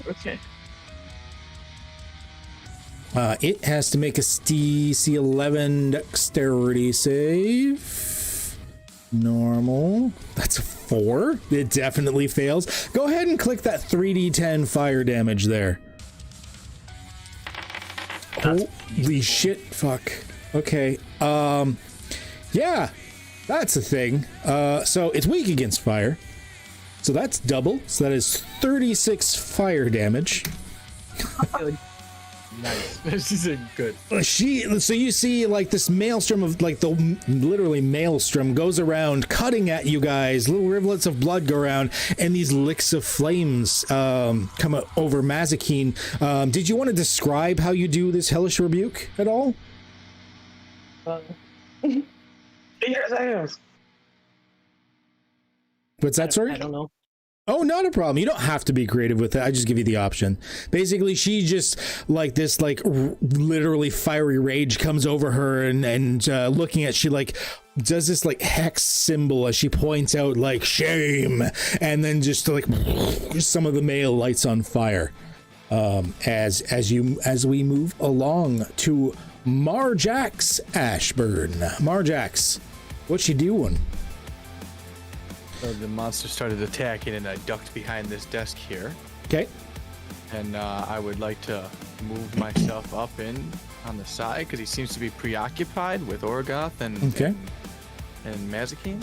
Okay. It has to make a DC 11 dexterity save. Normal. That's a 4. It definitely fails. Go ahead and click that 3d10 fire damage there. Holy shit. Fuck. Okay. Yeah, that's a thing. So it's weak against fire. So that's double. So that is 36 fire damage. Nice. This is a good. So you see like this maelstrom of like the literally maelstrom goes around cutting at you guys. Little rivulets of blood go around and these licks of flames come over Mazikeen. Did you want to describe how you do this hellish rebuke at all? Yes. What's that, sorry? I don't know. Oh, not a problem. You don't have to be creative with it. I just give you the option. Basically, she just like this, like literally fiery rage comes over her, and looking at, she like does this like hex symbol as she points out like shame, and then just like some of the mail lights on fire. As we move along to Marjax Ashburn. Marjax, what you doing? So the monster started attacking, and I ducked behind this desk here. Okay. And I would like to move myself up in on the side because he seems to be preoccupied with Orgoth and Mazikeen.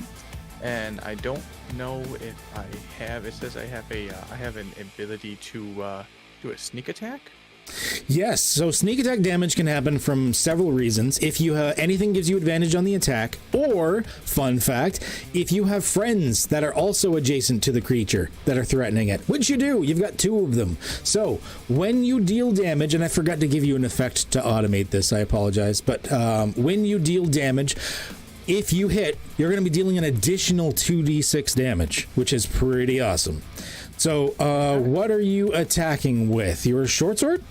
And I don't know if I have. It says I have an ability to do a sneak attack. Yes, so sneak attack damage can happen from several reasons. If you anything gives you advantage on the attack, or, fun fact, if you have friends that are also adjacent to the creature that are threatening it, which you do, you've got 2 of them. So when you deal damage, and I forgot to give you an effect to automate this, I apologize, but when you deal damage, if you hit, you're going to be dealing an additional 2d6 damage, which is pretty awesome. So, what are you attacking with? Your short sword?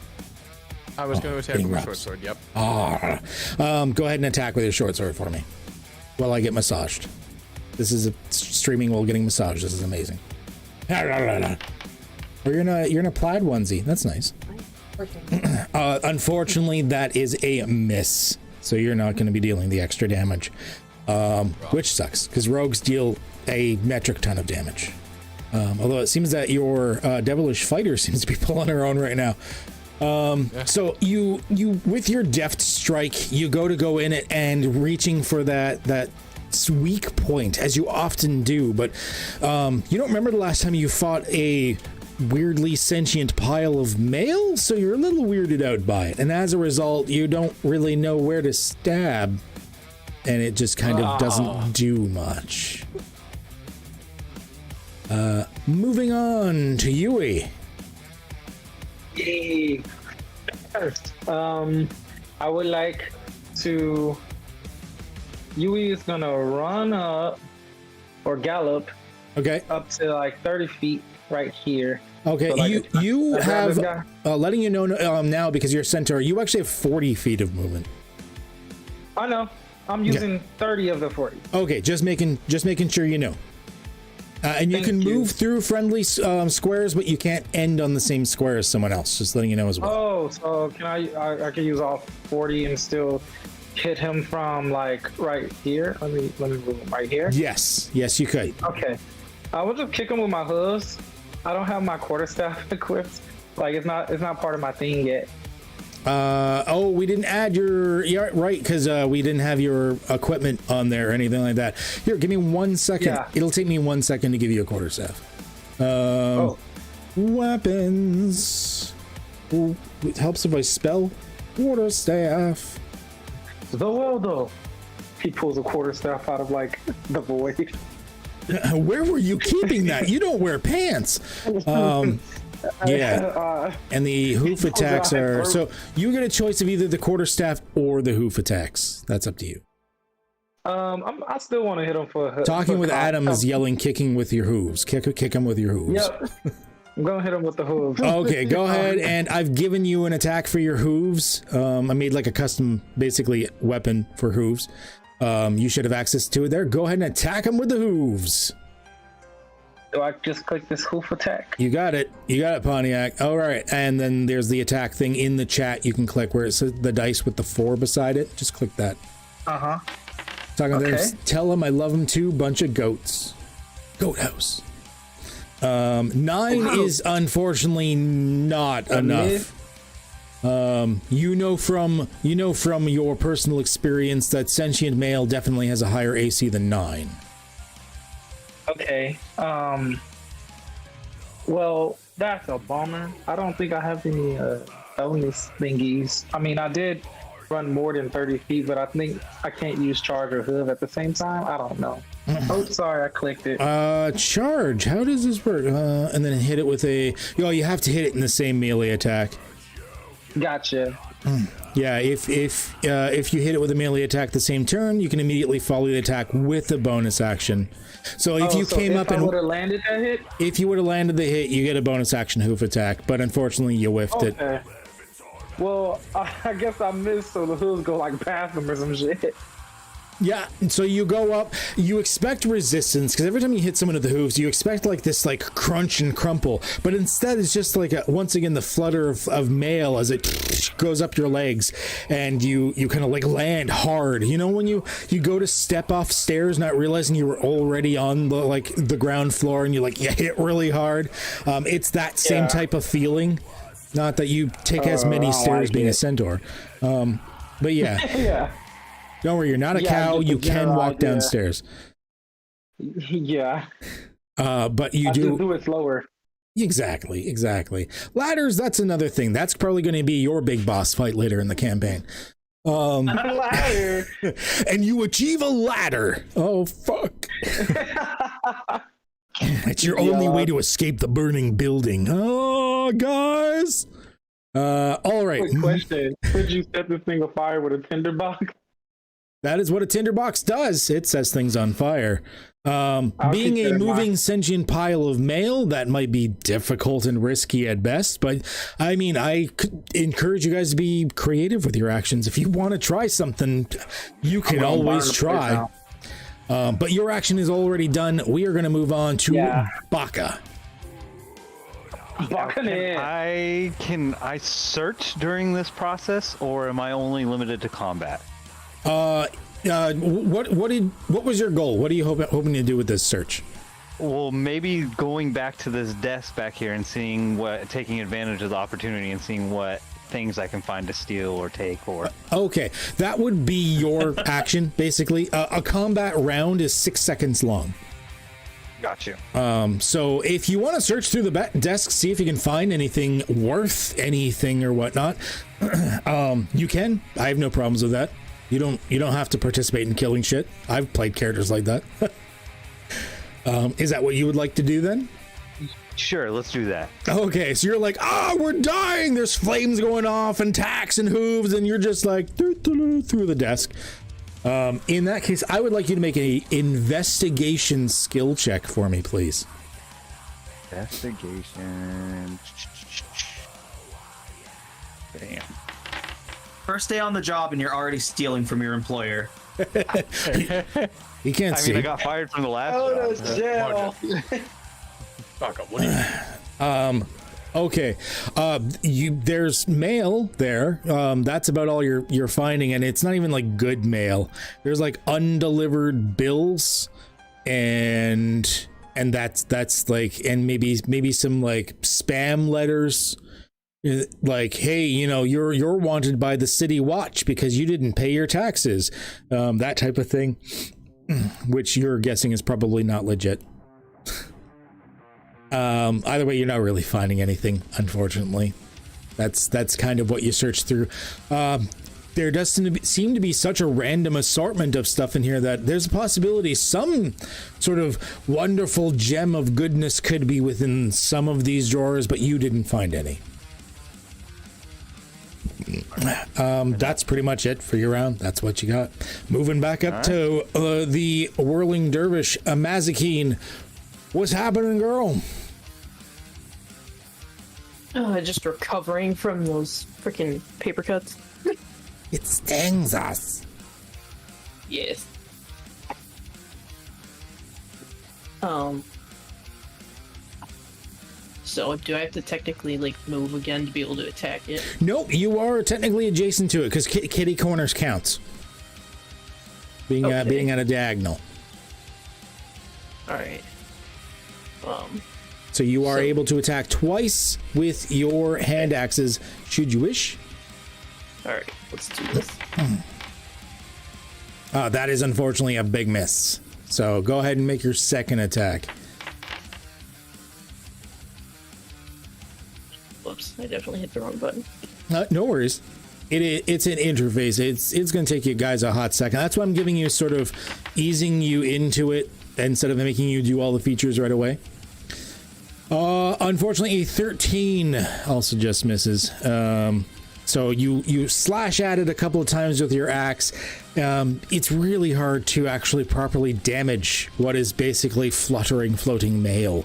I was going to attack with my short sword, yep. Go ahead and attack with your short sword for me while I get massaged. This is streaming while getting massaged. This is amazing. Or you're in a plaid onesie. That's nice. Unfortunately, that is a miss. So you're not going to be dealing the extra damage, which sucks because rogues deal a metric ton of damage. Although it seems that your devilish fighter seems to be pulling her own right now. So you with your deft strike, you go in it and reaching for that weak point, as you often do, but you don't remember the last time you fought a weirdly sentient pile of mail, so you're a little weirded out by it, and as a result you don't really know where to stab, and it just kind of doesn't do much. Moving on to Yui. Yay. I would like to. Yui is gonna run up or gallop. Okay. Up to like 30 feet right here. Okay. So like you have letting you know now because you're centaur. You actually have 40 feet of movement. I know. I'm using 30 of the 40. Okay. Just making sure you know. And you can move through friendly squares, but you can't end on the same square as someone else. Just letting you know as well. Oh, so can I can use all 40 and still hit him from like right here? Let me move him right here. Yes, you could. Okay. I will just kick him with my hooves. I don't have my quarterstaff equipped. Like it's not part of my thing yet. We didn't add your, yeah, right, because we didn't have your equipment on there or anything like that. Here, give me 1 second. Yeah. It'll take me 1 second to give you a quarterstaff. Weapons. Ooh, it helps if I spell quarterstaff. Zoeldo. He pulls a quarterstaff out of like the void. Where were you keeping that? You don't wear pants. Yeah, and the hoof attacks are, so you get a choice of either the quarterstaff or the hoof attacks. That's up to you. I still want to hit him for Talking with Adam is yelling, kicking with your hooves. Kick him with your hooves. Yep. I'm gonna hit him with the hooves. Okay, go ahead, and I've given you an attack for your hooves. I made like a custom, basically, weapon for hooves. You should have access to it there. Go ahead and attack him with the hooves. Do I just click this hoof attack? You got it. You got it, Pontiac. All right. And then there's the attack thing in the chat. You can click where it says the dice with the 4 beside it. Just click that. Talking Okay. there. Tell them I love them too. Bunch of goats. Goat house. 9 is unfortunately not enough. You know from your personal experience that sentient male definitely has a higher AC than 9. Okay. Well, that's a bummer. I don't think I have any bonus thingies. I mean, I did run more than 30 feet, but I think I can't use charge or hoof at the same time. I don't know. Oh, sorry, I clicked it. Charge. How does this work? And then hit it with a. You have to hit it in the same melee attack. Gotcha. Yeah, if you hit it with a melee attack the same turn, you can immediately follow the attack with a bonus action. So if you came up and would have landed that hit, if you would have landed the hit, you get a bonus action hoof attack. But unfortunately, you whiffed it. Well, I guess I missed, so the hooves go like past them or some shit. Yeah, so you go up, you expect resistance, because every time you hit someone with the hooves, you expect like this like crunch and crumple, but instead it's just like once again the flutter of mail as it goes up your legs, and you kind of like land hard. You know when you go to step off stairs not realizing you were already on the ground floor, and you hit really hard. It's that same type of feeling. Not that you take as many stairs being a centaur. But yeah. Yeah. Don't worry, you're not a cow. You can walk downstairs. Yeah. But you just do it slower. Exactly. Ladders, that's another thing. That's probably going to be your big boss fight later in the campaign. A ladder. And you achieve a ladder. Oh, fuck. It's your only way to escape the burning building. Oh, guys. All right. Quick question. Could you set this thing afire with a tinderbox? That is what a tinderbox does. It sets things on fire. Being a moving sentient pile of mail, that might be difficult and risky at best. But I mean, I could encourage you guys to be creative with your actions. If you want to try something, you can always try. But your action is already done. We are going to move on to Baka. Can I search during this process, or am I only limited to combat? What was your goal? What are you hoping to do with this search? Well, maybe going back to this desk back here and taking advantage of the opportunity and seeing what things I can find to steal or take or. Okay, that would be your action basically. A combat round is 6 seconds long. Got you. So if you want to search through the desk, see if you can find anything worth anything or whatnot, you can. I have no problems with that. You don't have to participate in killing shit. I've played characters like that. Is that what you would like to do then? Sure, let's do that. Okay, so you're like, we're dying. There's flames going off and tacks and hooves, and you're just like through the desk. In that case, I would like you to make an investigation skill check for me, please. Investigation. Damn. First day on the job and you're already stealing from your employer. You can't see. I got fired from the last job. Jail. What do you Okay, there's mail there. That's about all you're finding, and it's not even like good mail. There's like undelivered bills, and that's like, and maybe some like spam letters, like, hey, you're wanted by the city watch because you didn't pay your taxes, that type of thing, which you're guessing is probably not legit. Either way, you're not really finding anything, unfortunately. That's kind of what you search through. There does seem to be such a random assortment of stuff in here that there's a possibility some sort of wonderful gem of goodness could be within some of these drawers, but you didn't find any. That's pretty much it for your round. That's what you got. Moving back up to the Whirling Dervish, Mazikeen. What's happening, girl? Just recovering from those freaking paper cuts. It stings us. Yes. So do I have to technically like move again to be able to attack it? Nope, you are technically adjacent to it because kitty corners counts. Being at a diagonal. All right. So you are able to attack twice with your hand axes, should you wish. All right, let's do this. That is unfortunately a big miss. So go ahead and make your second attack. Whoops, I definitely hit the wrong button. No worries. It's an interface. It's going to take you guys a hot second. That's why I'm giving you sort of easing you into it instead of making you do all the features right away. Unfortunately, a 13 also just misses. So you slash at it a couple of times with your axe. It's really hard to actually properly damage what is basically floating mail.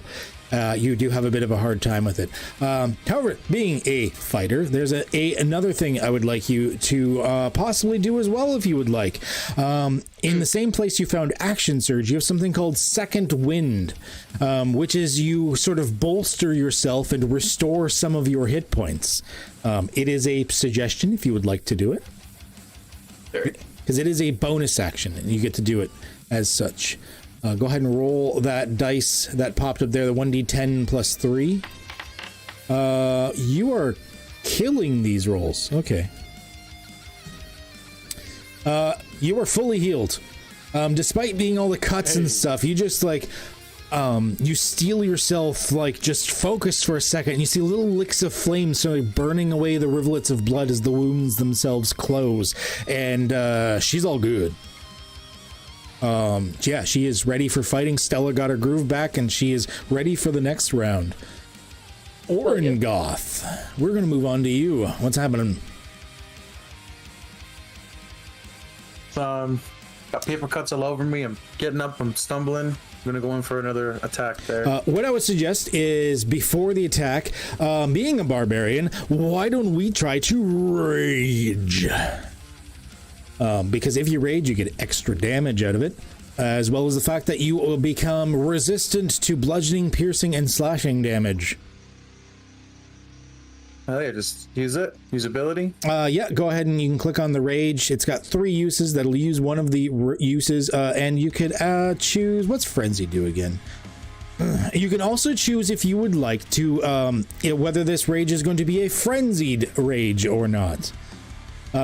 You do have a bit of a hard time with it. However, being a fighter, there's another thing I would like you to possibly do as well if you would like. In the same place you found Action Surge, you have something called Second Wind, which is you sort of bolster yourself and restore some of your hit points. It is a suggestion if you would like to do it. Because it is a bonus action and you get to do it as such. Go ahead and roll that dice that popped up there, the 1d10 plus 3. You are killing these rolls. Okay. You are fully healed. Despite being all the cuts and stuff, you just like, you steel yourself, like just focused for a second, and you see little licks of flame sort of burning away the rivulets of blood as the wounds themselves close. And she's all good. Yeah, she is ready for fighting. Stella got her groove back and she is ready for the next round. Orengoth, we're gonna move on to you. What's happening? Got paper cuts all over me. I'm getting up, I'm stumbling. I'm gonna go in for another attack there. What I would suggest is before the attack, being a barbarian, why don't we try to rage? Because if you rage, you get extra damage out of it, as well as the fact that you will become resistant to bludgeoning, piercing, and slashing damage. Oh yeah, just use it. Use ability. Yeah, go ahead and you can click on the rage. It's got 3 uses. That'll use one of the uses, and you could choose, what's frenzy do again? You can also choose if you would like to whether this rage is going to be a frenzied rage or not.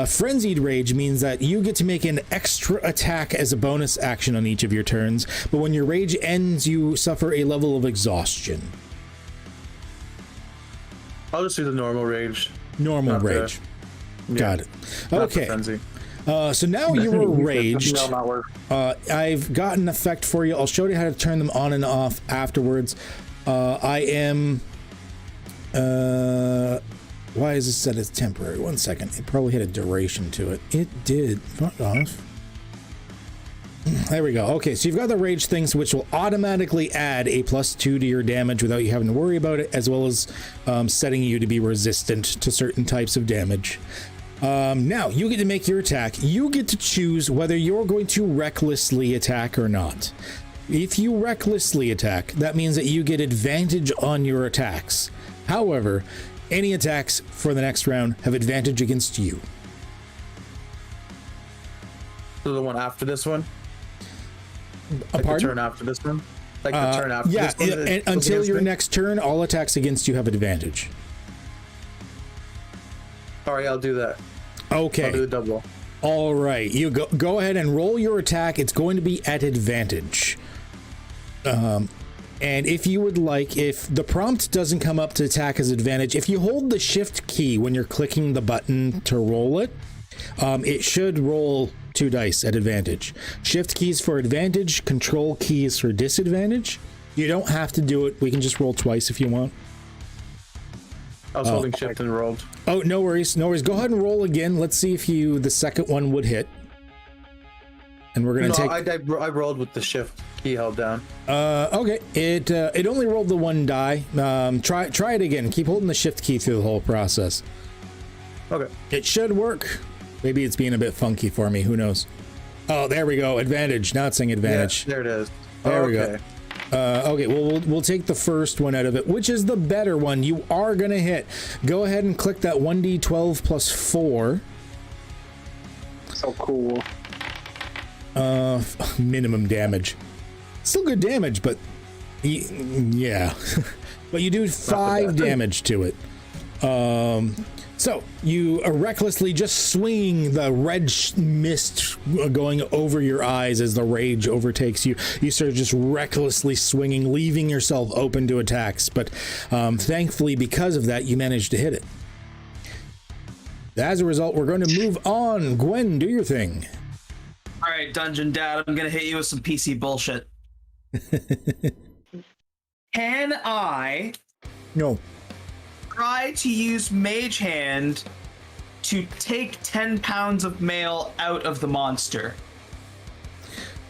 Frenzied rage means that you get to make an extra attack as a bonus action on each of your turns, but when your rage ends, you suffer a level of exhaustion. I'll just do the normal rage. Normal Not rage. Yeah. Got it. Not the Okay. frenzy. So now you are raged. No, not work. I've got an effect for you. I'll show you how to turn them on and off afterwards. I am... why is this set as temporary? 1 second. It probably had a duration to it. It did. Fuck off. There we go. Okay, so you've got the rage things, which will automatically add a +2 to your damage without you having to worry about it, as well as setting you to be resistant to certain types of damage. Now, you get to make your attack. You get to choose whether you're going to recklessly attack or not. If you recklessly attack, that means that you get advantage on your attacks. However, any attacks for the next round have advantage against you. So the one after this one? Pardon? The turn after this one? Like the turn after yeah, this one? and until your next turn, all attacks against you have advantage. Alright, I'll do that. Okay. I'll do the double. All right, you go ahead and roll your attack. It's going to be at advantage. And if you would like, if the prompt doesn't come up to attack as advantage, if you hold the shift key when you're clicking the button to roll it, it should roll 2 dice at advantage. Shift keys for advantage, control keys for disadvantage. You don't have to do it. We can just roll twice if you want. I was holding shift and rolled. Oh, no worries. No worries. Go ahead and roll again. Let's see if the second one would hit. And we're going to I rolled with the shift key held down. Okay. It only rolled the 1 die. Try it again. Keep holding the shift key through the whole process. Okay. It should work. Maybe it's being a bit funky for me. Who knows? Oh, there we go. Advantage. Now it's saying advantage. Yeah, there it is. There we go. Okay, well, we'll take the first one out of it, which is the better one. You are gonna hit. Go ahead and click that 1d12 plus 4. So cool. Minimum damage. Still good damage, but yeah. But you do 5 damage to it. So you are recklessly just swinging the red mist going over your eyes as the rage overtakes you. You start just recklessly swinging, leaving yourself open to attacks. But thankfully, because of that, you managed to hit it. As a result, we're going to move on. Gwen, do your thing. All right, Dungeon Dad, I'm gonna hit you with some PC bullshit. Can I No. try to use Mage Hand to take 10 pounds of mail out of the monster?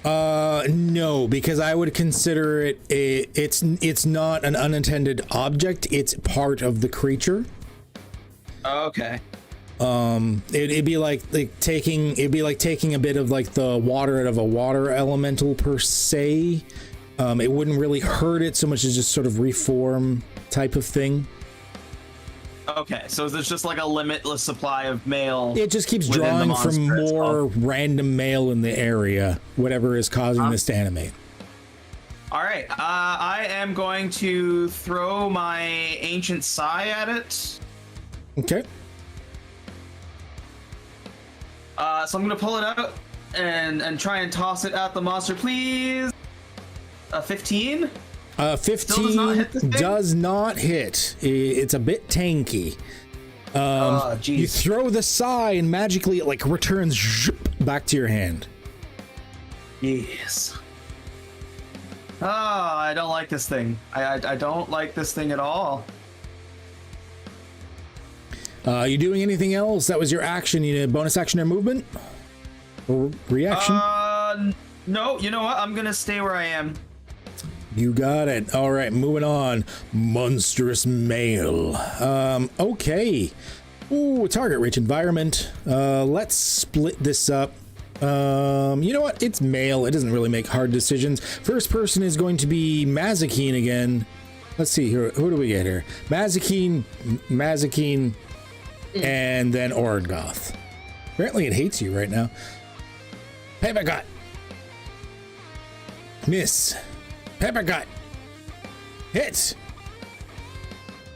No, because I would consider it it's not an unintended object. It's part of the creature. Okay. It'd be like taking a bit of like the water out of a water elemental per se. It wouldn't really hurt it so much as just sort of reform type of thing. Okay, so there's just like a limitless supply of mail. It just keeps within the drawing from monster more itself. random mail in the area, whatever is causing this to animate. All right, I am going to throw my ancient sigh at it. Okay. So I'm gonna pull it out and try and toss it at the monster, please. 15. 15 this thing? does not hit. It's a bit tanky. Oh, jeez. You throw the sigh and magically it like returns back to your hand. Yes. Oh, I don't like this thing. I don't like this thing at all. You doing anything else? That was your action. You need a bonus action or movement? Or reaction? No, you know what? I'm gonna stay where I am. You got it. All right, moving on. Monstrous mail. Okay. Ooh, target rich environment. Let's split this up. You know what? It's mail. It doesn't really make hard decisions. First person is going to be Mazikeen again. Let's see here. Who do we get here? Mazikeen, and then Orengoth. Apparently it hates you right now. Paper cut. Miss. Paper cut. Hit.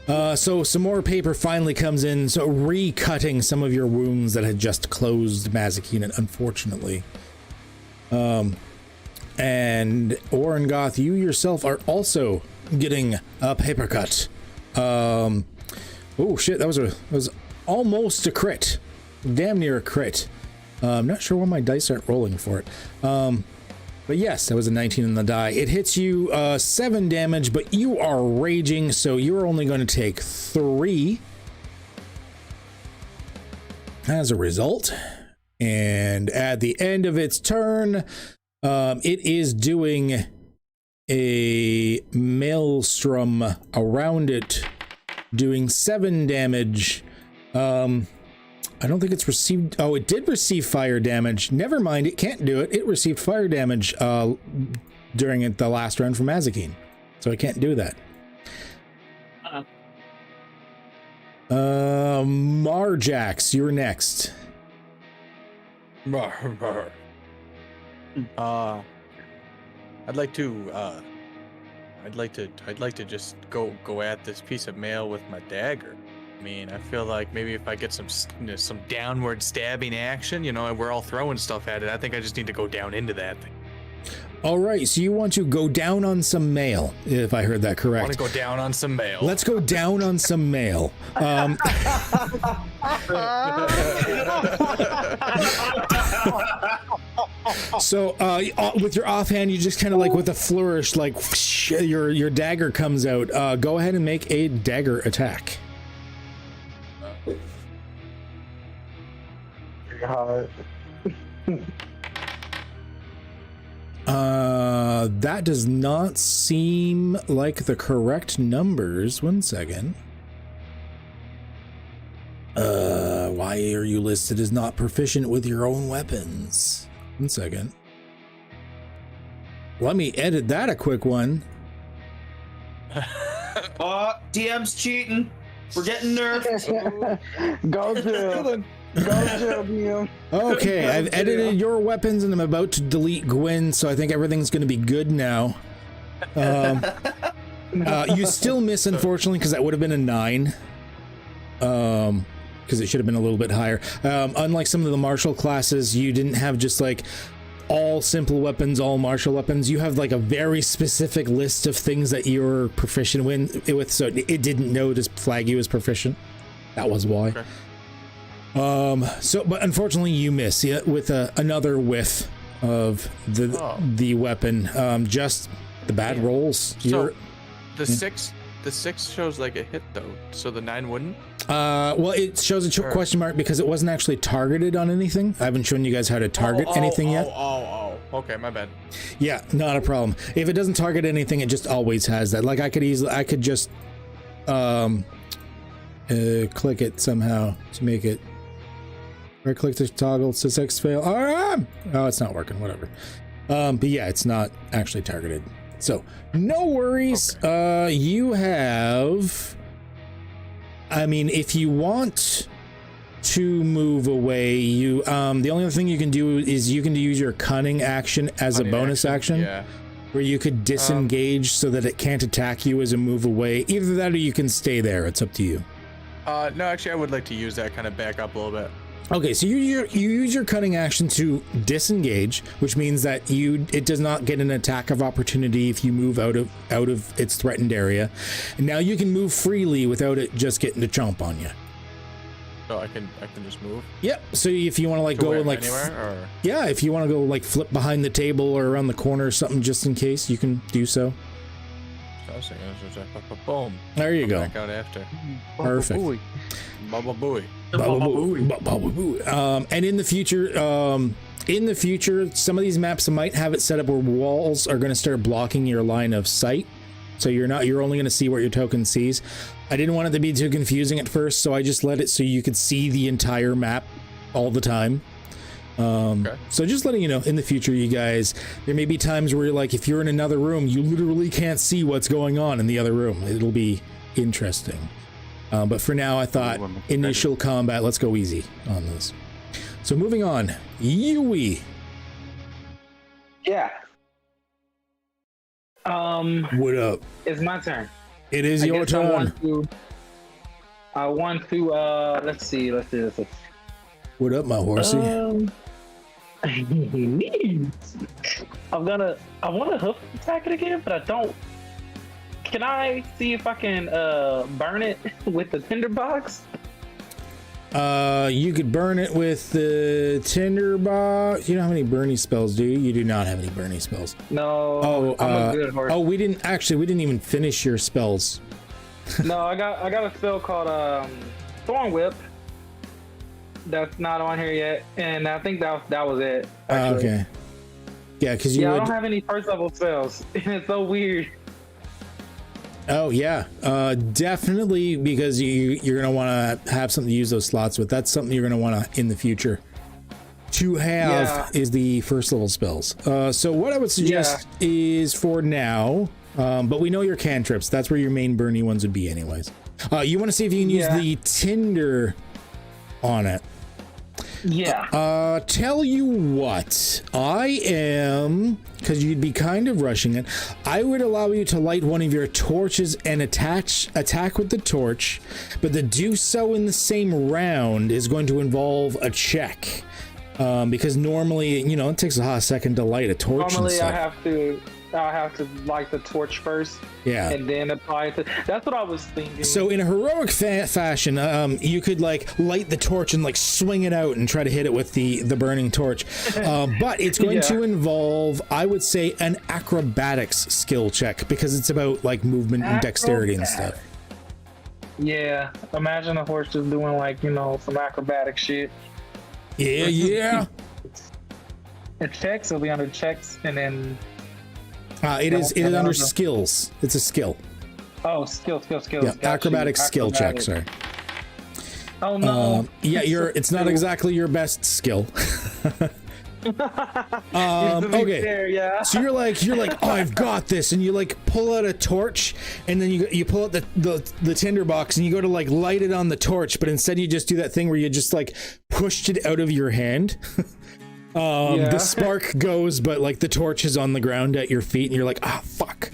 So some more paper finally comes in, so recutting some of your wounds that had just closed, Mazikeen, unfortunately. And Orengoth, you yourself are also getting a paper cut. Oh shit, that was almost a crit. Damn near a crit. I'm not sure why my dice aren't rolling for it. But yes, that was a 19 on the die. It hits you 7 damage, but you are raging, so you're only going to take 3 as a result. And at the end of its turn, it is doing a maelstrom around it, doing 7 damage. I don't think it's received. Oh, it did receive fire damage. Never mind, it can't do it. It received fire damage during the last round from Mazikeen, so it can't do that. Marjax, you're next. I'd like to just go at this piece of mail with my dagger. I mean, I feel like maybe if I get some downward stabbing action, you know, we're all throwing stuff at it. I think I just need to go down into that thing. All right, so you want to go down on some mail, if I heard that correct. I want to go down on some mail. Let's go down on some mail. So with your offhand, you just kind of like with a flourish, like whoosh, your dagger comes out. Go ahead and make a dagger attack. That does not seem like the correct numbers. 1 second. Why are you listed as not proficient with your own weapons? 1 second. Let me edit that a quick one. Oh, DM's cheating. We're getting nerfed. Go Jill. Go Jill, DM. Okay, I've edited your weapons and I'm about to delete Gwyn, so I think everything's going to be good now. You still miss, unfortunately, because that would have been a 9. Because it should have been a little bit higher. Unlike some of the martial classes, you didn't have just like all simple weapons, all martial weapons. You have like a very specific list of things that you're proficient with, so it didn't know to flag you as proficient. That was why. Okay. But unfortunately you miss with another whiff of the weapon. Just the bad rolls. So the 6 shows like a hit though, so the 9 wouldn't. Well, it shows a question mark because it wasn't actually targeted on anything. I haven't shown you guys how to target anything yet. Okay, my bad. Yeah, not a problem. If it doesn't target anything, it just always has that. Like I could just click it somehow to make it. Right click to toggle to 6 fail. Oh, it's not working. Whatever. But yeah, it's not actually targeted. So no worries. Okay. You have. I mean, if you want to move away, you the only other thing you can do is you can use your cunning action as a bonus action, where you could disengage so that it can't attack you as a move away. Either that or you can stay there. It's up to you. No, actually, I would like to use that, kind of back up a little bit. Okay, so you use your cunning action to disengage, which means that it does not get an attack of opportunity if you move out of its threatened area. And now you can move freely without it just getting to chomp on you. So I can just move. Yep. So if you want to like go and like anywhere, yeah, if you want to go like flip behind the table or around the corner or something, just in case, you can do so. Boom. There you go. Back out after. Perfect. Bubble booey. And in the future, some of these maps might have it set up where walls are going to start blocking your line of sight. So you're only going to see what your token sees. I didn't want it to be too confusing at first, so I just let it so you could see the entire map all the time. So just letting you know, in the future, you guys, there may be times where you're like, if you're in another room, you literally can't see what's going on in the other room. It'll be interesting. But for now, I thought initial combat, let's go easy on this. So moving on, Yui. Yeah. What up? It's my turn. It is your turn. I want to let's see. What up, my horsey? I want to hoof attack it again, but I don't. Can I see if I can burn it with the tinderbox? You could burn it with the tinderbox. You don't have any burning spells, do you? You do not have any burning spells. No. I'm a good horse. Oh, we didn't even finish your spells. No, I got a spell called Thorn Whip. That's not on here yet, and I think that was it. Okay. Yeah, because I don't have any first level spells, and it's so weird. Oh yeah, definitely, because you're gonna want to have something to use those slots with. That's something you're gonna want to in the future to have is the first level spells. So what I would suggest is for now, but we know your cantrips. That's where your main burny ones would be, anyways. You want to see if you can use the tinder on it. Yeah. Tell you what, I am, because you'd be kind of rushing it, I would allow you to light one of your torches and attack with the torch, but to do so in the same round is going to involve a check. Because normally, it takes a hot second to light a torch. Normally, I have to light the torch first. Yeah. And then apply it. That's what I was thinking. So in a heroic fashion, you could like light the torch and like swing it out and try to hit it with the burning torch. But it's going to involve, I would say, an acrobatics skill check, because it's about like movement and dexterity and stuff. Yeah. Imagine a horse just doing like, some acrobatic shit. Yeah. It checks, it'll be under checks, and then it is under skills. It's a skill. Oh, skill. Yeah, acrobatic skill check, sorry. Oh no. It's not exactly your best skill. Okay. Fair, yeah. So you're like, oh, I've got this, and you like pull out a torch, and then you pull out the tinder box, and you go to like light it on the torch, but instead you just do that thing where you just like pushed it out of your hand. The spark goes, but like the torch is on the ground at your feet, and you're like, ah, fuck.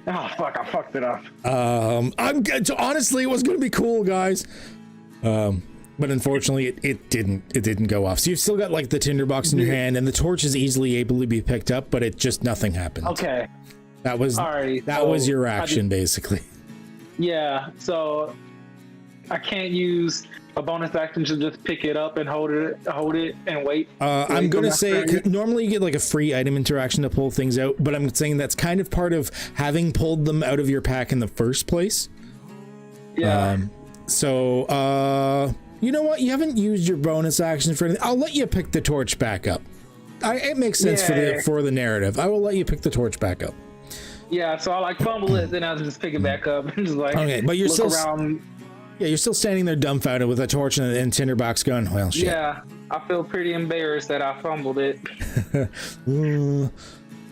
Oh fuck! I fucked it up. I'm good. So honestly, it was gonna be cool, guys. But unfortunately, it didn't go off. So you've still got like the tinderbox in your hand, and the torch is easily able to be picked up, but nothing happened. Okay. That was was your action, basically. Yeah. So I can't use a bonus action to just pick it up and hold it and wait. I'm gonna say normally you get like a free item interaction to pull things out, but I'm saying that's kind of part of having pulled them out of your pack in the first place. Yeah. So you know what? You haven't used your bonus action for anything. I'll let you pick the torch back up. It makes sense for the narrative. I will let you pick the torch back up. Yeah, so I like fumble it, then I'll just pick it back up and just like okay, but you're look still around. Yeah, you're still standing there dumbfounded with a torch and tinderbox gun. Well, shit. Yeah, I feel pretty embarrassed that I fumbled it.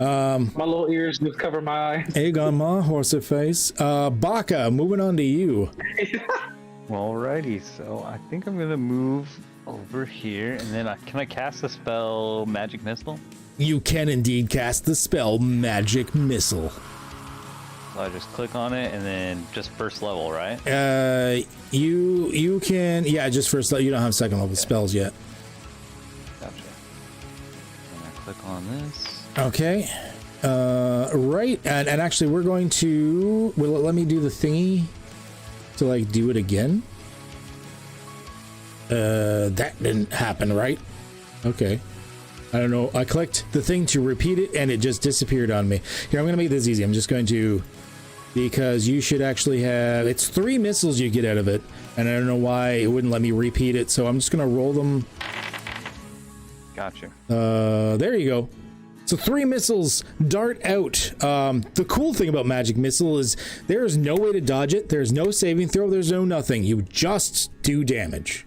My little ears just cover my eyes. Egg on my horse face. Baka, moving on to you. Alrighty, so I think I'm gonna move over here, and then can I cast the spell Magic Missile? You can indeed cast the spell Magic Missile. So I just click on it, and then just first level, right? You can, just first level. You don't have second level spells yet. Gotcha. And I click on this. Okay. Right, and actually we're going to, will it let me do the thingy to like do it again? That didn't happen, right? Okay. I don't know. I clicked the thing to repeat it and it just disappeared on me. Here, I'm going to make this easy. I'm just going to, because you should actually have, it's 3 missiles you get out of it, and I don't know why it wouldn't let me repeat it, so I'm just going to roll them. Gotcha. There you go. So 3 missiles dart out. The cool thing about Magic Missile is there is no way to dodge it. There's no saving throw. There's no nothing. You just do damage.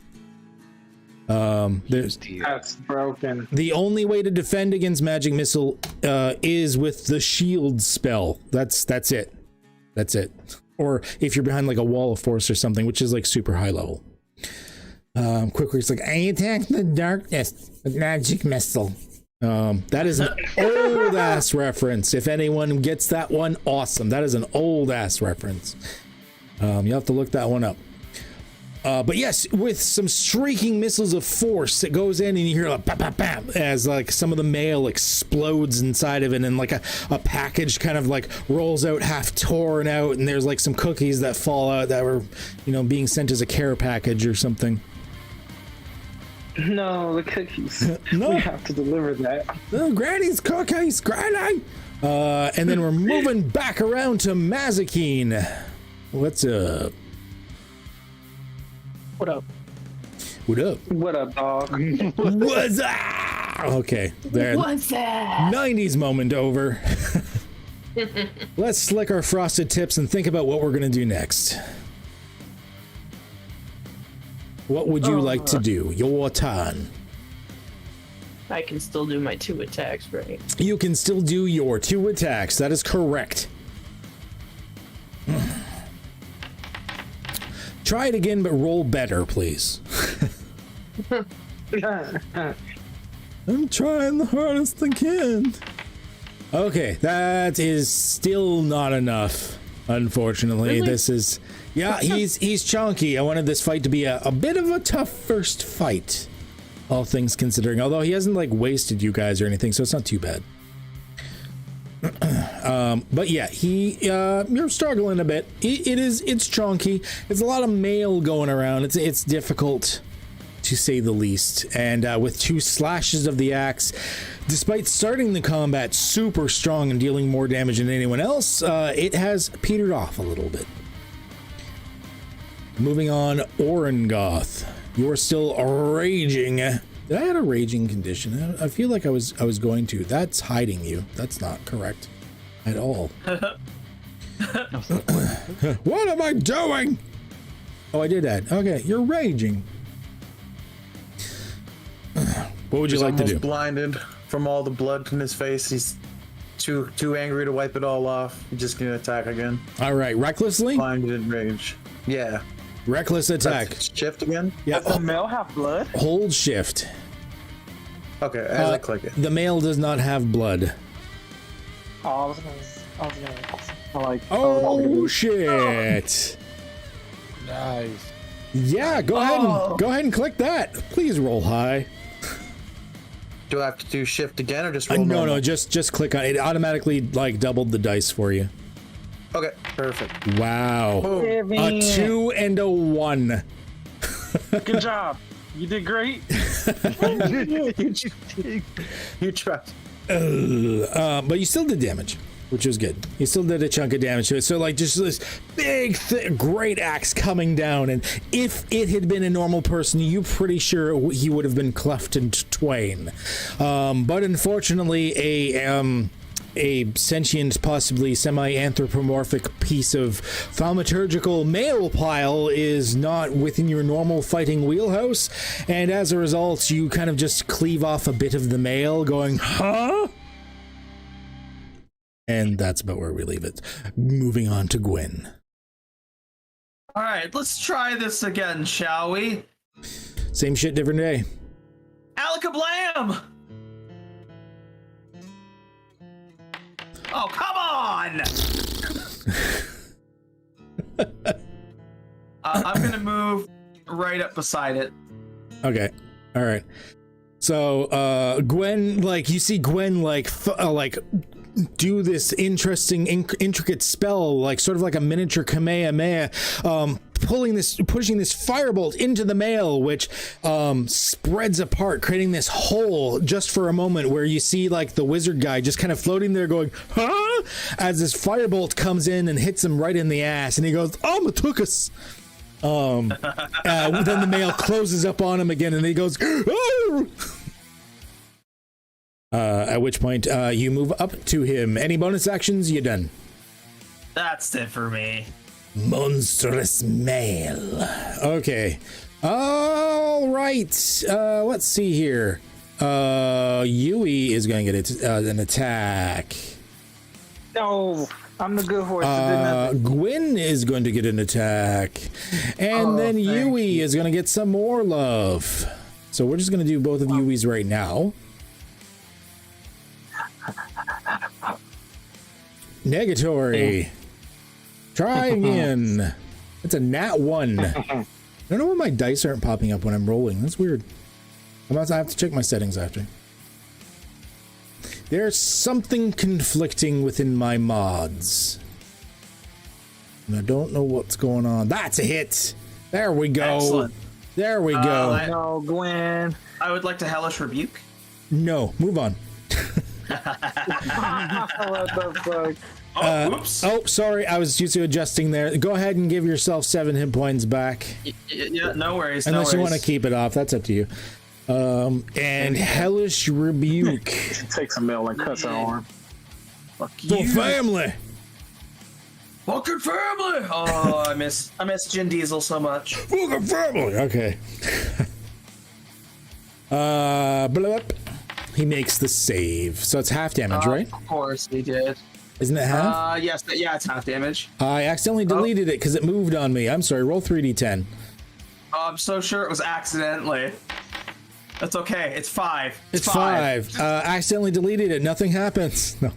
That's broken. The only way to defend against Magic Missile is with the shield spell. That's it. That's it. Or if you're behind like a wall of force or something, which is like super high level. Quick, it's like I attack the darkness with Magic Missile. That is an old ass reference. If anyone gets that one, awesome. That is an old ass reference. You'll have to look that one up. But yes, with some streaking missiles of force, it goes in and you hear like bam, bam, bam, as like some of the mail explodes inside of it, and like a package kind of like rolls out half torn out, and there's like some cookies that fall out that were, being sent as a care package or something. No, the cookies. No. We have to deliver that. Oh, Granny's cookies, Granny! And then we're moving back around to Mazikeen. What's up? What up? What up? What up, dog? What's up? Okay, there. What's that? 90s moment over. Let's slick our frosted tips and think about what we're gonna do next. What would you like to do? Your turn. I can still do my 2 attacks, right? You can still do your 2 attacks. That is correct. Try it again, but roll better, please. I'm trying the hardest I can. Okay, that is still not enough. Unfortunately, Really? This is. Yeah, he's chunky. I wanted this fight to be a bit of a tough first fight, all things considering. Although he hasn't like wasted you guys or anything, so it's not too bad. But yeah, you're struggling a bit. It's chunky. It's a lot of mail going around. It's difficult to say the least. And with 2 slashes of the axe, despite starting the combat super strong and dealing more damage than anyone else, it has petered off a little bit. Moving on, Orengoth. You're still raging. Did I have a raging condition? I feel like I was going to. That's hiding you. That's not correct at all. What am I doing? Oh, I did that. Okay, you're raging. What would you He's like to almost do? blinded from all the blood in his face. He's too angry to wipe it all off. He's just gonna attack again. All right, recklessly. Blinded in rage. Yeah. Reckless attack. That's shift again. Yeah. Does the male have blood? Hold shift. Okay, as I click it. The male does not have blood. Oh, I like. Oh shit! Nice. Yeah, go ahead and click that. Please roll high. Do I have to do shift again or just roll No, normal? no, just click on it. It automatically like doubled the dice for you. Okay, perfect. Wow. Boom. A 2 and a 1. Good job. You did great. You tried. But you still did damage, which was good. You still did a chunk of damage to it. So like just this big, great axe coming down, and if it had been a normal person, you're pretty sure he would have been cleft in twain. But unfortunately, a sentient, possibly semi-anthropomorphic piece of thaumaturgical male pile is not within your normal fighting wheelhouse, and as a result, you kind of just cleave off a bit of the male, going, huh? And that's about where we leave it. Moving on to Gwen. All right, let's try this again, shall we? Same shit, different day. Alakablam! Oh, come on! I'm gonna move right up beside it. Okay. All right. So, Gwen, like, you see Gwen, like, do this interesting, intricate spell, like, sort of like a miniature Kamehameha, pushing this firebolt into the male, which spreads apart, creating this hole just for a moment where you see like the wizard guy just kind of floating there going, huh? As this firebolt comes in and hits him right in the ass, and he goes, oh, Matukas. Then the male closes up on him again, and he goes, oh! At which point you move up to him. Any bonus actions? You done? That's it for me. Monstrous male. Okay. All right. Let's see here. Yui is going to get an attack. No, I'm the good horse. that did nothing. Gwen is going to get an attack. And then Yui is going to get some more love. So we're just going to do both of Yui's right now. Negatory. Try again. It's a nat 1. I don't know why my dice aren't popping up when I'm rolling. That's weird. I have to check my settings after. There's something conflicting within my mods. And I don't know what's going on. That's a hit. There we go. Excellent. There we go. No, Gwen. I would like to hellish rebuke. No, move on. What the fuck? Oops. Oh, sorry. I was used to adjusting there. Go ahead and give yourself 7 hit points back. Yeah, no worries. Unless no you worries. want to keep it off. That's up to you. And Hellish Rebuke. Takes a mill and cuts her arm. Fuck For you. family. Fucking family. Oh, I miss Jin Diesel so much. Fucking family. Okay. Blip. He makes the save. So it's half damage, right? Of course he did. Isn't it half? Yes, yeah, it's half damage. I accidentally deleted it because it moved on me. I'm sorry. Roll 3d10. I'm so sure it was accidentally. That's okay. It's 5. It's 5. Accidentally deleted it. Nothing happens. No.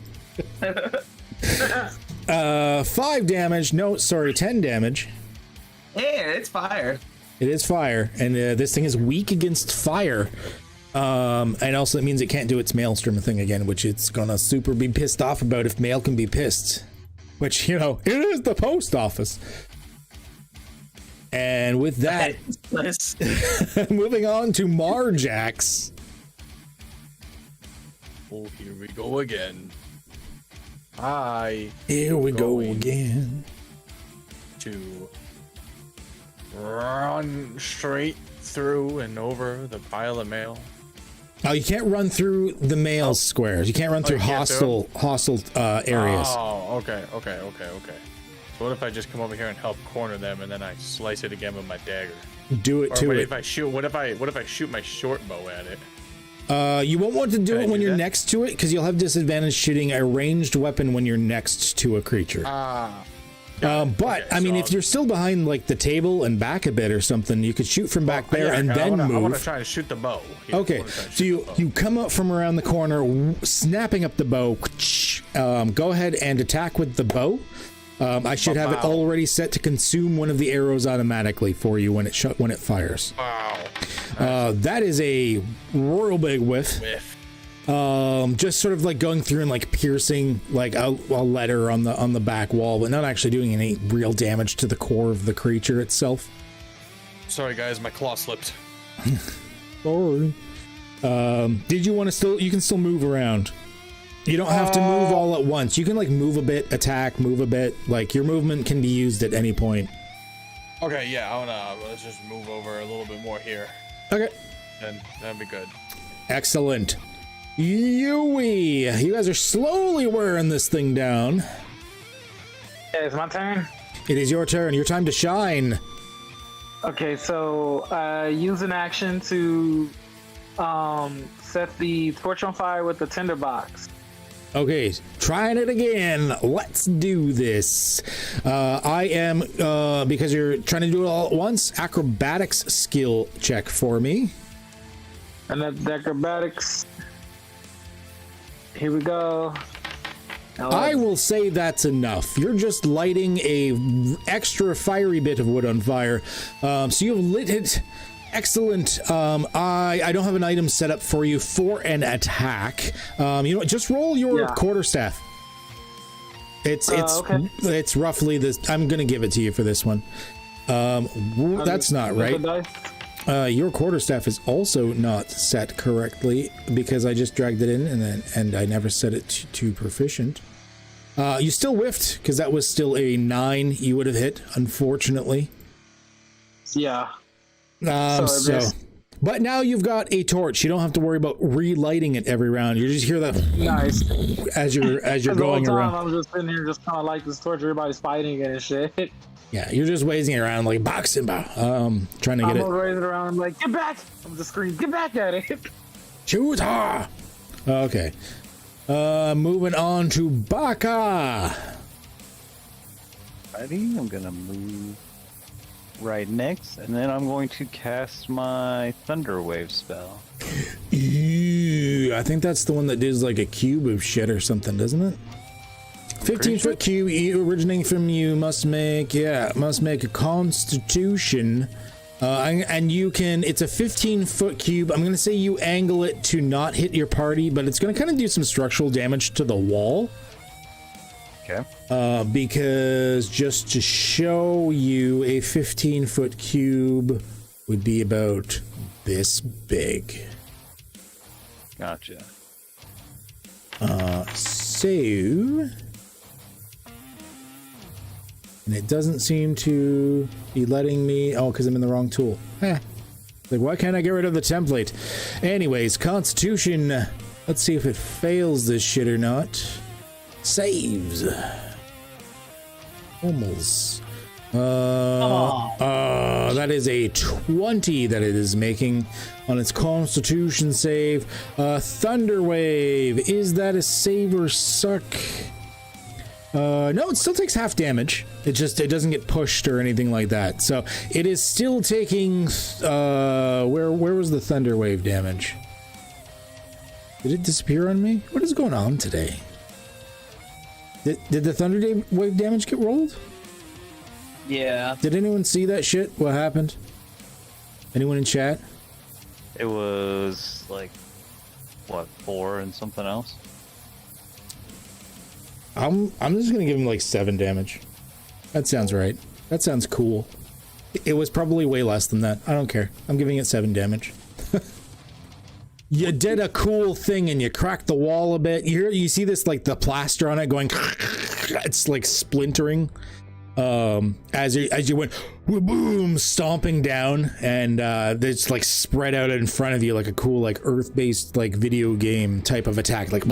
5 damage. No, sorry, 10 damage. Hey, it's fire. It is fire, and this thing is weak against fire. And also it means it can't do its maelstrom thing again, which it's gonna super be pissed off about if mail can be pissed. Which, you know, it is the post office. And with that, moving on to Marjax. Oh, here we go again. Here we go again. To run straight through and over the pile of mail. Oh, you can't run through the mail squares. You can't run through you can't hostile areas. Oh, okay. So what if I just come over here and help corner them, and then I slice it again with my dagger? Do it Or to wait, it. if I shoot, what if I shoot my short bow at it? You won't want to do Can I it when do you're that? next to it because you'll have disadvantage shooting a ranged weapon when you're next to a creature. But I mean, if you're still behind like the table and back a bit or something, you could shoot from back there and then move. I want to try to shoot the bow. Yeah, Okay, so you come up from around the corner, snapping up the bow. Go ahead and attack with the bow. I should have it already set to consume one of the arrows automatically for you when it fires. Wow. That is a real big whiff. Just sort of like going through and like piercing like a letter on the back wall, but not actually doing any real damage to the core of the creature itself. Sorry guys, my claw slipped. Sorry. Did you want to still? You can still move around. You don't have to move all at once. You can like move a bit, attack, move a bit. Like your movement can be used at any point. Okay, yeah, let's just move over a little bit more here. Okay. And that'd be good. Excellent. Yui, you guys are slowly wearing this thing down. Okay, it's my turn. It is your turn. Your time to shine. Okay, so use an action to set the torch on fire with the tinderbox. Okay, trying it again. Let's do this. I am, because you're trying to do it all at once, acrobatics skill check for me. And that's acrobatics. Here we go. I will say that's enough. You're just lighting a extra fiery bit of wood on fire. So you've lit it. Excellent. I don't have an item set up for you for an attack. You know what? Just roll your quarterstaff. Okay. It's roughly this. I'm gonna give it to you for this one. That's not right. Your quarterstaff is also not set correctly because I just dragged it in and I never set it to proficient. You still whiffed because that was still a 9 you would have hit, unfortunately. Yeah. But now you've got a torch. You don't have to worry about relighting it every round. You just hear that nice as you're going the whole around. time I'm just sitting here, just kind of like this torch. Everybody's fighting it and shit. Yeah, you're just waving it around like boxing bow. Trying to get it. I'm raising it around like, get back! I'm just screaming, get back at it! Shoot her! Okay. Moving on to Baka. Alrighty, I'm gonna move right next, and then I'm going to cast my Thunder Wave spell. Ew, I think that's the one that does like a cube of shit or something, doesn't it? 15-foot cube originating from you must make a Constitution, and you can. It's a 15-foot cube. I'm gonna say you angle it to not hit your party, but it's gonna kind of do some structural damage to the wall. Okay. Because just to show you, a 15-foot cube would be about this big. Gotcha. So. And it doesn't seem to be letting me... Oh, because I'm in the wrong tool. Like, why can't I get rid of the template? Anyways, Constitution. Let's see if it fails this shit or not. Saves. Almost. That is a 20 that it is making on its Constitution save. Thunder Wave. Is that a save or suck? No, it still takes half damage. It doesn't get pushed or anything like that. So it is still taking. Where was the Thunder Wave damage? Did it disappear on me? What is going on today? Did the Thunder Wave damage get rolled? Yeah. Did anyone see that shit? What happened? Anyone in chat? It was like, what, 4 and something else? I'm just gonna give him like 7 damage. That sounds right. That sounds cool. It was probably way less than that. I don't care. I'm giving it 7 damage. You did a cool thing and you cracked the wall a bit. You see this, like the plaster on it going. It's like splintering. As you went boom, stomping down, and it's like spread out in front of you like a cool like earth-based like video game type of attack, like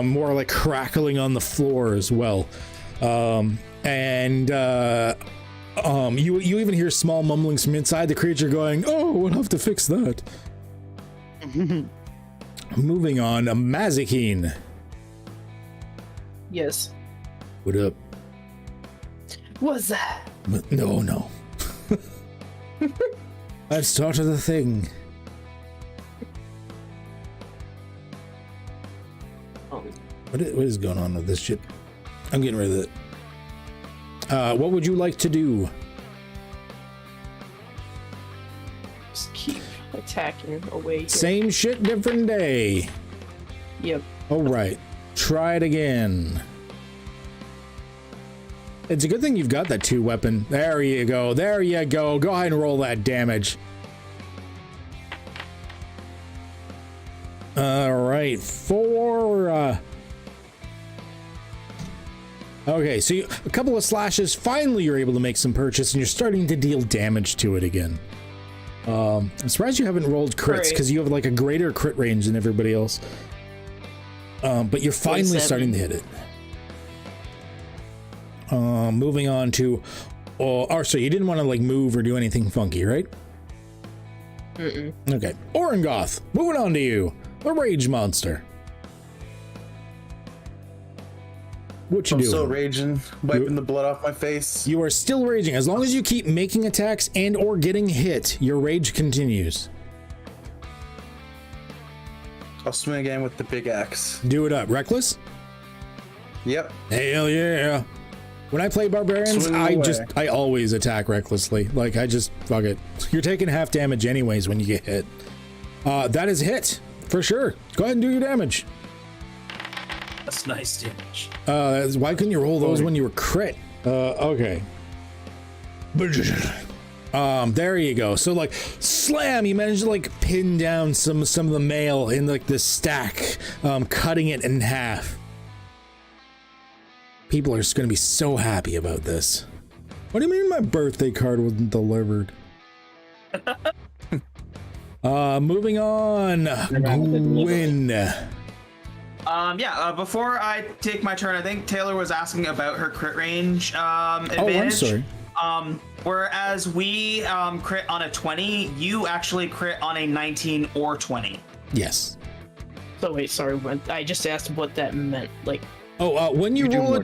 more like crackling on the floor as well. You even hear small mumblings from inside the creature going, "Oh, we'll have to fix that." Moving on, Mazikeen. Yes. What up? What's that? No. I've started the thing. What is going on with this shit? I'm getting rid of it. What would you like to do? Just keep attacking away here. Same shit, different day. Yep. All right. Try it again. It's a good thing you've got that 2 weapon. There you go. There you go. Go ahead and roll that damage. All right. 4. Okay, so a couple of slashes. Finally, you're able to make some purchase, and you're starting to deal damage to it again. I'm surprised you haven't rolled crits, because you have like a greater crit range than everybody else. But you're finally starting to hit it. Moving on to, so you didn't want to like move or do anything funky, right? Okay, Orengoth, moving on to you, the Rage Monster. What you I'm doing? still raging, wiping the blood off my face. You are still raging. As long as you keep making attacks and or getting hit, your rage continues. I'll swing again with the big axe. Do it up. Reckless? Yep. Hell yeah. When I play barbarians, I always attack recklessly. Like, I just, fuck it. You're taking half damage anyways when you get hit. That is hit, for sure. Go ahead and do your damage. That's nice damage. Why couldn't you roll those when you were crit? Okay. There you go. So like, slam, you managed to like pin down some of the mail in like this stack, cutting it in half. People are just gonna be so happy about this. What do you mean my birthday card wasn't delivered? Moving on. Gwyn. Before I take my turn, I think Taylor was asking about her crit range advantage. Oh, I'm sorry. Whereas we crit on a 20, you actually crit on a 19 or 20. Yes. So wait, sorry, I just asked what that meant. Like, when you roll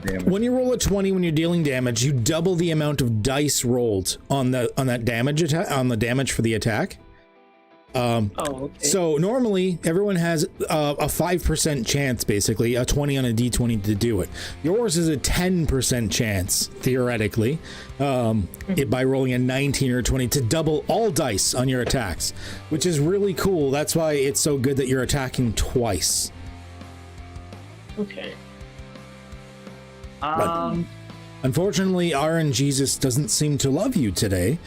a 20 when you're dealing damage, you double the amount of dice rolled on that damage attack, on the damage for the attack. okay. So normally everyone has a 5% chance, basically, a 20 on a d20 to do it. Yours is a 10% chance, theoretically, by rolling a 19 or 20 to double all dice on your attacks, which is really cool. That's why it's so good that you're attacking twice. Okay. But unfortunately, RNGesus doesn't seem to love you today.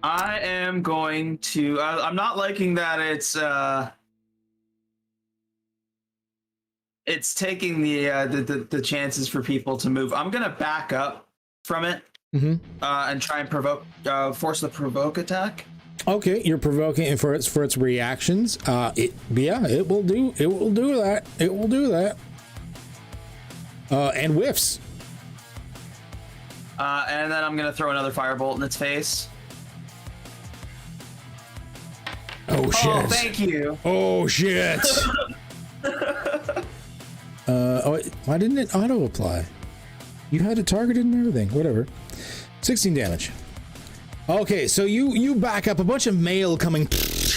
I am going to. I'm not liking that it's taking the chances for people to move. I'm gonna back up from it and try and force the provoke attack. Okay, you're provoking it for its reactions. It will do that. It will do that. And whiffs. And then I'm gonna throw another firebolt in its face. Oh shit! Oh, thank you. Oh shit! Why didn't it auto apply? You had it targeted and everything. Whatever. 16 damage. Okay, so you back up, a bunch of mail coming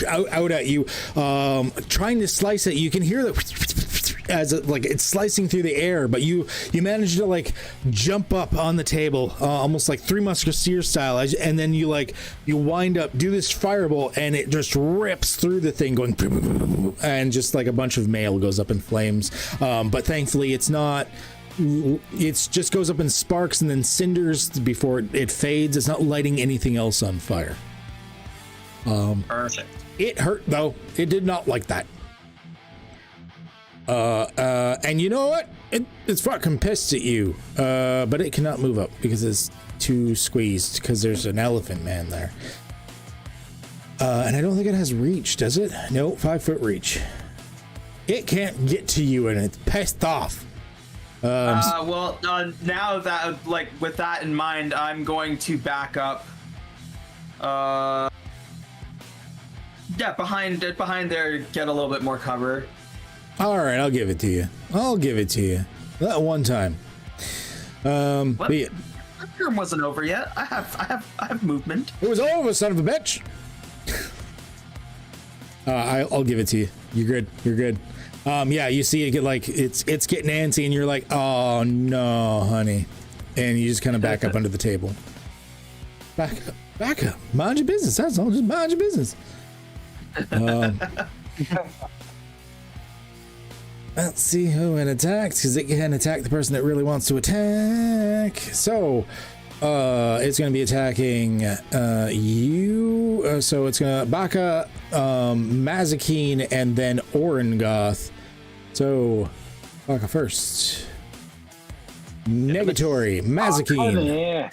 out at you, trying to slice it. You can hear the as it's slicing through the air, but you manage to like jump up on the table, almost like Three Musketeers style, and then you wind up, do this firebolt, and it just rips through the thing, going, and just like a bunch of mail goes up in flames. But thankfully, it's not. It just goes up in sparks and then cinders before it fades. It's not lighting anything else on fire. Perfect. It hurt though. It did not like that. And you know what? It's fucking pissed at you. But it cannot move up because it's too squeezed because there's an elephant man there. And I don't think it has reach, does it? No, 5-foot reach. It can't get to you and it's pissed off. Now that, with that in mind, I'm going to back up Yeah, behind there, get a little bit more cover. All right, I'll give it to you. I'll give it to you. That one time. What? But yeah, My turn wasn't over yet. I have movement. it was over, son of a bitch. I'll give it to you. You're good. You're good. Yeah, you see it get like it's getting antsy, and you're like, oh no, honey, and you just kind of back up under the table. Back up. Mind your business. That's all. Just mind your business. Let's see who it attacks, because it can attack the person that really wants to attack. So, it's going to be attacking you. So it's going to Baka, Mazikeen, and then Orengoth. So, Baka first. Negatory, Mazikeen.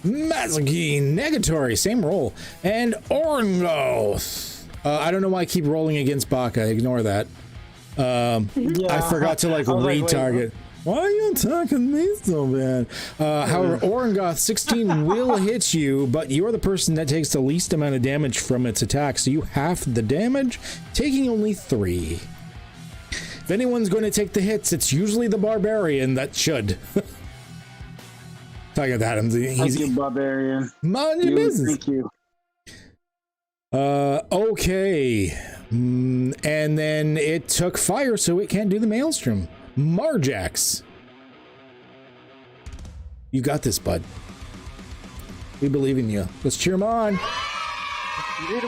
Mazikeen, Negatory, same roll. And Orengoth. I don't know why I keep rolling against Baka. Ignore that. I forgot to like retarget. Why are you attacking me so bad? However, Orengoth 16 will hit you, but you're the person that takes the least amount of damage from its attack, so you half the damage, taking only 3. If anyone's going to take the hits, it's usually the barbarian that should. Talking about him, he's a barbarian. Mind your business. Thank you. Okay. And then it took fire, so it can't do the maelstrom. Marjax. You got this, bud. We believe in you. Let's cheer him on. Do it.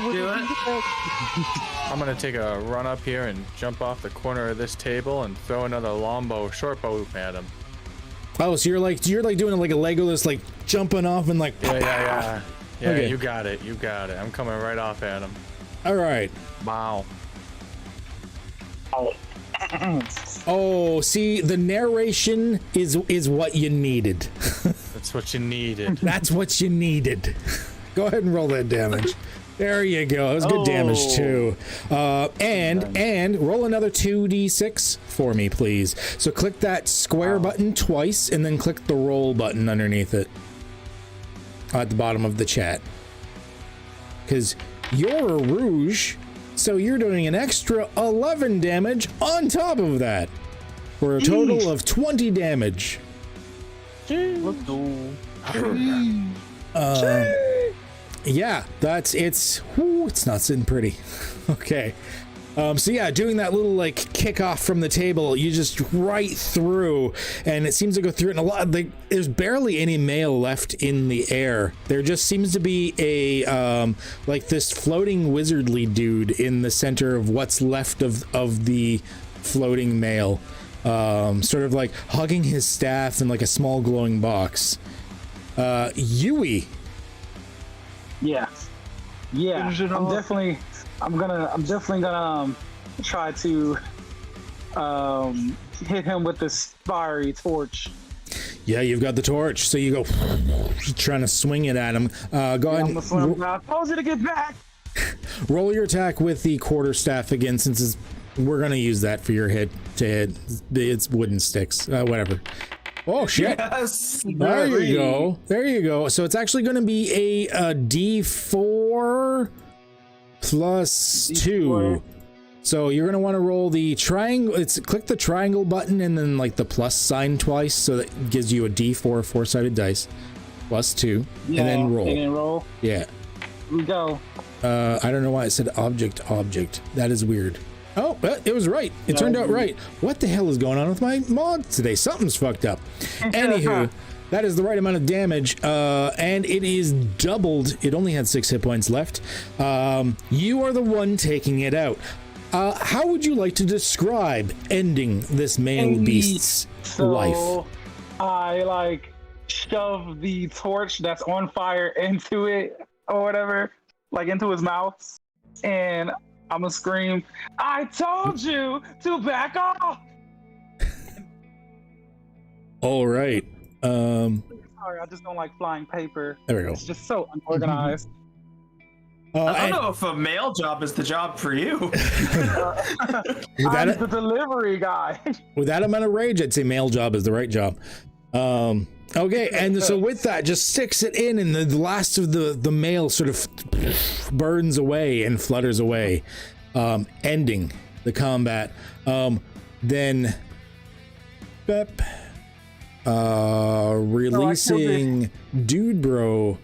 I'm gonna take a run up here and jump off the corner of this table and throw another longbow short bow at him. Oh, so you're like doing like a Legolas, like jumping off and like. Yeah. Okay. You got it. I'm coming right off at him. All right. Wow. Oh, see, the narration is what you needed. That's what you needed. That's what you needed. Go ahead and roll that damage. There you go. That was good damage too. And roll another 2d6 for me, please. So click that square button twice, and then click the roll button underneath it at the bottom of the chat. Because you're a rouge, so you're doing an extra 11 damage on top of that, for a total of 20 damage. Let's go. Yeah, it's not sitting pretty. Okay. So yeah, doing that little like kickoff from the table, you just right through, and it seems to go through it. And a lot, like, there's barely any mail left in the air. There just seems to be a like this floating wizardly dude in the center of what's left of the floating mail, sort of like hugging his staff in like a small glowing box. Yui. Yeah. I'm definitely gonna try to hit him with this fiery torch. Yeah, you've got the torch, so you go trying to swing it at him. Go ahead. I'm gonna told you to get back. Roll your attack with the quarterstaff again, since we're gonna use that for your hit to hit. It's wooden sticks, whatever. Oh shit! Yes. There you go. There you go. So it's actually going to be a D4 plus 2. So you're going to want to roll the triangle. Click the triangle button and then like the plus sign twice, so that gives you a D4 four-sided dice plus 2, and then roll. And then roll. Yeah. Here we go. I don't know why it said object. That is weird. Oh, it was right. It turned out right. What the hell is going on with my mod today? Something's fucked up. Anywho, that is the right amount of damage, and it is doubled. It only had 6 hit points left. You are the one taking it out. How would you like to describe ending this male beast's life? I like shove the torch that's on fire into it or whatever, like into his mouth, and I'm gonna scream, "I told you to back off!" All right. Sorry, I just don't like flying paper. There we go. It's just so unorganized. I don't know if a mail job is the job for you. I'm the delivery guy. With that amount of rage, I'd say mail job is the right job. Okay, and so with that, just sticks it in, and the last of the mail sort of burns away and flutters away, ending the combat. Then, Bep, releasing Dude Bro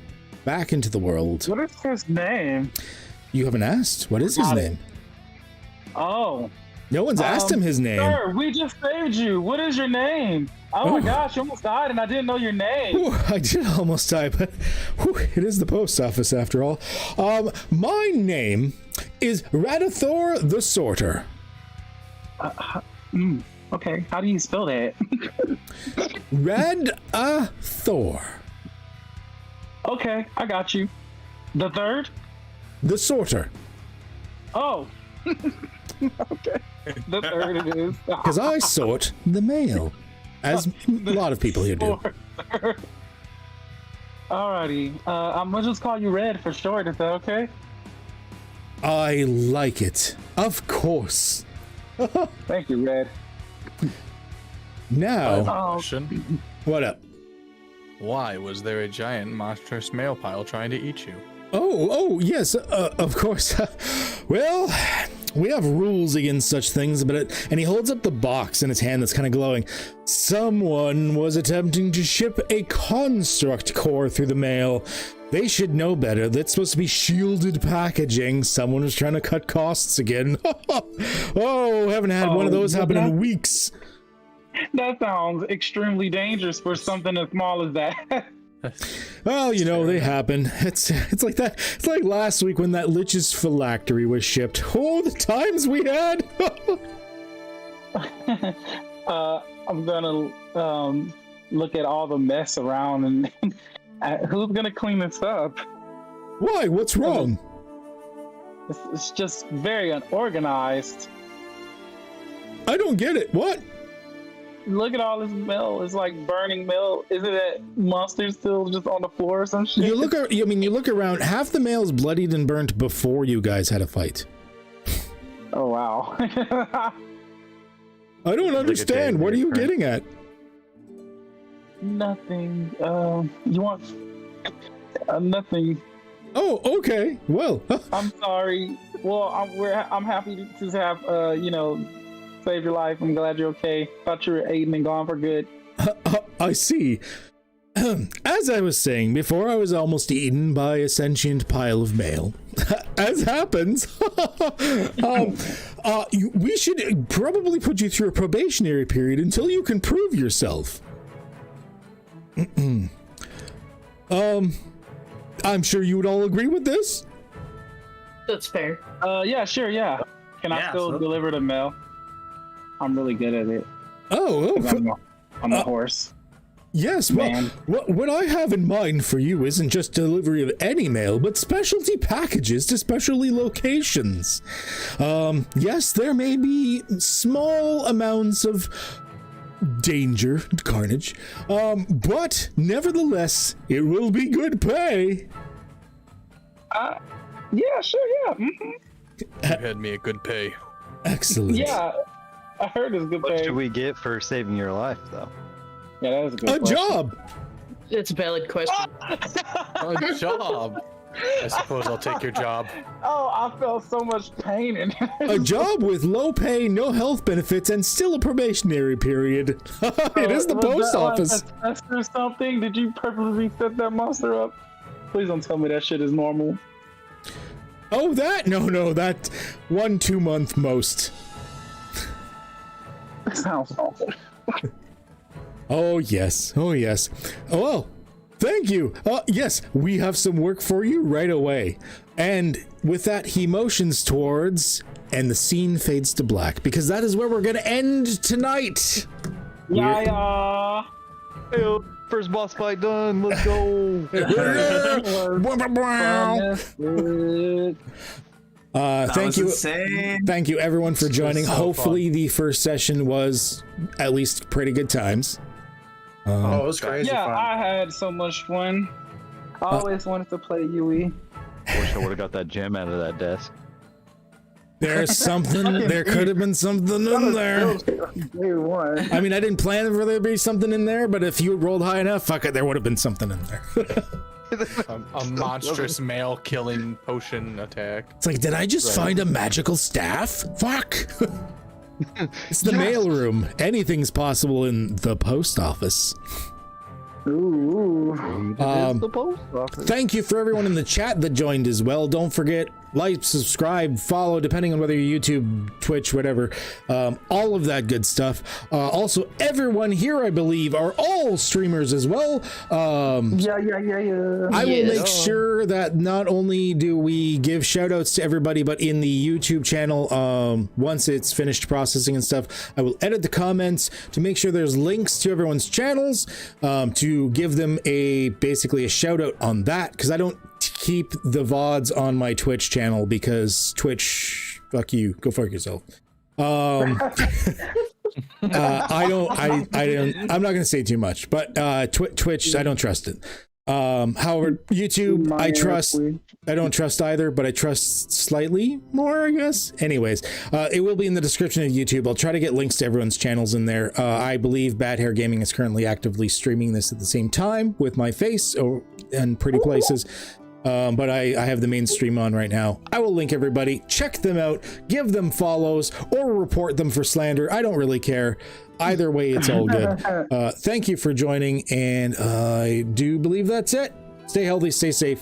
back into the world. What is his name? You haven't asked? What is his name? Oh. No one's asked him his name. Sir, we just saved you. What is your name? Oh my gosh, you almost died and I didn't know your name. Ooh, I did almost die, but it is the post office after all. My name is Radithor the Sorter. Okay, how do you spell that? Radithor. Okay, I got you. The third? The Sorter. Oh. Okay. The third it is. Because I sort the mail, as a lot of people here do. Alrighty. I'm gonna just call you Red for short. Is that okay? I like it. Of course. Thank you, Red. Now, Question. what up? Why was there a giant monstrous mail pile trying to eat you? Oh, yes, of course. Well, we have rules against such things, and he holds up the box in his hand that's kind of glowing. Someone was attempting to ship a construct core through the mail. They should know better. That's supposed to be shielded packaging. Someone was trying to cut costs again. Oh, haven't had one of those happen in weeks. That sounds extremely dangerous for something as small as that. Well, you know, they happen. It's like that. It's like last week when that Lich's phylactery was shipped. Oh, the times we had. I'm gonna look at all the mess around and who's gonna clean this up? Why? What's wrong? It's just very unorganized. I don't get it. What? Look at all this mail. It's like burning mail. Isn't that monster still just on the floor or some shit? You look around. Half the mail is bloodied and burnt before you guys had a fight. Oh wow. I don't understand. What are you getting at? Nothing. You want nothing. Oh, okay. Well, I'm sorry. Well, I'm happy to have saved your life. I'm glad you're okay. Thought you were aiding and gone for good. I see. As I was saying before, I was almost eaten by a sentient pile of mail. As happens. We should probably put you through a probationary period until you can prove yourself. I'm sure you would all agree with this. That's fair. Yeah, sure, yeah. Can I still deliver the mail? I'm really good at it. I'm a horse. Yes, well, what I have in mind for you isn't just delivery of any mail, but specialty packages to specialty locations. Yes, there may be small amounts of danger, carnage, but nevertheless, it will be good pay. Yeah, sure, yeah. Mm-hmm. You had me a good pay. Excellent. Yeah, I heard it's good pay. What should we get for saving your life, though? Yeah, that was a good question. Job. It's a valid question. A job. I suppose I'll take your job. Oh, I felt so much pain in it. A job with low pay, no health benefits, and still a probationary period. It is the post office. That's or something. Did you purposely set that monster up? Please don't tell me that shit is normal. Oh, that? No, that 1-2 month most. That sounds awful. Oh, yes. Oh, well, thank you. Yes, we have some work for you right away. And with that, he motions towards, and the scene fades to black, because that is where we're going to end tonight. Yeah. First boss fight done. Let's go. Thank you everyone for joining. Hopefully the first session was at least pretty good times. It was crazy Yeah, fun. I had so much fun. I always wanted to play UE. Wish I would have got that gem out of that desk. There's something. There could have been something in there. Day one. I mean, I didn't plan for there to be something in there, but if you rolled high enough, fuck it, there would have been something in there. A monstrous male killing potion attack. It's like, did I just find a magical staff? Fuck. It's the mailroom. Anything's possible in the post office. Ooh. The post office. Thank you for everyone in the chat that joined as well. Don't forget, like, subscribe, follow, depending on whether you're YouTube, Twitch, whatever. All of that good stuff. Also, everyone here, I believe, are all streamers as well. Yeah. I will make sure that not only do we give shout outs to everybody, but in the YouTube channel, once it's finished processing and stuff, I will edit the comments to make sure there's links to everyone's channels, to give them basically a shout out on that, because I don't keep the VODs on my Twitch channel because Twitch, fuck you, go fuck yourself. I'm not gonna say too much, but Twitch, I don't trust it. However, YouTube, I don't trust either, but I trust slightly more, I guess. Anyways, it will be in the description of YouTube. I'll try to get links to everyone's channels in there. I believe Bad Hair Gaming is currently actively streaming this at the same time with my face and pretty places. But I have the main stream on right now. I will link everybody. Check them out. Give them follows or report them for slander. I don't really care. Either way, it's all good. Thank you for joining, and I do believe that's it. Stay healthy, stay safe.